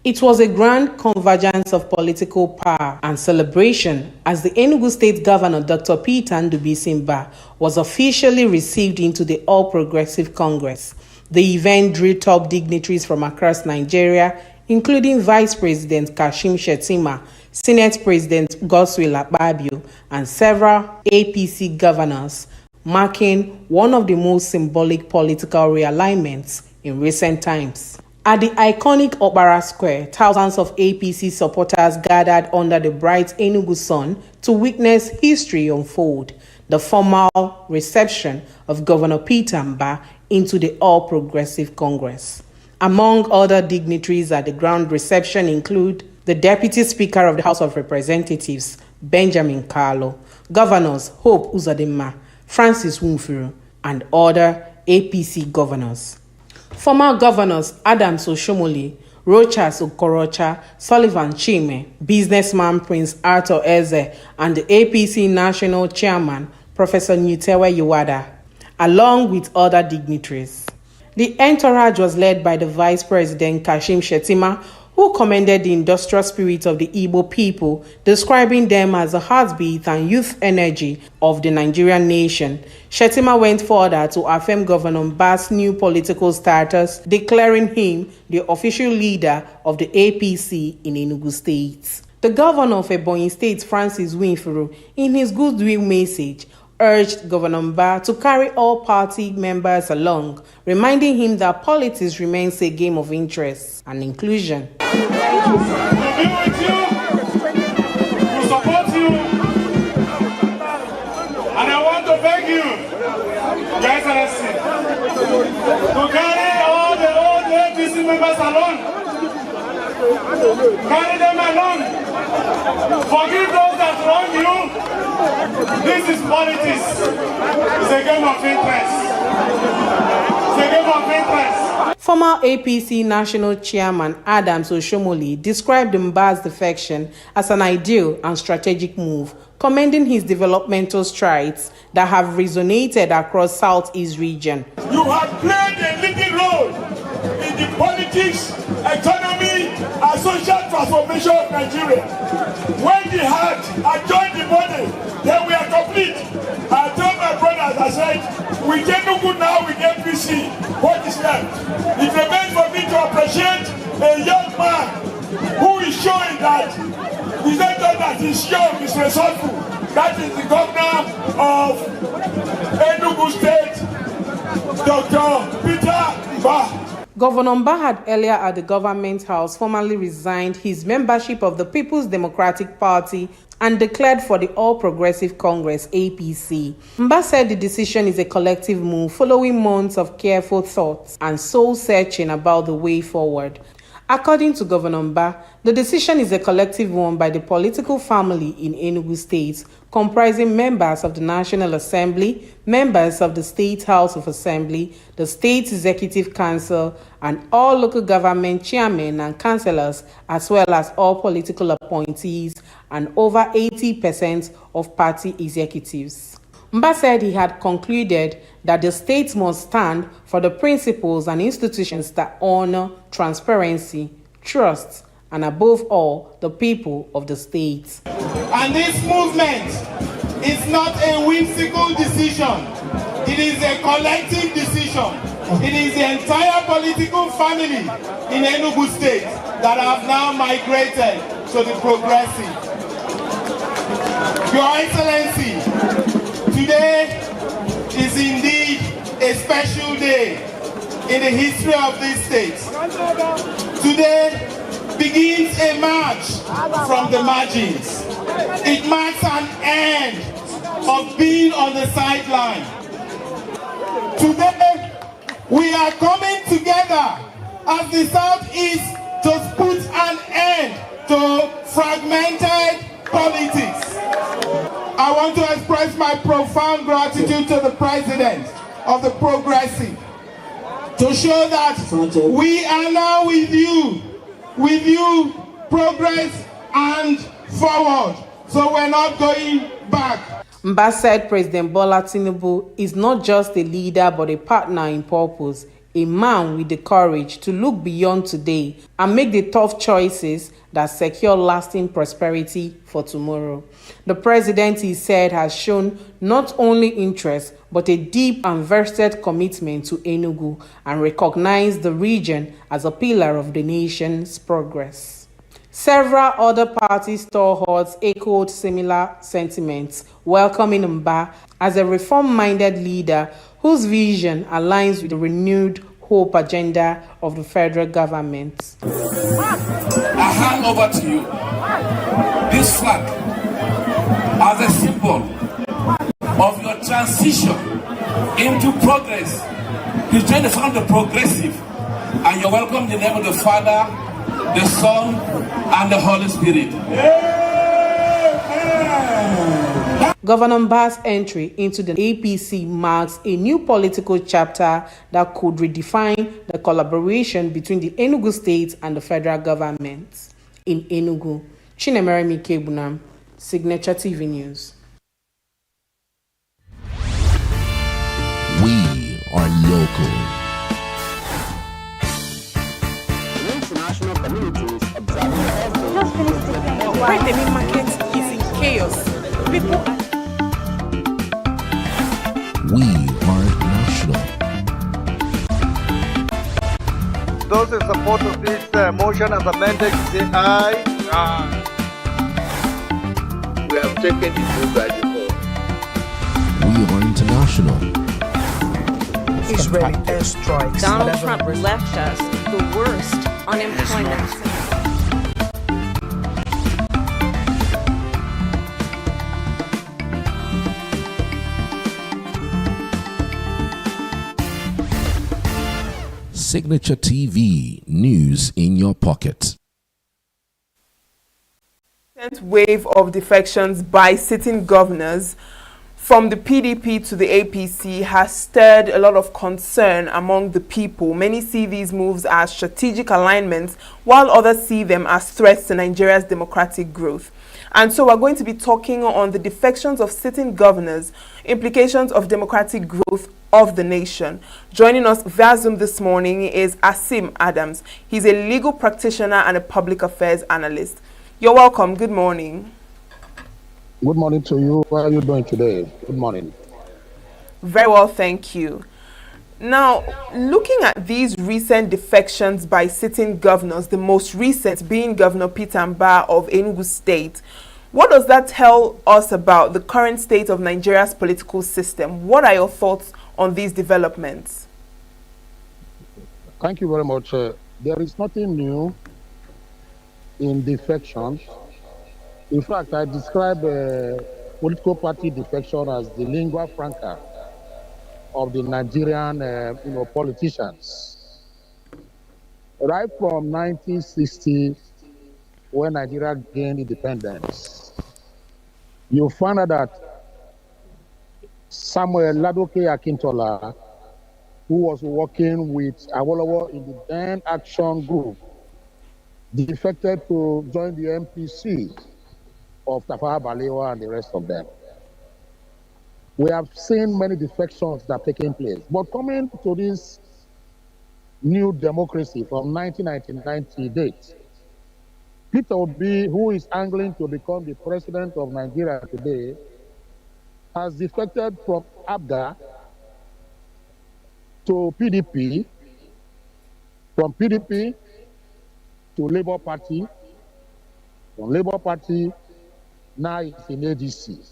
Speaker 3: It was a grand convergence of political power and celebration as the Enugu State Governor, Dr. Peter Ndubuisi was officially received into the All Progressive Congress. The event drew top dignitaries from across Nigeria, including Vice President Kashim Shettima, Senate President Godswill Akpabio, and several APC governors, marking one of the most symbolic political realignments in recent times. At the iconic Okpara Square, thousands of APC supporters gathered under the bright Enugu sun to witness history unfold, the formal reception of Governor Peter Mba into the All Progressive Congress. Among other dignitaries at the ground reception include the Deputy Speaker of the House of Representatives, Benjamin Kalu, Governors Hope Uzodinma, Francis Nwufuru, and other APC governors. Former governors Adams Oshomole, Rochas Okorocha, Sullivan Chime, businessman Prince Arthur Eze, and the APC National Chairman, Professor Nutewe Yewada, along with other dignitaries. The entourage was led by the Vice President Kashim Shettima, who commended the industrial spirit of the Igbo people, describing them as the heartbeat and youth energy of the Nigerian nation. Shettima went further to affirm Governor Mba's new political status, declaring him the official leader of the APC in Enugu State. The governor of Ebonyi State, Francis Nwufuru, in his goodwill message, urged Governor Mba to carry all party members along, reminding him that politics remains a game of interest and inclusion.
Speaker 6: To be with you, to support you, and I want to beg you, Your Excellency, to carry all the old APC members along. Carry them along. Forgive those that wrong you. This is politics. It's a game of interest. It's a game of interest.
Speaker 3: Former APC National Chairman Adams Oshomole described Mba's defection as an ideal and strategic move, commending his developmental strides that have resonated across Southeast region.
Speaker 6: You have played a leading role in the politics, economy, and social transformation of Nigeria. When the heart had joined the body, then we are complete. I told my brothers, I said, we ENUGU now with APC. What is left? It remains for me to appreciate a young man who is showing that he's not that he's young, he's resourceful. That is the governor of Enugu State, Dr. Peter Mba.
Speaker 3: Governor Mba had earlier at the government house formally resigned his membership of the People's Democratic Party and declared for the All Progressive Congress (APC). Mba said the decision is a collective move following months of careful thought and soul-searching about the way forward. According to Governor Mba, the decision is a collective one by the political family in Enugu State, comprising members of the National Assembly, members of the State House of Assembly, the State Executive Council, and all local government chairmen and councillors, as well as all political appointees and over 80% of party executives. Mba said he had concluded that the state must stand for the principles and institutions that honor transparency, trust, and above all, the people of the state.
Speaker 6: And this movement is not a whimsical decision. It is a collective decision. It is the entire political family in Enugu State that have now migrated to the progressive. Your Excellency, today is indeed a special day in the history of this state. Today begins a march from the margins. It marks an end of being on the sideline. Today we are coming together as the Southeast to put an end to fragmented politics. I want to express my profound gratitude to the President of the Progressive to show that we are now with you, progress and forward. So we're not going back.
Speaker 3: Mba said President Bola Tinubu is not just a leader but a partner in purpose, a man with the courage to look beyond today and make the tough choices that secure lasting prosperity for tomorrow. The president, he said, has shown not only interest but a deep and vested commitment to ENUGU and recognized the region as a pillar of the nation's progress. Several other party stalwarts echoed similar sentiments, welcoming Mba as a reform-minded leader whose vision aligns with the renewed hope agenda of the federal government.
Speaker 7: I hand over to you this flag as a symbol of your transition into progress. You join the sound of the progressive, and you're welcome in the name of the Father, the Son, and the Holy Spirit.
Speaker 3: Governor Mba's entry into the APC marks a new political chapter that could redefine the collaboration between the Enugu state and the federal government. In Enugu, Chinemeremi Kebunam, Signature TV News.
Speaker 10: We are local.
Speaker 11: International communities observing
Speaker 8: Just finished the thing. Why the main market is in chaos? People are...
Speaker 10: We are national.
Speaker 12: Those in support of this motion as amended, say aye. Aye.
Speaker 23: We have taken the vote by default.
Speaker 10: We are international.
Speaker 8: Israeli airstrikes.
Speaker 21: Donald Trump left us the worst unemployment.
Speaker 10: Signature TV, news in your pocket.
Speaker 17: Wave of defections by sitting governors from the PDP to the APC has stirred a lot of concern among the people. Many see these moves as strategic alignments, while others see them as threats to Nigeria's democratic growth. And so we're going to be talking on the defections of sitting governors, implications of democratic growth of the nation. Joining us via Zoom this morning is Asim Adams. He's a legal practitioner and a public affairs analyst. You're welcome. Good morning.
Speaker 24: Good morning to you. How are you doing today? Good morning.
Speaker 17: Very well, thank you. Now, looking at these recent defections by sitting governors, the most recent being Governor Peter Mba of Enugu State, what does that tell us about the current state of Nigeria's political system? What are your thoughts on these developments?
Speaker 24: Thank you very much. There is nothing new in defections. In fact, I describe political party defection as the lingua franca of the Nigerian politicians. Right from 1960, when Nigeria gained independence, you find out that Samuel Ladoke Akintola, who was working with Awolowo in the then Action Group, defected to join the MPC of Tafawa Balewa and the rest of them. We have seen many defections that are taking place. But coming to this new democracy from 1999 to date, Peter Obi, who is angling to become the president of Nigeria today, has defected from ABGA to PDP, from PDP to Labour Party, from Labour Party, now it's in ADC.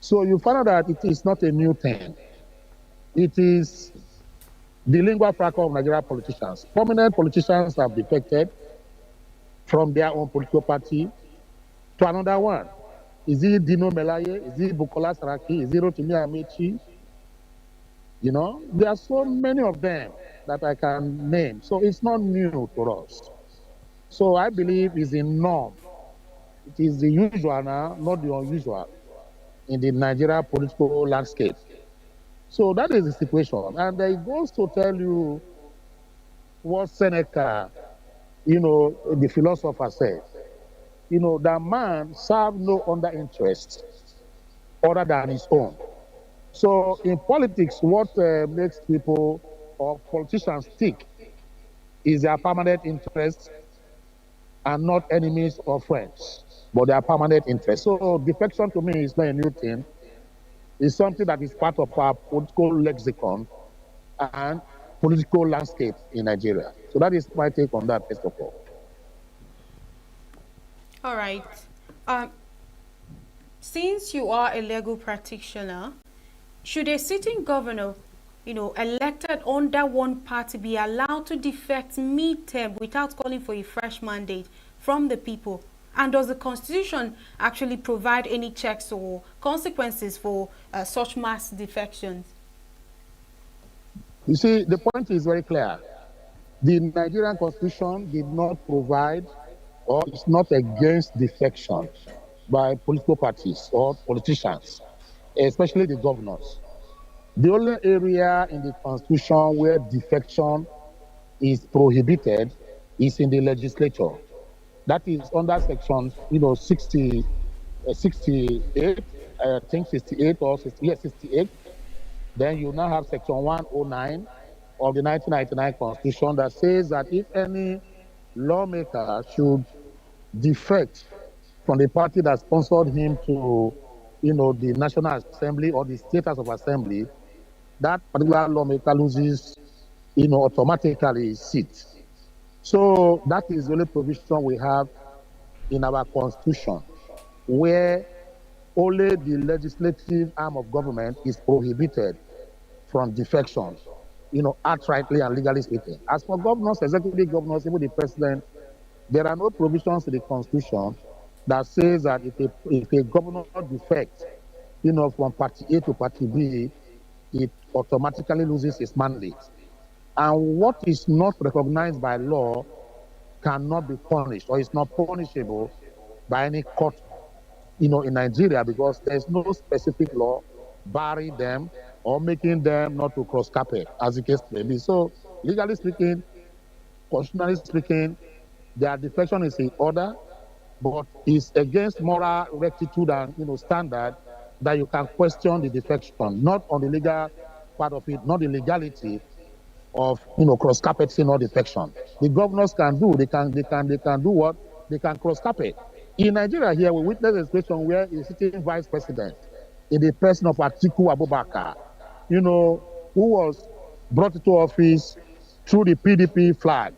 Speaker 24: So you find out that it is not a new thing. It is the lingua franca of Nigerian politicians. Prominent politicians have defected from their own political party to another one. Is it Dino Melaye? Is it Bukola Saraki? Is it Rotimi Amechi? You know, there are so many of them that I can name. So it's not new to us. So I believe it's a norm. It is the usual now, not the unusual in the Nigeria political landscape. So that is the situation. And it goes to tell you what Seneca, the philosopher said. That man serves no other interest other than his own. So in politics, what makes people or politicians seek is their permanent interest and not enemies or friends, but their permanent interest. So defection to me is not a new thing. It's something that is part of our political lexicon and political landscape in Nigeria. So that is my take on that, first of all.
Speaker 19: All right. Since you are a legal practitioner, should a sitting governor, elected under one party, be allowed to defect mid-term without calling for a fresh mandate from the people? And does the Constitution actually provide any checks or consequences for such mass defections?
Speaker 24: You see, the point is very clear. The Nigerian Constitution did not provide or is not against defection by political parties or politicians, especially the governors. The only area in the Constitution where defection is prohibited is in the legislature. That is under section 68, I think 68 or 68. Then you now have section 109 of the 1999 Constitution that says that if any lawmaker should defect from the party that sponsored him to, the National Assembly or the State House of Assembly, that particular lawmaker loses, automatically his seat. So that is the only provision we have in our Constitution, where only the legislative arm of government is prohibited from defection, outrightly and legally speaking. As for governors, executive governors, even the president, there are no provisions in the Constitution that says that if a governor defects, from party A to party B, it automatically loses its mandate. And what is not recognized by law cannot be punished or is not punishable by any court, in Nigeria, because there's no specific law barring them or making them not to cross carpet, as the case may be. So, legally speaking, constitutionally speaking, their defection is in order, but it's against moral rectitude and standard that you can question the defection, not on the legal part of it, not the legality of cross carpeting or defection. The governors can do, they can do what? They can cross carpet. In Nigeria here, we witness a situation where a sitting vice president, in the person of Atiku Abubakar, who was brought into office through the PDP flag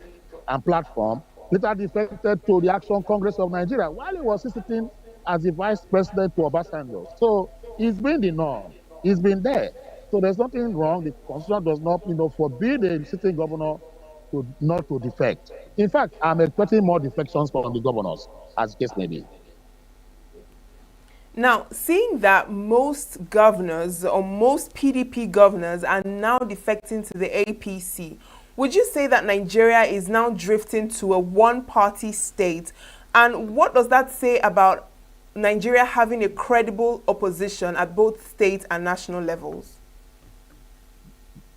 Speaker 24: and platform, later defected to the Action Congress of Nigeria while he was sitting as the vice president to Obasanjo. So it's been the norm. It's been there. So there's nothing wrong. The Constitution does not, forbid a sitting governor not to defect. In fact, I'm expecting more defections from the governors, as the case may be.
Speaker 17: Now, seeing that most governors or most PDP governors are now defecting to the APC, would you say that Nigeria is now drifting to a one-party state? And what does that say about Nigeria having a credible opposition at both state and national levels?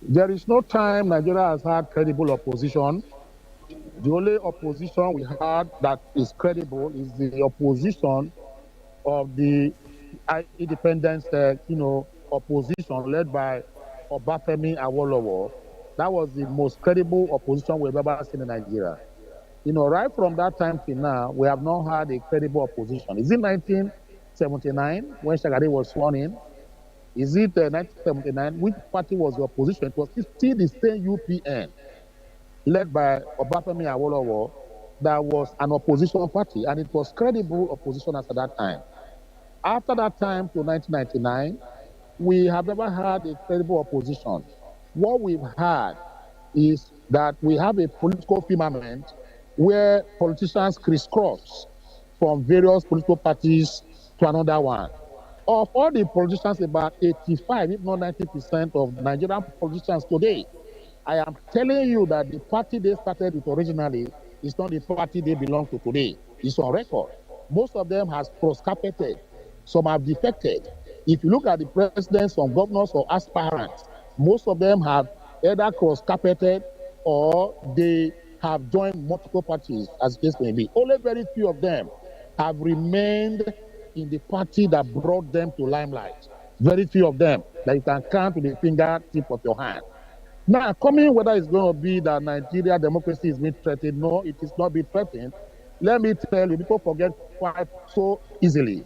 Speaker 24: There is no time Nigeria has had credible opposition. The only opposition we had that is credible is the opposition of the independence, opposition led by Obafemi Awolowo. That was the most credible opposition we've ever seen in Nigeria. Right from that time till now, we have not had a credible opposition. Is it 1979 when Shagari was sworn in? Is it 1979? Which party was the opposition? It was still the same UPN, led by Obafemi Awolowo, that was an opposition party, and it was credible opposition at that time. After that time to 1999, we have never had a credible opposition. What we've had is that we have a political firmament where politicians crisscross from various political parties to another one. Of all the politicians, about 85, if not 90% of Nigerian politicians today, I am telling you that the party they started with originally is not the party they belong to today. It's on record. Most of them has cross-carpeted. Some have defected. If you look at the presidents, some governors or aspirants, most of them have either cross-carpeted or they have joined multiple parties, as the case may be. Only very few of them have remained in the party that brought them to limelight. Very few of them that you can count with the fingertip of your hand. Now, coming whether it's going to be that Nigeria democracy is being threatened, no, it is not being threatened. Let me tell you, people forget quite so easily.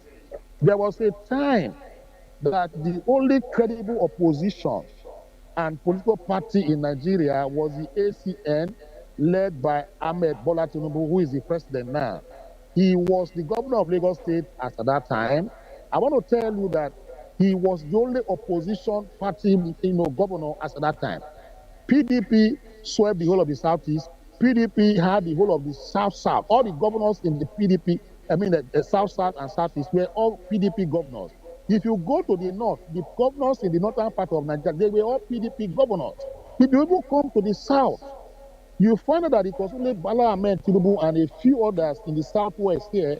Speaker 24: There was a time that the only credible opposition and political party in Nigeria was the ACN, led by Ahmed Bola Tinubu, who is the president now. He was the governor of Lagos State at that time. I want to tell you that he was the only opposition party, governor at that time. PDP swept the whole of the Southeast. PDP had the whole of the South-South. All the governors in the PDP, the South-South and Southeast were all PDP governors. If you go to the north, the governors in the northern part of Nigeria, they were all PDP governors. If you even come to the south, you find out that it was only Bala Ahmed Tinubu and a few others in the southwest here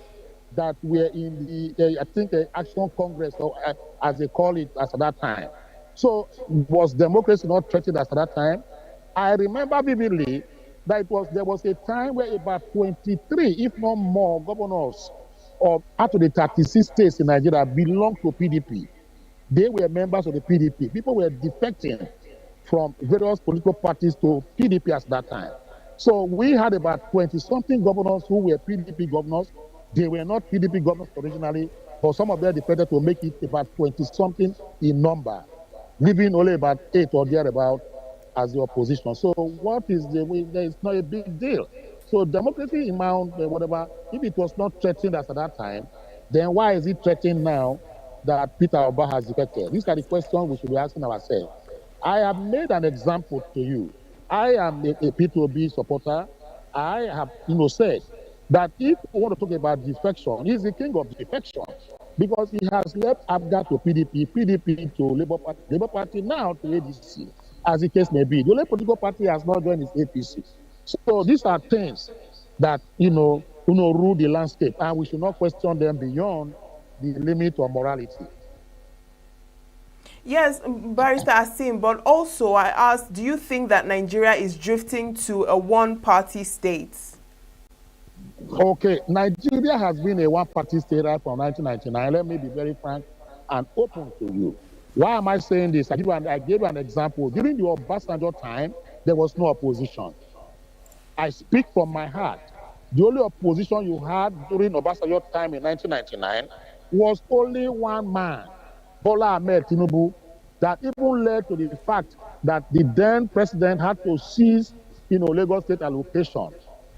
Speaker 24: that were in the, Action Congress, or as they call it at that time. So was democracy not threatened at that time? I remember vividly that there was a time where about 23, if not more, governors out of the 36 states in Nigeria belonged to PDP. They were members of the PDP. People were defecting from various political parties to PDP at that time. So we had about 20-something governors who were PDP governors. They were not PDP governors originally, but some of them defected to make it about 20-something in number, leaving only about 8 or thereabout as the opposition. So what is the way? It's not a big deal. So democracy in Mount, whatever, if it was not threatened at that time, then why is it threatened now that Peter Oba has defected? These are the questions we should be asking ourselves. I have made an example to you. I am a P2B supporter. I have said that if we want to talk about defection, he's the king of defection because he has left ABGA to PDP, PDP to Labour Party now to ADC, as the case may be. The only political party has not joined is APC. So these are things that rule the landscape, and we should not question them beyond the limit of morality.
Speaker 17: Yes, Barrister Asim, but also I asked, do you think that Nigeria is drifting to a one-party state?
Speaker 24: Okay, Nigeria has been a one-party state right from 1999. Let me be very frank and open to you. Why am I saying this? I gave you an example. During the Obasanjo time, there was no opposition. I speak from my heart. The only opposition you had during Obasanjo time in 1999 was only one man, Bola Ahmed Tinubu, that even led to the fact that the then president had to seize, Lagos State allocation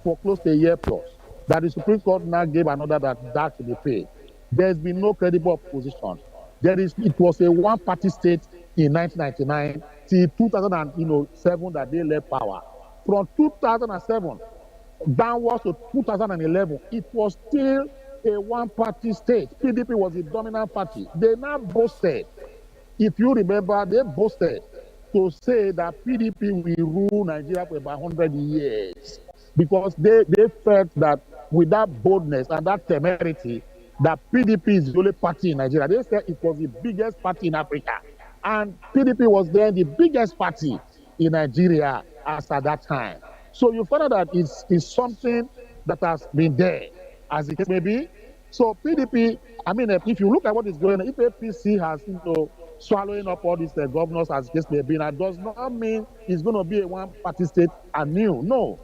Speaker 24: for close to a year plus. That the Supreme Court now gave an order that should be paid. There's been no credible opposition. It was a one-party state in 1999 till 2007 that they left power. From 2007 downwards to 2011, it was still a one-party state. PDP was the dominant party. They now boasted, if you remember, they boasted to say that PDP will rule Nigeria for about 100 years because they felt that with that boldness and that temerity, that PDP is the only party in Nigeria. They said it was the biggest party in Africa. And PDP was then the biggest party in Nigeria as at that time. So you find out that it's something that has been there, as it may be. So PDP, if you look at what is going on, if APC has, swallowing up all these governors as the case may be, that does not mean it's going to be a one-party state anew. No.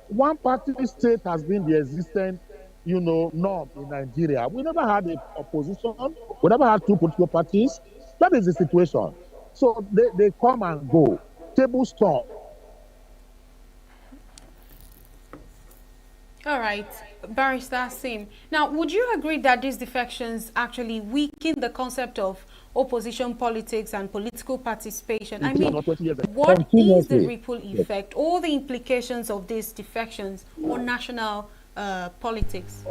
Speaker 24: One-party state has been the existent, norm in Nigeria. We never had an opposition. We never had two political parties. That is the situation. So they come and go. Table storm.
Speaker 19: All right, Barrister Asim. Now, would you agree that these defections actually weaken the concept of opposition politics and political participation? I mean, what is the ripple effect, all the implications of these defections on national politics?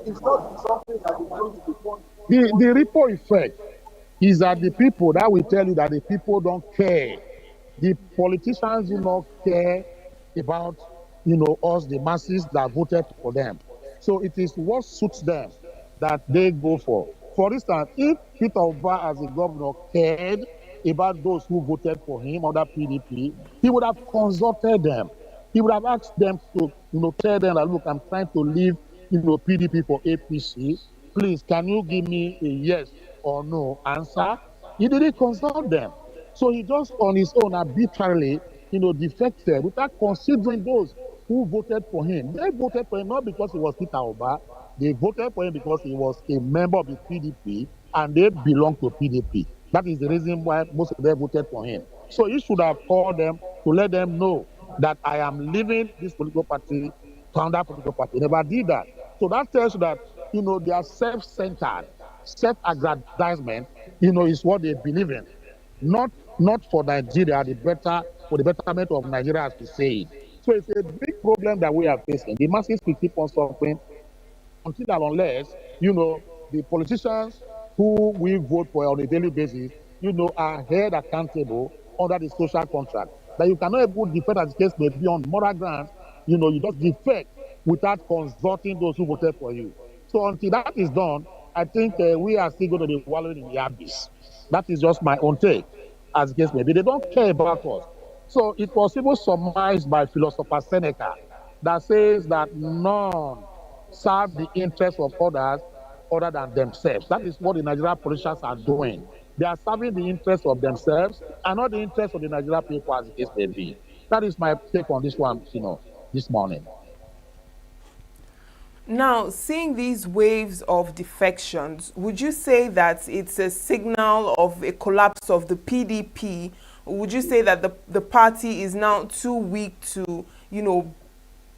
Speaker 24: It's not something that is going to be the ripple effect is that the people, that will tell you that the people don't care. The politicians do not care about us, the masses that voted for them. So it is what suits them that they go for. For instance, if Peter Oba as a governor cared about those who voted for him under PDP, he would have consulted them. He would have asked them to, tell them that, look, I'm trying to leave, PDP for APC. Please, can you give me a yes or no answer? He didn't consult them. So he just on his own arbitrarily, defected without considering those who voted for him. They voted for him not because he was Peter Oba. They voted for him because he was a member of the PDP and they belong to PDP. That is the reason why most of them voted for him. So he should have called them to let them know that I am leaving this political party to another political party. He never did that. So that tells you that, they are self-centered, self-aggrandizement, is what they believe in. Not for Nigeria, for the betterment of Nigeria, as we say it. So it's a big problem that we are facing. The masses will keep on suffering until and unless, the politicians who we vote for on a daily basis, are held accountable under the social contract. That you cannot even defect, as the case may be, on moral grounds, you just defect without consulting those who voted for you. So until that is done, I think we are still going to be wallowing in the abyss. That is just my own take, as the case may be. They don't care about us. So it was even surmised by philosopher Seneca that says that none serve the interests of others other than themselves. That is what the Nigerian politicians are doing. They are serving the interests of themselves and not the interests of the Nigerian people, as the case may be. That is my take on this one, this morning.
Speaker 17: Now, seeing these waves of defections, would you say that it's a signal of a collapse of the PDP? Would you say that the party is now too weak to,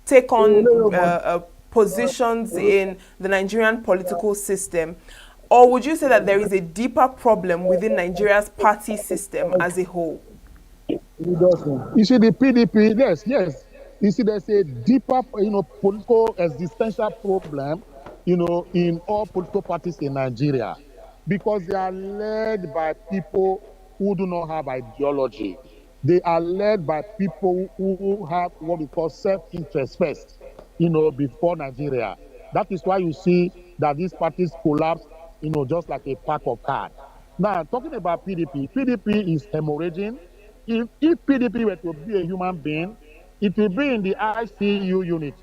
Speaker 17: take on positions in the Nigerian political system? Or would you say that there is a deeper problem within Nigeria's party system as a whole?
Speaker 24: You see, the PDP, yes. You see, there's a deeper, political existential problem, in all political parties in Nigeria, because they are led by people who do not have ideology. They are led by people who have what we call self-interest first, before Nigeria. That is why you see that these parties collapse, just like a pack of cards. Now, talking about PDP is hemorrhaging. If PDP were to be a human being, it will be in the ICU unit,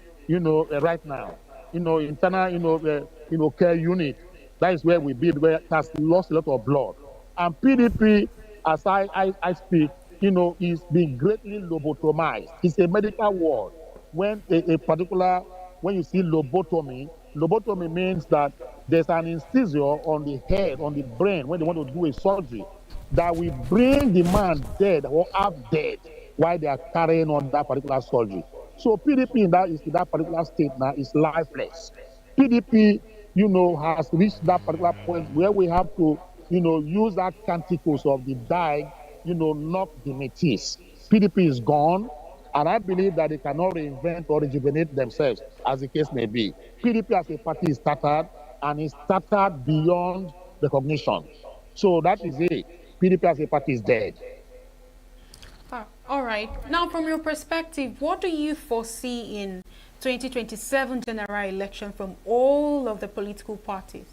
Speaker 24: right now, internal, care unit. That is where we be, where it has lost a lot of blood. And PDP, as I speak, is being greatly lobotomized. It's a medical word. When when you see lobotomy means that there's an anesthesia on the head, on the brain, when they want to do a surgery, that will bring the man dead or half dead while they are carrying on that particular surgery. So PDP in that particular state now is lifeless. PDP, has reached that particular point where we have to, use that canticles of the dying, knock the metis. PDP is gone, and I believe that they cannot reinvent or rejuvenate themselves, as the case may be. PDP as a party is started, and it's started beyond recognition. So that is it. PDP as a party is dead.
Speaker 19: All right. Now, from your perspective, what do you foresee in 2027 general election from all of the political parties?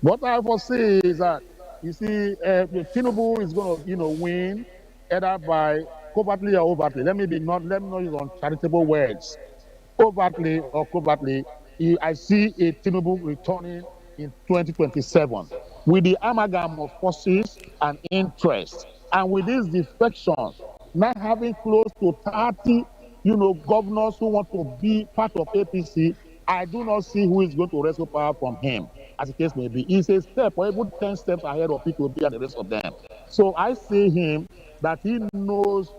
Speaker 24: What I foresee is that, you see, Tinubu is going to, win either by covertly or overtly. Let me not use uncharitable words. Overtly or covertly, I see a Tinubu returning in 2027 with the amalgam of forces and interests, and with this defection, not having close to 30, governors who want to be part of APC. I do not see who is going to wrestle power from him, as the case may be. He's a step or even 10 steps ahead of P2B and the rest of them. So I see him that he knows,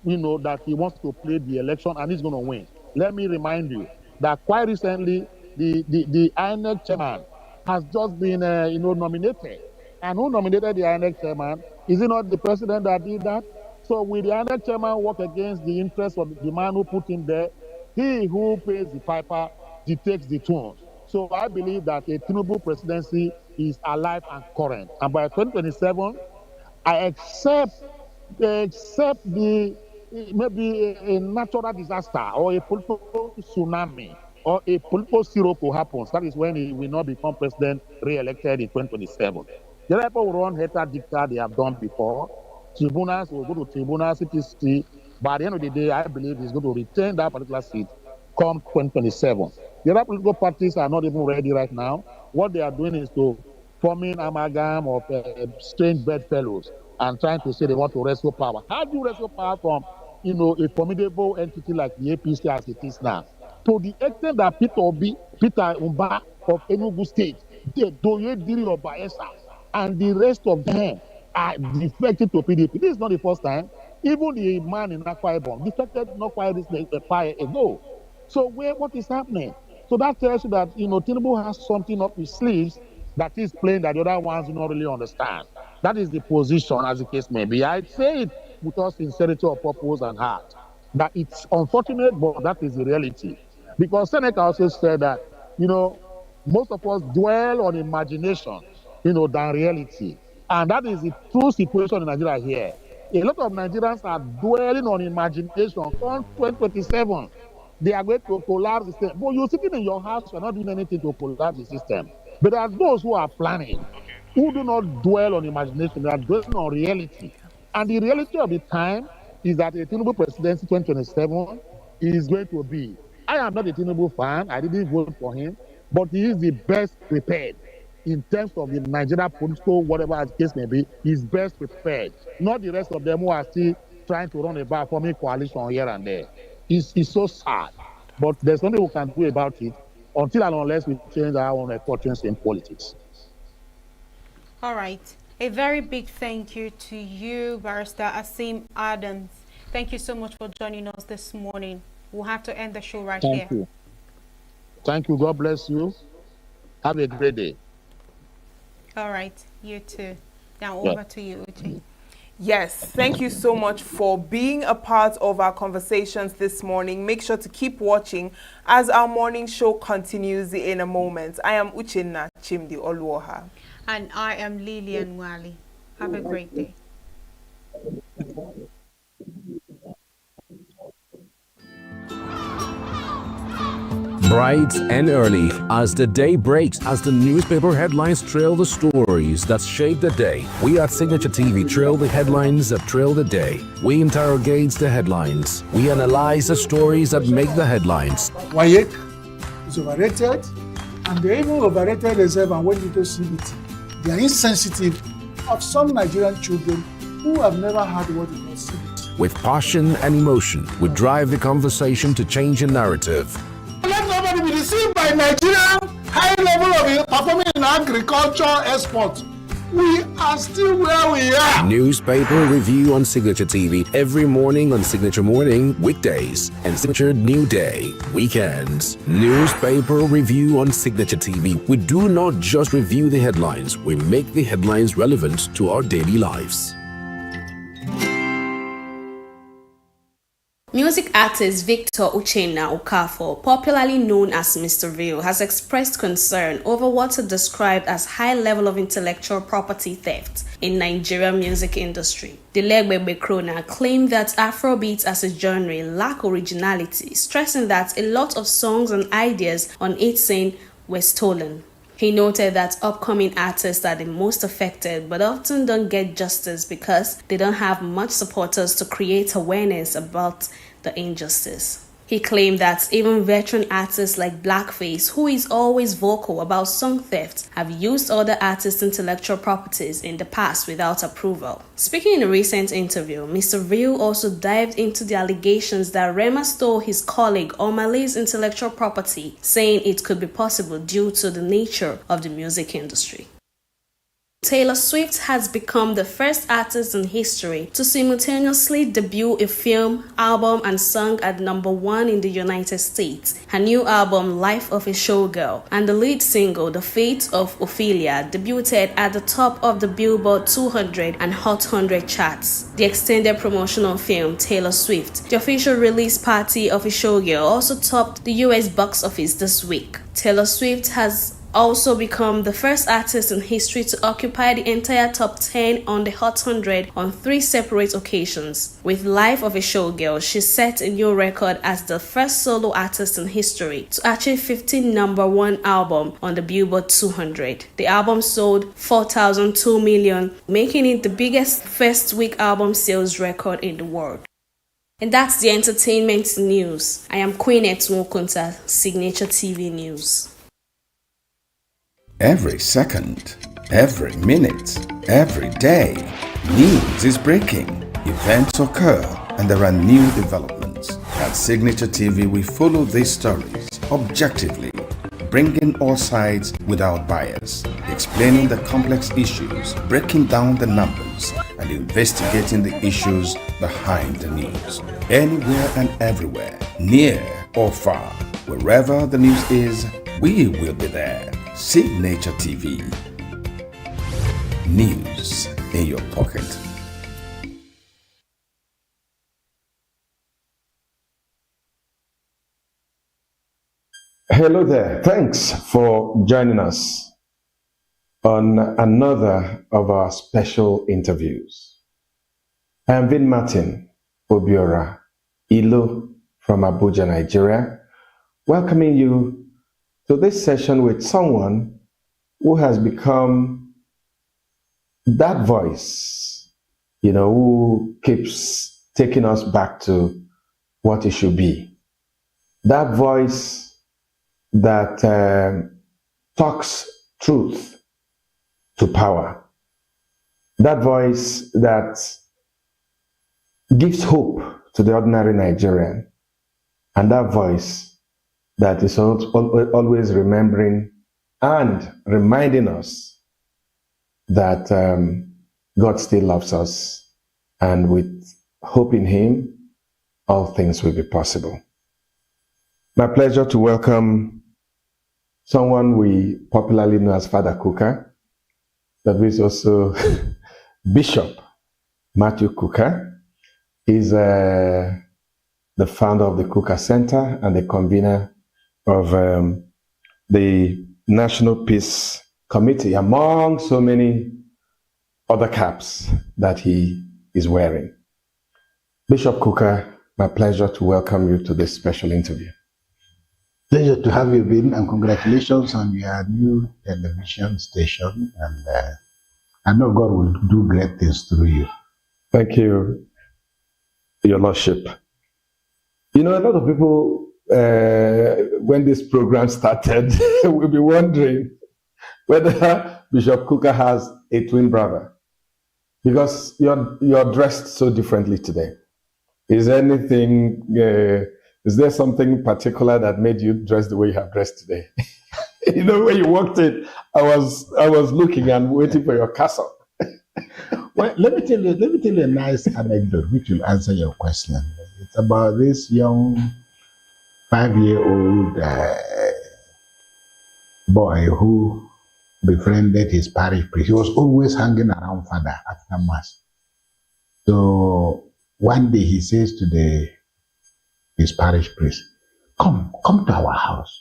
Speaker 24: that he wants to play the election and he's going to win. Let me remind you that quite recently, the INEC chairman has just been, nominated. And who nominated the INEC chairman? Is it not the president that did that? So will the INEC chairman work against the interests of the man who put him there? He who pays the piper dictates the tune. So I believe that a Tinubu presidency is alive and current. And by 2027, I accept the maybe a natural disaster or a political tsunami or a political sirocco happens. That is when he will not become president re-elected in 2027. The other people will run heter dicta they have done before. Tribunals will go to tribunals, CTC. By the end of the day, I believe he's going to retain that particular seat come 2027. The other political parties are not even ready right now. What they are doing is to forming amalgam of strange bedfellows. and trying to say they want to wrestle power. How do you wrestle power from, a formidable entity like the APC as it is now? To the extent that Peter Umba of Enugu State, Doye Diri of Bayelsa, and the rest of them are defected to PDP. This is not the first time. Even the man in Akwa Ibom defected not quite this fire ago. So what is happening? So that tells you that, Tinubu has something up his sleeves that is plain that the other ones do not really understand. That is the position, as the case may be. I say it with all sincerity of purpose and heart, that it's unfortunate, but that is the reality. Because Seneca also said that, most of us dwell on imagination, than reality. And that is the true situation in Nigeria here. A lot of Nigerians are dwelling on imagination. Come 2027, they are going to collapse the system. But you're sitting in your house, you're not doing anything to collapse the system. But there are those who are planning, who do not dwell on imagination, they are dwelling on reality. And the reality of the time is that a Tinubu presidency 2027 is going to be. I am not a Tinubu fan, I didn't vote for him, but he is the best prepared in terms of the Nigeria political, whatever the case may be, is best prepared. Not the rest of them who are still trying to run about forming coalition here and there. It's so sad. But there's nothing we can do about it until and unless we change our own fortunes in politics.
Speaker 19: All right. A very big thank you to you, Barrister Asim Adams. Thank you so much for joining us this morning. We'll have to end the show right here.
Speaker 24: Thank you. Thank you. God bless you. Have a great day.
Speaker 19: All right. You too. Now over to you, Uche.
Speaker 17: Yes, thank you so much for being a part of our conversations this morning. Make sure to keep watching as our morning show continues in a moment. I am Uchenna Chimdi Oluoha.
Speaker 19: And I am Lillian Wali. Have a great day.
Speaker 10: Bright and early as the day breaks, as the newspaper headlines trail the stories that shape the day, we at Signature TV trail the headlines that trail the day. We interrogate the headlines. We analyze the stories that make the headlines.
Speaker 1: WAEC is overrated, and they even overrated themselves and went into CBT. They are insensitive of some Nigerian children who have never heard what they call CBT.
Speaker 10: With passion and emotion, we drive the conversation to change a narrative.
Speaker 1: Let nobody be deceived by Nigerian high level of performing in agriculture export. We are still where we are.
Speaker 10: Newspaper review on Signature TV every morning on Signature Morning, weekdays, and Signature New Day, weekends. Newspaper review on Signature TV. We do not just review the headlines, we make the headlines relevant to our daily lives.
Speaker 9: Music artist Victor Uchenna Okafor, popularly known as Mr. Real, has expressed concern over what he described as high level of intellectual property theft in Nigerian music industry. The Legbegbe Krona claimed that Afrobeats as a genre lack originality, stressing that a lot of songs and ideas on its scene were stolen. He noted that upcoming artists are the most affected but often don't get justice because they don't have much supporters to create awareness about the injustice. He claimed that even veteran artists like Blackface, who is always vocal about song theft, have used other artists' intellectual properties in the past without approval. Speaking in a recent interview, Mr. Real also dived into the allegations that Rema stole his colleague Omale's intellectual property, saying it could be possible due to the nature of the music industry. Taylor Swift has become the first artist in history to simultaneously debut a film, album, and song at #1 in the United States. Her new album, Life of a Showgirl, and the lead single, The Fate of Ophelia, debuted at the top of the Billboard 200 and Hot 100 charts. The extended promotional film, Taylor Swift, the official release party of a Showgirl, also topped the US box office this week. Taylor Swift has also become the first artist in history to occupy the entire top 10 on the Hot 100 on 3 separate occasions. With Life of a Showgirl, she set a new record as the first solo artist in history to achieve 15 #1 album on the Billboard 200. The album sold 4,002 million, making it the biggest first-week album sales record in the world. And that's the entertainment news. I am Queen Etmokunta, Signature TV News.
Speaker 4: Every second, every minute, every day, News is breaking, events occur, and there are new developments. At Signature TV, we follow these stories objectively, bringing all sides without bias, explaining the complex issues, breaking down the numbers, and investigating the issues behind the news. Anywhere and everywhere, near or far, wherever the news is, we will be there. Signature TV. News in your pocket.
Speaker 13: Hello there. Thanks for joining us on another of our special interviews. I am Vin Martin Obiora Ilo from Abuja, Nigeria, welcoming you to this session with someone who has become that voice, who keeps taking us back to what it should be. That voice that talks truth to power. That voice that gives hope to the ordinary Nigerian. And that voice that is always remembering and reminding us that God still loves us, and with hope in Him, all things will be possible. My pleasure to welcome someone we popularly know as Father Kuka, that is also Bishop Matthew Kuka. He's the founder of the Kuka Center and the convener of the National Peace Committee, among so many other caps that he is wearing. Bishop Kuka, my pleasure to welcome you to this special interview.
Speaker 15: Pleasure to have you, Vin, and congratulations on your new television station. And I know God will do great things through you.
Speaker 13: Thank you, Your Lordship. A lot of people, when this program started, will be wondering whether Bishop Kuka has a twin brother, because you're dressed so differently today. Is there something particular that made you dress the way you have dressed today? When you walked in, I was looking and waiting for your castle.
Speaker 15: Well, let me tell you a nice anecdote which will answer your question. It's about this young 5-year-old boy who befriended his parish priest. He was always hanging around Father after Mass. So one day he says to his parish priest, come to our house.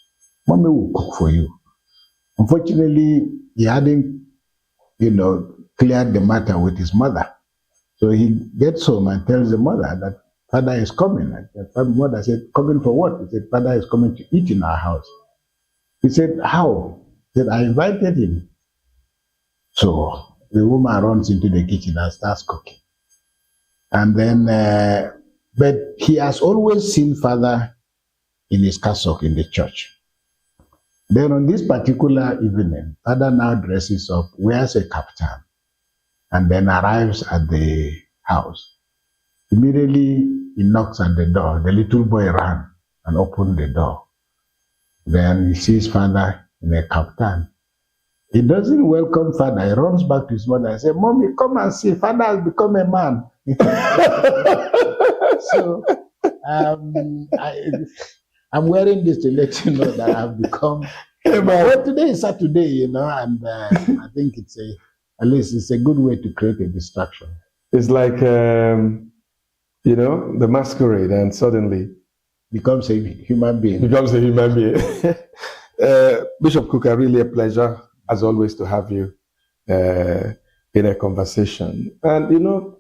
Speaker 15: Mommy will cook for you. Unfortunately, he hadn't, cleared the matter with his mother. So he gets home and tells the mother that Father is coming. And the mother said, coming for what? He said, Father is coming to eat in our house. He said, how? He said, I invited him. So the woman runs into the kitchen and starts cooking. And then, but he has always seen Father in his cassock in the church. Then on this particular evening, Father now dresses up, wears a kaftan, and then arrives at the house. Immediately, he knocks at the door. The little boy ran and opened the door. Then he sees Father in a kaftan. He doesn't welcome Father. He runs back to his mother and says, Mommy, come and see. Father has become a man. So, I'm wearing this to let you know that I've become. Well, today is Saturday, and I think at least it's a good way to create a distraction.
Speaker 13: It's like, the masquerade, and suddenly
Speaker 15: becomes a human being.
Speaker 13: Bishop Kuka, really a pleasure, as always, to have you in a conversation. And,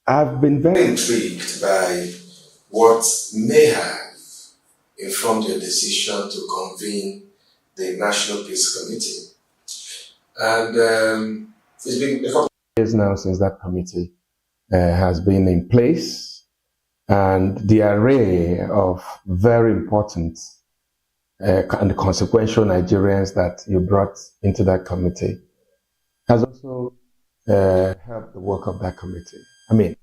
Speaker 13: I've been very intrigued by what may have informed your decision to convene the National Peace Committee. And it's been a couple of years now since that committee has been in place, and the array of very important and consequential Nigerians that you brought into that committee has also help the work of that committee? I mean,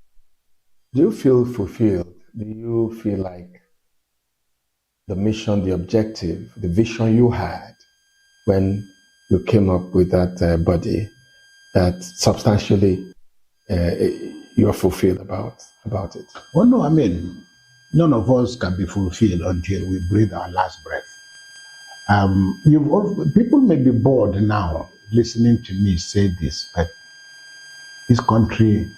Speaker 13: do you feel fulfilled? Do you feel like the mission, the objective, the vision you had when you came up with that body, that substantially you're fulfilled about it?
Speaker 15: Well, no, I mean, none of us can be fulfilled until we breathe our last breath. People may be bored now listening to me say this, but this country,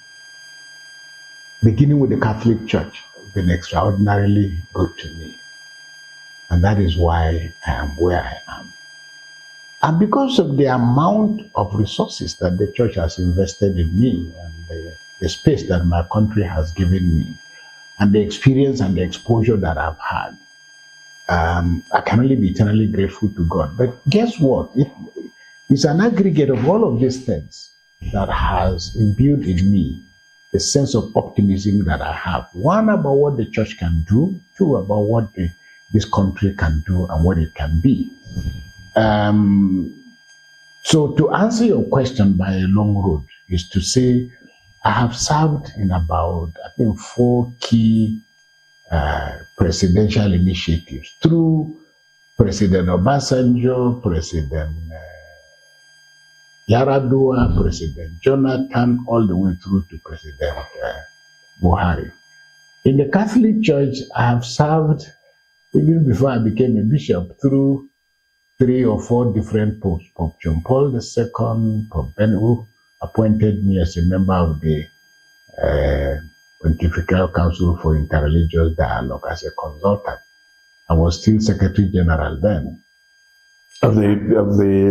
Speaker 15: beginning with the Catholic Church, has been extraordinarily good to me. And that is why I am where I am. And because of the amount of resources that the church has invested in me and the space that my country has given me and the experience and the exposure that I've had, I can only be eternally grateful to God. But guess what? It's an aggregate of all of these things that has imbued in me a sense of optimism that I have. One, about what the church can do. Two, about what this country can do and what it can be. So to answer your question by a long road is to say I have served in about, I think, 4 key presidential initiatives through President Obasanjo, President Yaradua, President Jonathan, all the way through to President Buhari. In the Catholic Church, I have served, even before I became a bishop, through 3 or 4 different popes. Pope John Paul II, Pope Benedict, who appointed me as a member of the Pontifical Council for Interreligious Dialogue as a consultant. I was still Secretary General then.
Speaker 13: Of the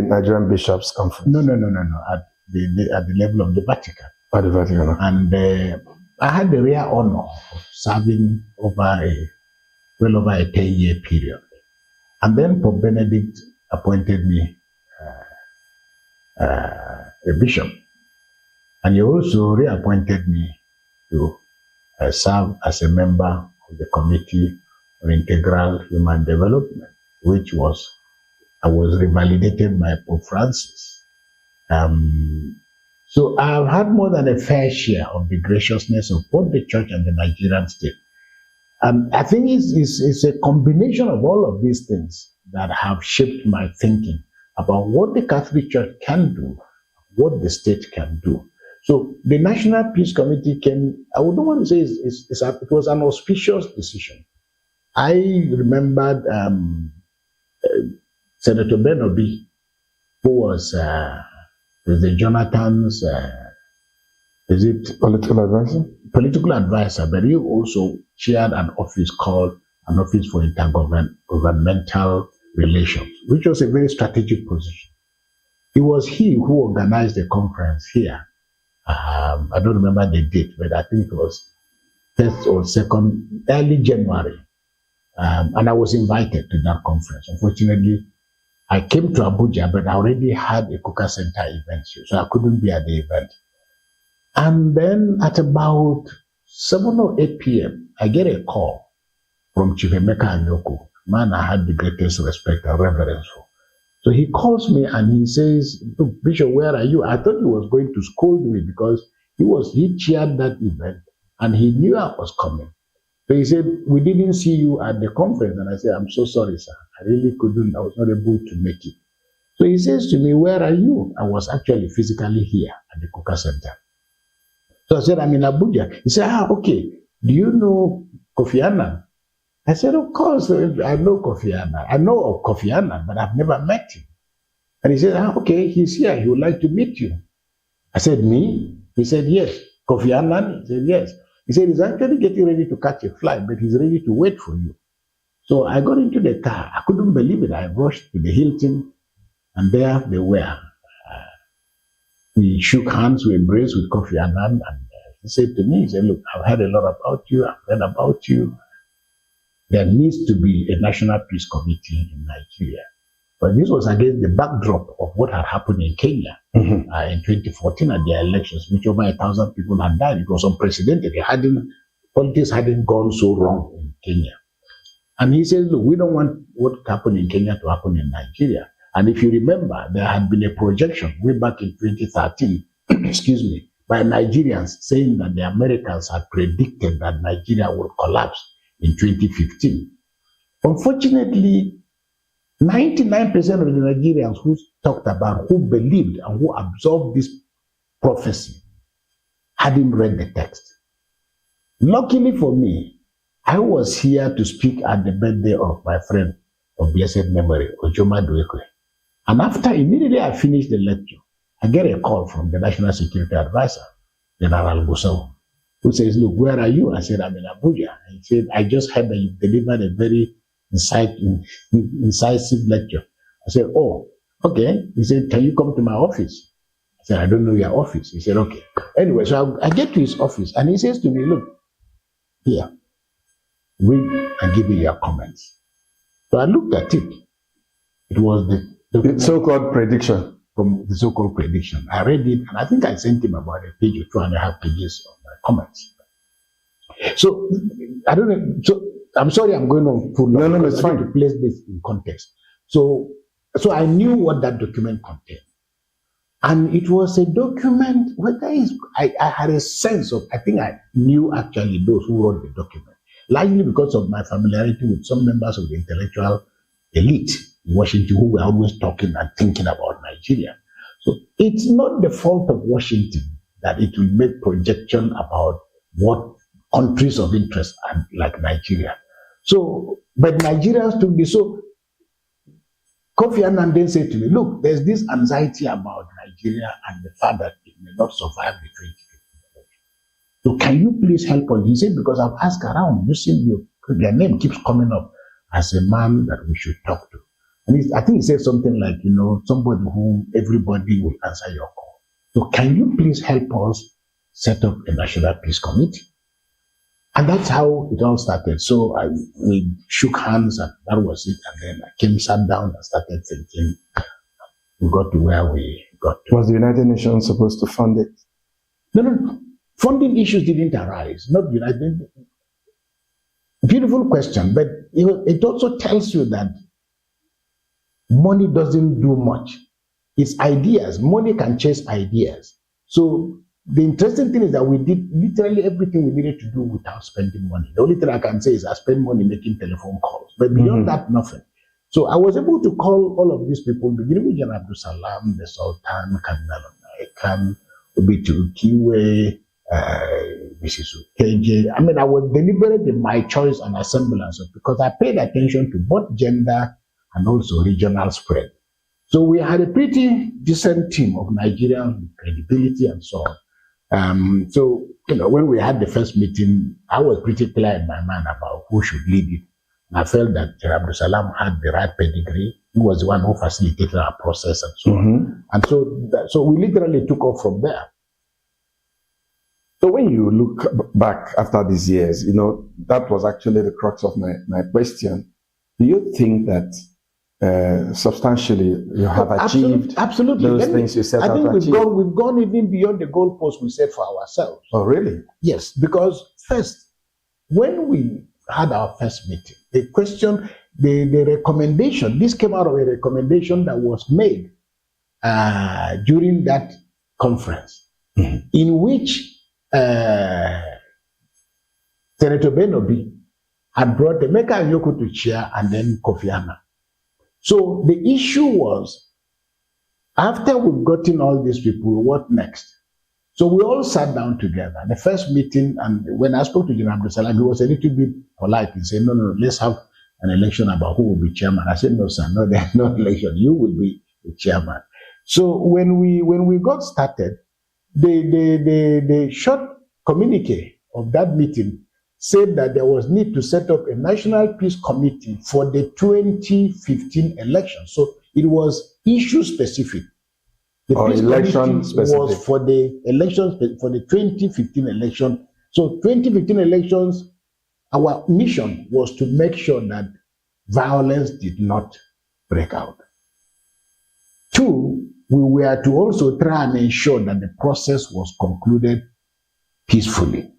Speaker 13: Nigerian Bishops' Conference?
Speaker 15: No. At the level of the Vatican.
Speaker 13: At the Vatican.
Speaker 15: And I had the rare honor of serving over a 10-year period. And then Pope Benedict appointed me a bishop. And he also reappointed me to serve as a member of the Committee on Integral Human Development, which I was revalidated by Pope Francis. So I've had more than a fair share of the graciousness of both the church and the Nigerian state. And I think it's a combination of all of these things that have shaped my thinking about what the Catholic Church can do, what the state can do. So the National Peace Committee I would not want to say it was an auspicious decision. I remembered Senator Ben Obi, who was President Jonathan's
Speaker 13: political advisor?
Speaker 15: Political advisor, but he also chaired an office called an Office for Intergovernmental Relations, which was a very strategic position. It was he who organized the conference here. I don't remember the date, but I think it was 1st or 2nd, early January. And I was invited to that conference. Unfortunately, I came to Abuja, but I already had a Kuka Center event, so I couldn't be at the event. And then at about 7 or 8 p.m., I get a call from Chief Emeka Anyoku, man I had the greatest respect and reverence for. So he calls me and he says, "Look, Bishop, where are you?" I thought he was going to scold me because he chaired that event and he knew I was coming. So he said, "We didn't see you at the conference." And I said, "I'm so sorry, sir. I really couldn't. I was not able to make it." So he says to me, "Where are you?" I was actually physically here at the Kuka Center. So I said, "I'm in Abuja." He said, "Okay. Do you know Kofi Annan?" I said, "Of course, I know Kofi Annan. I know of Kofi Annan, but I've never met him." And he said, "Okay, he's here. He would like to meet you." I said, "Me?" He said, "Yes." "Kofi Annan?" He said, "Yes." He said, "He's actually getting ready to catch a flight, but he's ready to wait for you." So I got into the car. I couldn't believe it. I rushed to the Hilton, and there they were. We shook hands, we embraced with Kofi Annan, and he said to me, he said, "Look, I've heard a lot about you. I've read about you. There needs to be a National Peace Committee in Nigeria." But this was against the backdrop of what had happened in Kenya in 2014 at their elections, which over 1,000 people had died. It was unprecedented. Politics hadn't gone so wrong in Kenya. And he said, "Look, we don't want what happened in Kenya to happen in Nigeria." And if you remember, there had been a projection way back in 2013 excuse me, by Nigerians saying that the Americans had predicted that Nigeria will collapse in 2015. Unfortunately, 99% of the Nigerians who talked about, who believed and who absorbed this prophecy hadn't read the text. Luckily for me, I was here to speak at the birthday of my friend of blessed memory, Ojoma Duekwe. And after immediately I finished the lecture, I get a call from the National Security Advisor, General Gusau, who says, look, where are you? I said, I'm in Abuja. He said, I just heard that you delivered a very incisive lecture. I said, oh, okay. He said, can you come to my office? I said, I don't know your office. He said, okay. Anyway, so I get to his office and he says to me, look, here, read and give me your comments. So I looked at it. It was the
Speaker 13: so-called prediction.
Speaker 15: From the so-called prediction. I read it and I think I sent him about a page or 2.5 pages of my comments. So, I don't know. So, I'm sorry I'm going on too long.
Speaker 13: No, it's fine.
Speaker 15: To place this in context. So I knew what that document contained. And it was a document, I had a sense of, I think I knew actually those who wrote the document, largely because of my familiarity with some members of the intellectual elite in Washington who were always talking and thinking about Nigeria. So it's not the fault of Washington that it will make projection about what countries of interest are like Nigeria. So, but Nigerians took this. So Kofi Annan then said to me, look, there's this anxiety about Nigeria and the fact that it may not survive the 2015 election. So can you please help us? He said, because I've asked around, your name keeps coming up as a man that we should talk to. And I think he said something like, somebody who everybody will answer your call. So can you please help us set up a National Peace Committee? And that's how it all started. So we shook hands and that was it. And then I sat down and started thinking. We got to where we got to.
Speaker 13: Was the United Nations supposed to fund it?
Speaker 15: No. Funding issues didn't arise. Not United. Beautiful question, but it also tells you that money doesn't do much. It's ideas. Money can chase ideas. So the interesting thing is that we did literally everything we needed to do without spending money. The only thing I can say is I spent money making telephone calls, but beyond that, nothing. So I was able to call all of these people, beginning with Jan Abdul Salam, the Sultan, Cardinal Onaikan, Obitu Kiwe, Mrs. Ukeje. I mean, I was deliberate in my choice and assemblance because I paid attention to both gender and also regional spread. So we had a pretty decent team of Nigerians with credibility and so on. So, when we had the first meeting, I was pretty clear in my mind about who should lead it. And I felt that Abdul Salam had the right pedigree. He was the one who facilitated our process and so on. And so we literally took off from there.
Speaker 13: So when you look back after these years, that was actually the crux of my question. Do you think that substantially you have achieved
Speaker 15: absolutely
Speaker 13: those things you set out to achieve?
Speaker 15: I think we've gone even beyond the goalposts we set for ourselves.
Speaker 13: Oh, really?
Speaker 15: Yes, because first, when we had our first meeting, the question, the recommendation, this came out of a recommendation that was made during that conference, in which Senator Benobi had brought Emeka Anyoku to chair and then Kofi Annan. So the issue was, after we've gotten all these people, what next? So we all sat down together. The first meeting, and when I spoke to General Abdul Salam, he was a little bit polite. He said, no, let's have an election about who will be chairman. I said, no, sir, no, there's no election. You will be the chairman. So when we got started, the short communique of that meeting said that there was need to set up a National Peace Committee for the 2015 election. So it was issue specific. The Peace
Speaker 13: election
Speaker 15: specific was for the elections, for the 2015 election. So 2015 elections, our mission was to make sure that violence did not break out. Two, we were to also try and ensure that the process was concluded peacefully.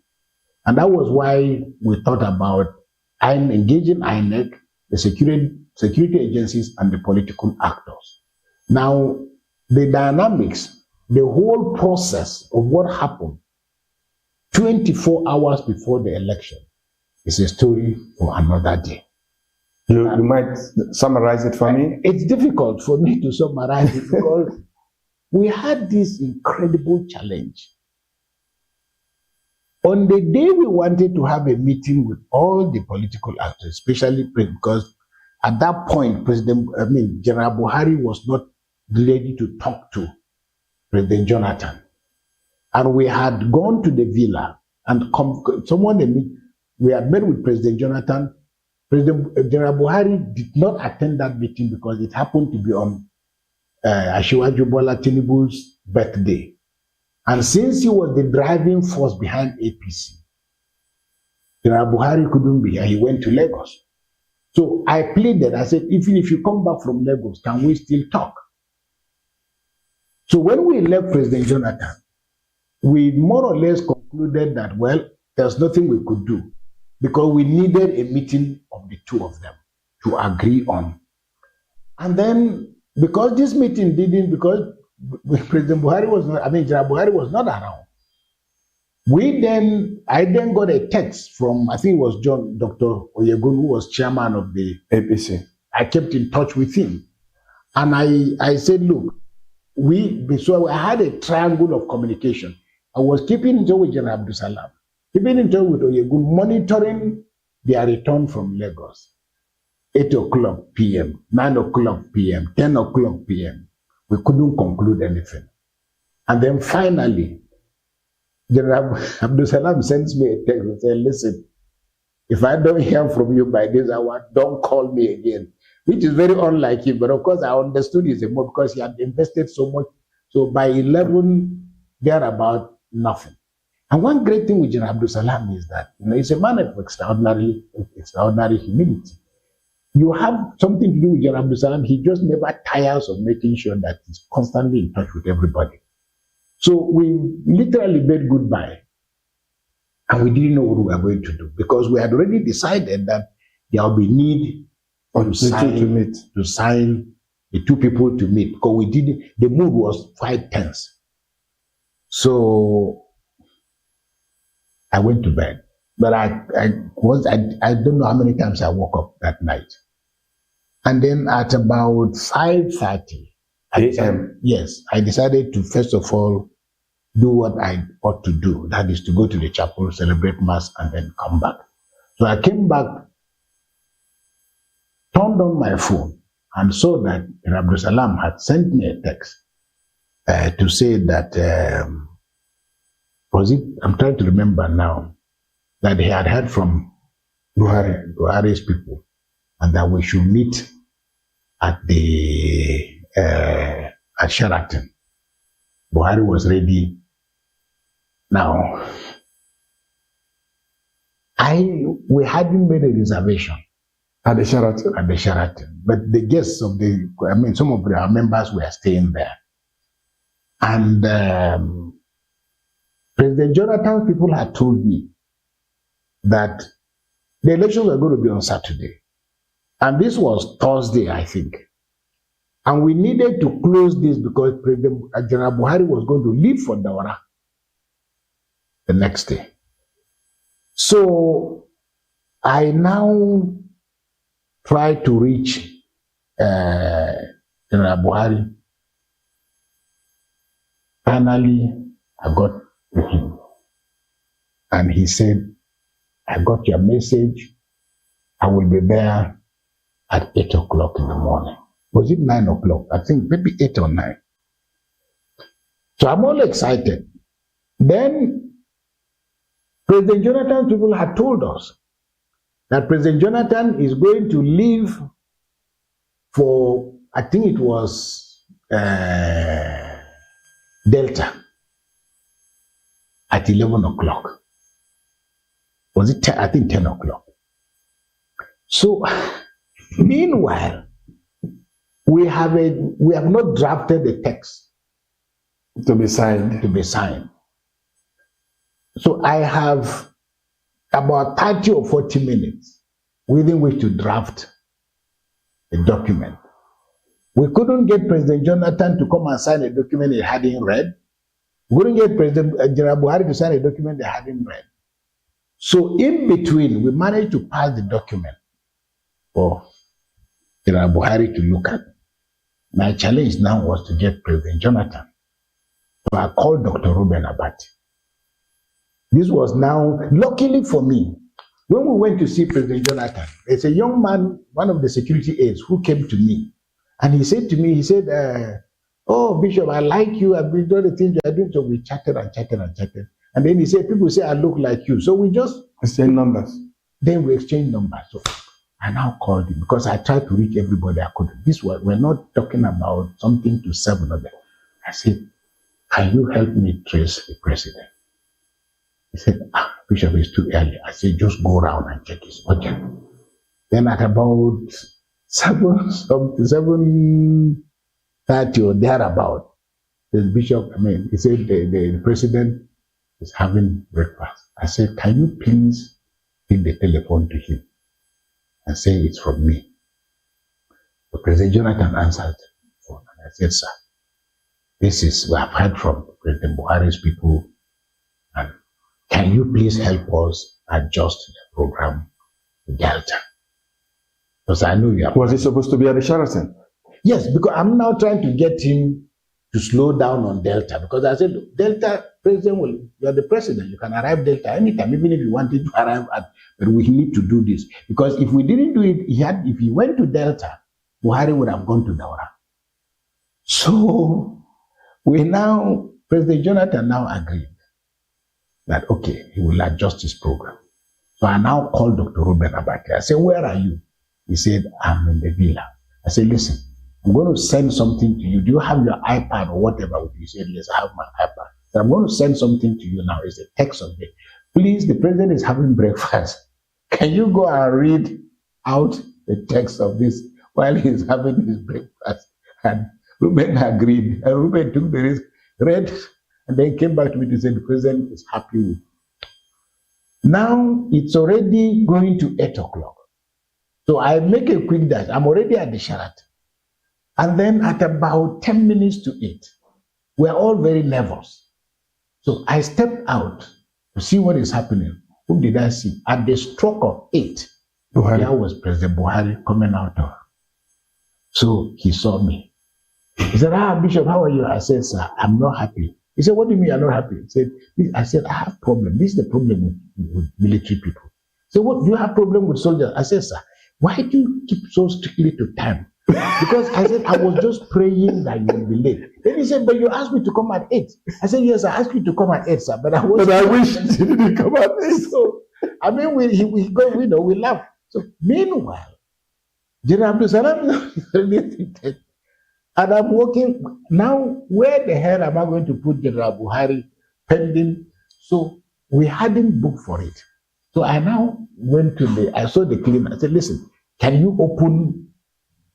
Speaker 15: And that was why we thought about engaging INEC, the security agencies, and the political actors. Now, the dynamics the whole process of what happened 24 hours before the election is a story for another day.
Speaker 13: You might summarize it for me?
Speaker 15: It's difficult for me to summarize it because we had this incredible challenge. On the day we wanted to have a meeting with all the political actors, especially because at that point, General Buhari was not ready to talk to President Jonathan. And we had gone to the villa and we had met with President Jonathan. President General Buhari did not attend that meeting because it happened to be on Asiwaju Bola Tinubu's birthday. And since he was the driving force behind APC, General Buhari couldn't be here. He went to Lagos. So I pleaded, I said, even if you come back from Lagos, can we still talk? So when we left President Jonathan, we more or less concluded that, well, there's nothing we could do because we needed a meeting of the two of them to agree on. And then, because this meeting because President Buhari was not, General Buhari was not around, I then got a text from, I think it was Dr. Oyegun, who was chairman of the
Speaker 13: APC.
Speaker 15: I kept in touch with him. And I said, look, so I had a triangle of communication. I was keeping in touch with General Abdul Salam, keeping in touch with Oyegun, monitoring their return from Lagos. 8 o'clock p.m., 9 o'clock p.m., 10 o'clock p.m. We couldn't conclude anything. And then finally, General Abdul Salam sends me a text and says, listen, if I don't hear from you by this hour, don't call me again. Which is very unlike him. But of course, I understood his emotion because he had invested so much. So by 11, thereabout, nothing. And one great thing with General Abdul Salam is that he's a man of extraordinary humility. You have something to do with General Abdul Salam, he just never tires of making sure that he's constantly in touch with everybody. So we literally bid goodbye. And we didn't know what we were going to do because we had already decided that there will be need to sign the two people to meet because the mood was quite tense. So I went to bed, but I don't know how many times I woke up that night. And then at about 5:30 a.m., yes, I decided to first of all do what I ought to do. That is to go to the chapel, celebrate mass, and then come back. So I came back, turned on my phone, and saw that Abdul Salam had sent me a text to say that, I'm trying to remember now, that he had heard from Buhari's people, and that we should meet at at Sheraton. Buhari was ready. Now, we hadn't made a reservation
Speaker 13: at the Sheraton.
Speaker 15: But the guests of some of our members were staying there. And President Jonathan's people had told me that the elections were going to be on Saturday. And this was Thursday, I think. And we needed to close this because President General Buhari was going to leave for Dawara the next day. So I now try to reach General Buhari. Finally, I got to him. And he said, I got your message. I will be there at 8 o'clock in the morning. Was it 9 o'clock? I think maybe 8 or 9. So I'm all excited. Then President Jonathan's people had told us that President Jonathan is going to leave for, I think it was Delta at 11 o'clock. Was it 10? I think 10 o'clock. So, meanwhile, we have not drafted the text
Speaker 13: to be signed.
Speaker 15: So I have about 30 or 40 minutes within which to draft a document. We couldn't get President Jonathan to come and sign a document he hadn't read. We couldn't get President General Buhari to sign a document they hadn't read. So in between, we managed to pass the document for General Buhari to look at. My challenge now was to get President Jonathan. So I called Dr. Ruben Abati. This was now, luckily for me, when we went to see President Jonathan, there's a young man, one of the security aides, who came to me. And he said to me, he said, oh, Bishop, I like you. I've been doing the things you are doing. So we chatted and chatted and chatted. And then he said, people say I look like you. So we just
Speaker 13: exchange numbers.
Speaker 15: Then we exchanged numbers. So I now called him because I tried to reach everybody I could. This was, we're not talking about something to serve another. I said, can you help me trace the president? He said, Bishop, it's too early. I said, just go around and check his budget. Then at about 7:30 or thereabout, the bishop, he said the president is having breakfast. I said, can you please take the telephone to him and say it's from me? The President Jonathan answered the phone and I said, sir, this is, we have heard from President Buhari's people, and can you please help us adjust the program to Delta? Because I know you are.
Speaker 13: Was he supposed to be at the Sheraton?
Speaker 15: Yes, because I'm now trying to get him to slow down on Delta. Because I said, Delta, president you are the president. You can arrive Delta anytime, even if you wanted to arrive at, but we need to do this. Because if we didn't do it, if he went to Delta, Buhari would have gone to Daura. So President Jonathan now agreed that, okay, he will adjust his program. So I now called Dr. Ruben Abati. I said, where are you? He said, I'm in the villa. I said, listen, I'm going to send something to you. Do you have your iPad or whatever with you? He said, yes, I have my iPad. So I'm going to send something to you now. It's a text of it. Please, the president is having breakfast. Can you go and read out the text of this while he's having his breakfast? And Ruben agreed. And Ruben took the risk, read, and then came back to me to say the president is happy with. Now it's already going to 8 o'clock. So I make a quick dash. I'm already at the Sheraton. And then at about 10 minutes to 8, we're all very nervous. So I stepped out to see what is happening. Who did I see? At the stroke of 8, there was President Buhari coming out of. So he saw me. He said, Bishop, how are you? I said, sir, I'm not happy. He said, what do you mean you're not happy? I said, I have problem. This is the problem with military people. So what, do you have problem with soldiers? I said, sir, why do you keep so strictly to time? Because I said, I was just praying that you will be late. Then he said, but you asked me to come at 8. I said, yes, I asked you to come at 8, sir. But I wish you didn't come at 8. So, we laugh. So, meanwhile, General Abdul Salam is related. And I'm working, now where the hell am I going to put General Buhari pending? So, we hadn't booked for it. So I now went to I saw the cleaner. I said, listen, can you open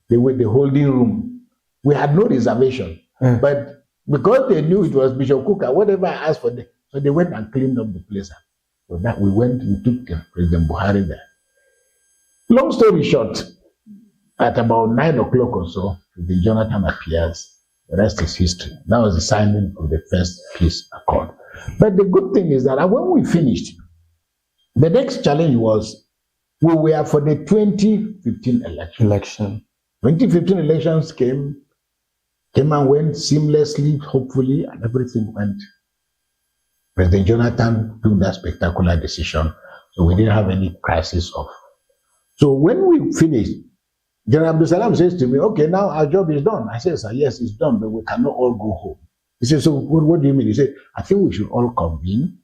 Speaker 15: the holding room? We had no reservation. But because they knew it was Bishop Kuka, whatever I asked for them, so they went and cleaned up the place. So that we took President Buhari there. Long story short, at about 9 o'clock or so, the Jonathan appears. The rest is history. That was the signing of the first peace accord. But the good thing is that when we finished, the next challenge was we were for the 2015 election. 2015 elections came and went seamlessly, hopefully, and everything went. President Jonathan took that spectacular decision, so we didn't have any crisis of. So when we finished, General Abdul Salam says to me, okay, now our job is done. I said, sir, yes, it's done, but we cannot all go home. He said, so what do you mean? He said, I think we should all convene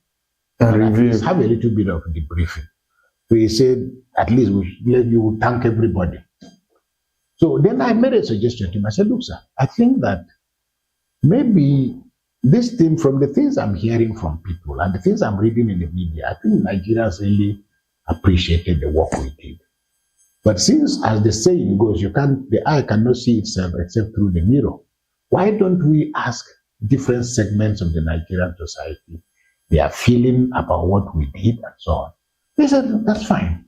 Speaker 15: and review. Have a little bit of debriefing. So he said, at least you will thank everybody. So then I made a suggestion to him. I said, look, sir, I think that maybe this thing, from the things I'm hearing from people and the things I'm reading in the media, I think Nigerians really appreciated the work we did. But since, as the saying goes, the eye cannot see itself except through the mirror, why don't we ask different segments of the Nigerian society their feeling about what we did and so on? They said, that's fine.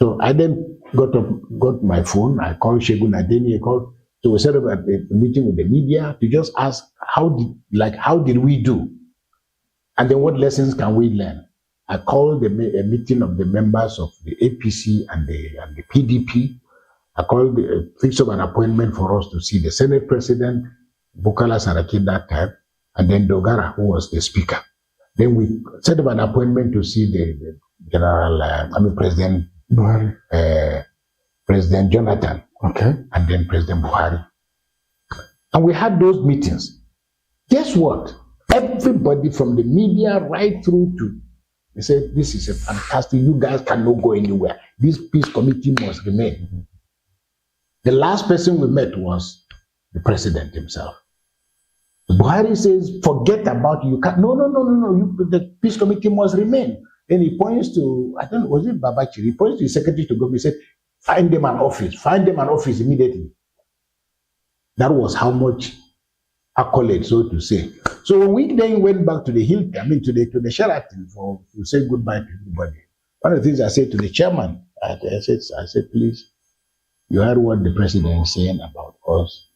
Speaker 15: So I then got my phone, I called Shegun Adeni, So we set up a meeting with the media to just ask how did we do? And then what lessons can we learn? I called a meeting of the members of the APC and the PDP. I called, fixed up an appointment for us to see the Senate President, Bukola Saraki that time, and then Dogara, who was the Speaker. Then we set up an appointment to see the President Buhari, President Jonathan, and then President Buhari. And we had those meetings. Guess what? Everybody from the media right through to, they said, this is a fantastic, you guys cannot go anywhere. This peace committee must remain. The last person we met was the president himself. Buhari says, forget about you. No. The peace committee must remain. Then he points to, I don't know, was it Babachir? He points to his secretary to go. He said, find them an office immediately. That was how much accolade, so to say. So when we then went back to the Hilton, to the Sheraton to say goodbye to everybody, one of the things I said to the chairman, I said, please, you heard what the president is saying about us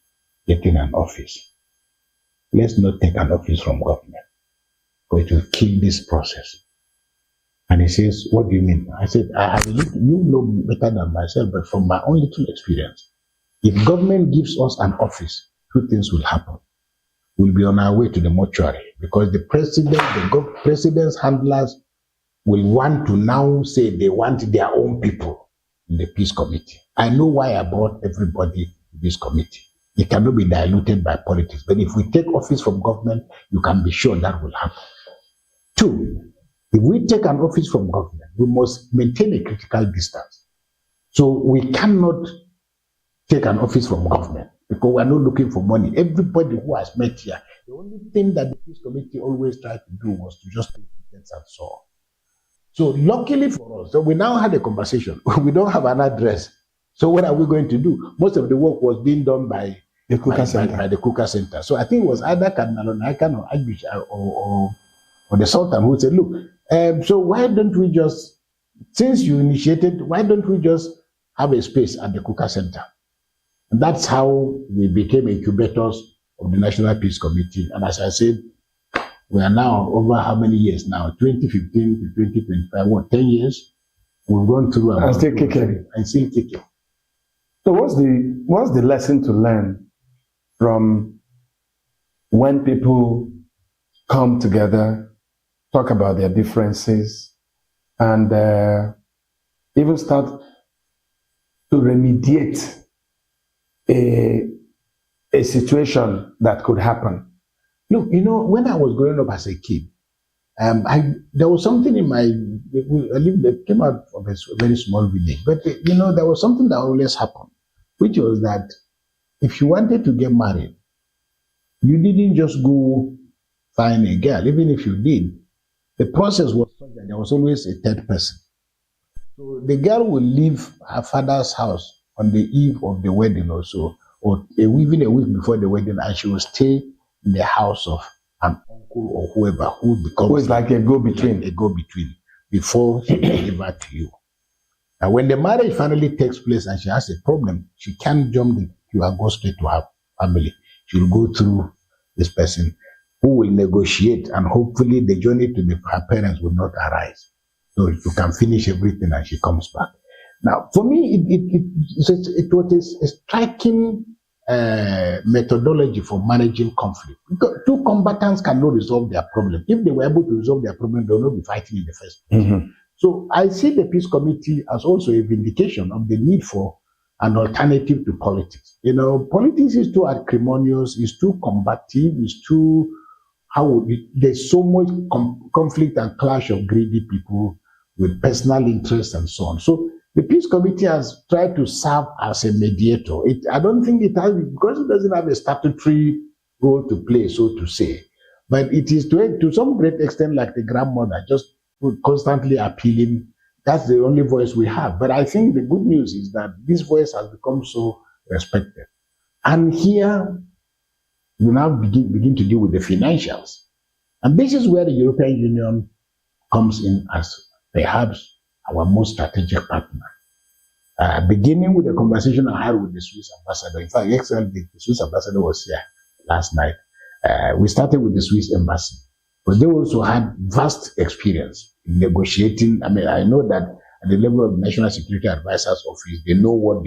Speaker 15: getting an office. Let's not take an office from government, because it will kill this process. And he says, what do you mean? I said, you know better than myself, but from my own little experience, if government gives us an office, two things will happen. We'll be on our way to the mortuary, because the president's handlers will want to now say they want their own people in the peace committee. I know why I brought everybody to this committee. It cannot be diluted by politics. But if we take office from government, you can be sure that will happen. Two, if we take an office from government, we must maintain a critical distance. So we cannot take an office from government, because we're not looking for money. Everybody who has met here, the only thing that the peace committee always tried to do was to just take tickets and so on. So luckily for us, so we now had a conversation. We don't have an address. So what are we going to do? Most of the work was being done by the Kuka Center. So I think it was either Cardinal Onaikan or Archbishop or the Sultan who said, look, so why don't we just, since you initiated, why don't we just have a space at the Kuka Center? And that's how we became incubators of the National Peace Committee. And as I said, we are now over how many years now? 2015 to 2025, 10 years? We've gone through
Speaker 13: and still kicking.
Speaker 15: And still kicking.
Speaker 13: So what's the lesson to learn from when people come together, talk about their differences, and even start to remediate a situation that could happen?
Speaker 15: Look, when I was growing up as a kid, there was something in my, I came out of a very small village, but there was something that always happened, which was that if you wanted to get married, you didn't just go find a girl. Even if you did, the process was such that there was always a third person. So the girl would leave her father's house on the eve of the wedding or so, or even a week before the wedding, and she will stay in the house of an uncle or whoever who becomes...
Speaker 13: Who is like a go-between.
Speaker 15: A go-between, before she deliver to you. And when the marriage finally takes place and she has a problem, she can't jump the queue and go straight to her family. She'll go through this person who will negotiate, and hopefully the journey to her parents will not arise. So you can finish everything and she comes back. Now, for me, it was a striking methodology for managing conflict. Because two combatants cannot resolve their problem. If they were able to resolve their problem, they will not be fighting in the first place.
Speaker 13: Mm-hmm.
Speaker 15: So I see the peace committee as also a vindication of the need for an alternative to politics. Politics is too acrimonious, is too combative, is too, there's so much conflict and clash of greedy people with personal interests and so on. So the peace committee has tried to serve as a mediator. I don't think it has, because it doesn't have a statutory role to play, so to say. But it is to some great extent like the grandmother, just constantly appealing. That's the only voice we have. But I think the good news is that this voice has become so respected. And here, we now begin to deal with the financials. And this is where the European Union comes in as perhaps our most strategic partner. Beginning with the conversation I had with the Swiss ambassador. In fact, the Swiss ambassador was here last night. We started with the Swiss embassy, but they also had vast experience in negotiating. I mean, I know that at the level of National Security Advisor's Office, they know what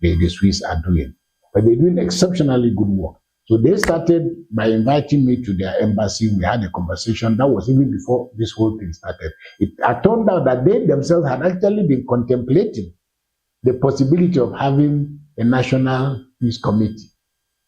Speaker 15: the Swiss are doing, but they're doing exceptionally good work. So they started by inviting me to their embassy. We had a conversation. That was even before this whole thing started. It turned out that they themselves had actually been contemplating the possibility of having a national peace committee,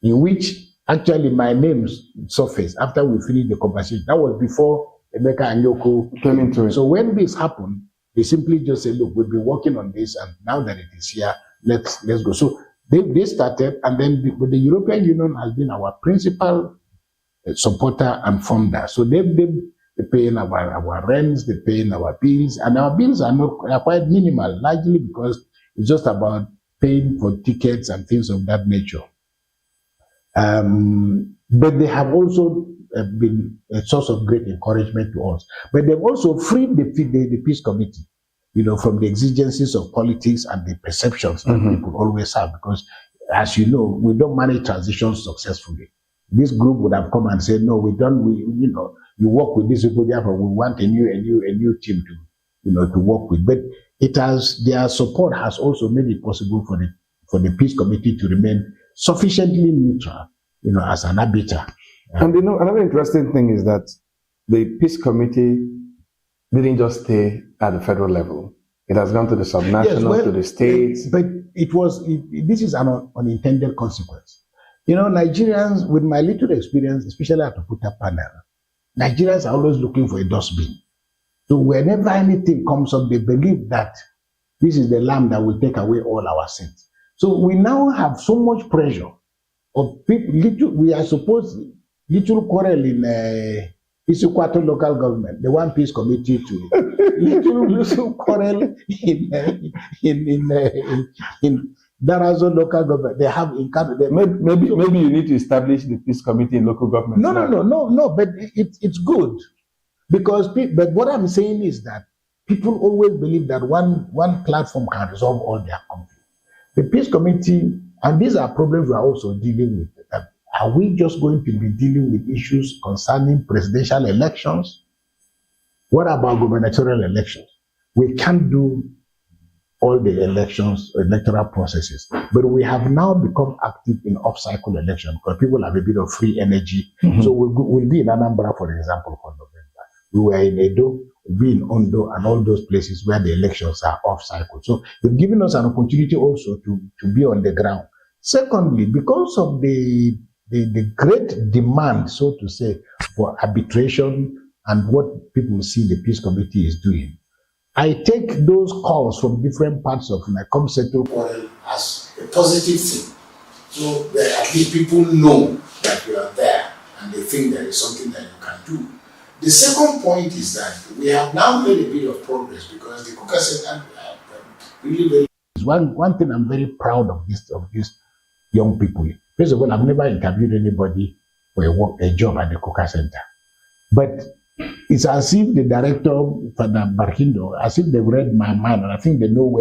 Speaker 15: in which actually my name surfaced after we finished the conversation. That was before Emeka and Yoko came into it. So when this happened, they simply just said, look, we've been working on this, and now that it is here, let's go. So they started, and then the European Union has been our principal supporter and funder. So they're paying our rents, they're paying our bills, and our bills are quite minimal, largely because it's just about paying for tickets and things of that nature. But they have also been a source of great encouragement to us. But they've also freed the peace committee, from the exigencies of politics and the perceptions that people always have. Because, as you know, we don't manage transitions successfully. This group would have come and said, no, you work with these people, therefore we want a new team to work with. But their support has also made it possible for the peace committee to remain sufficiently neutral, as an arbiter.
Speaker 13: And another interesting thing is that the peace committee didn't just stay at the federal level. It has gone to the subnational, to the states.
Speaker 15: But this is an unintended consequence. Nigerians, with my little experience, especially at Oputa panel, Nigerians are always looking for a dustbin. So whenever anything comes up, they believe that this is the lamb that will take away all our sins. So we now have so much pressure of people. We are supposed little quarrel in Isukwato local government. The One Peace Committee to little quarrel in Darazo local government. They have in Canada.
Speaker 13: Maybe you need to establish the peace committee in local government.
Speaker 15: No. But it's good because. But what I'm saying is that people always believe that one platform can resolve all their conflicts. The peace committee, and these are problems we are also dealing with. Are we just going to be dealing with issues concerning presidential elections? What about gubernatorial elections? We can't do all the electoral processes, but we have now become active in off-cycle elections because people have a bit of free energy. So we'll be in Anambra, for example, for November. We were in Edo, we'll be in Ondo, and all those places where the elections are off-cycle. So they've given us an opportunity also to be on the ground. Secondly, because of the great demand, so to say, for arbitration and what people see the peace committee is doing, I take those calls from different parts of my settle quarrel as a positive thing. So that at least people know that you are there and they think there is something that you can do. The second point is that we have now made a bit of progress because the Kuka Center really very. One thing I'm very proud of these young people. First of all, I've never interviewed anybody for a job at the Kuka Center. But it's as if the director, Father Barkindo, as if they've read my mind, and I think they know where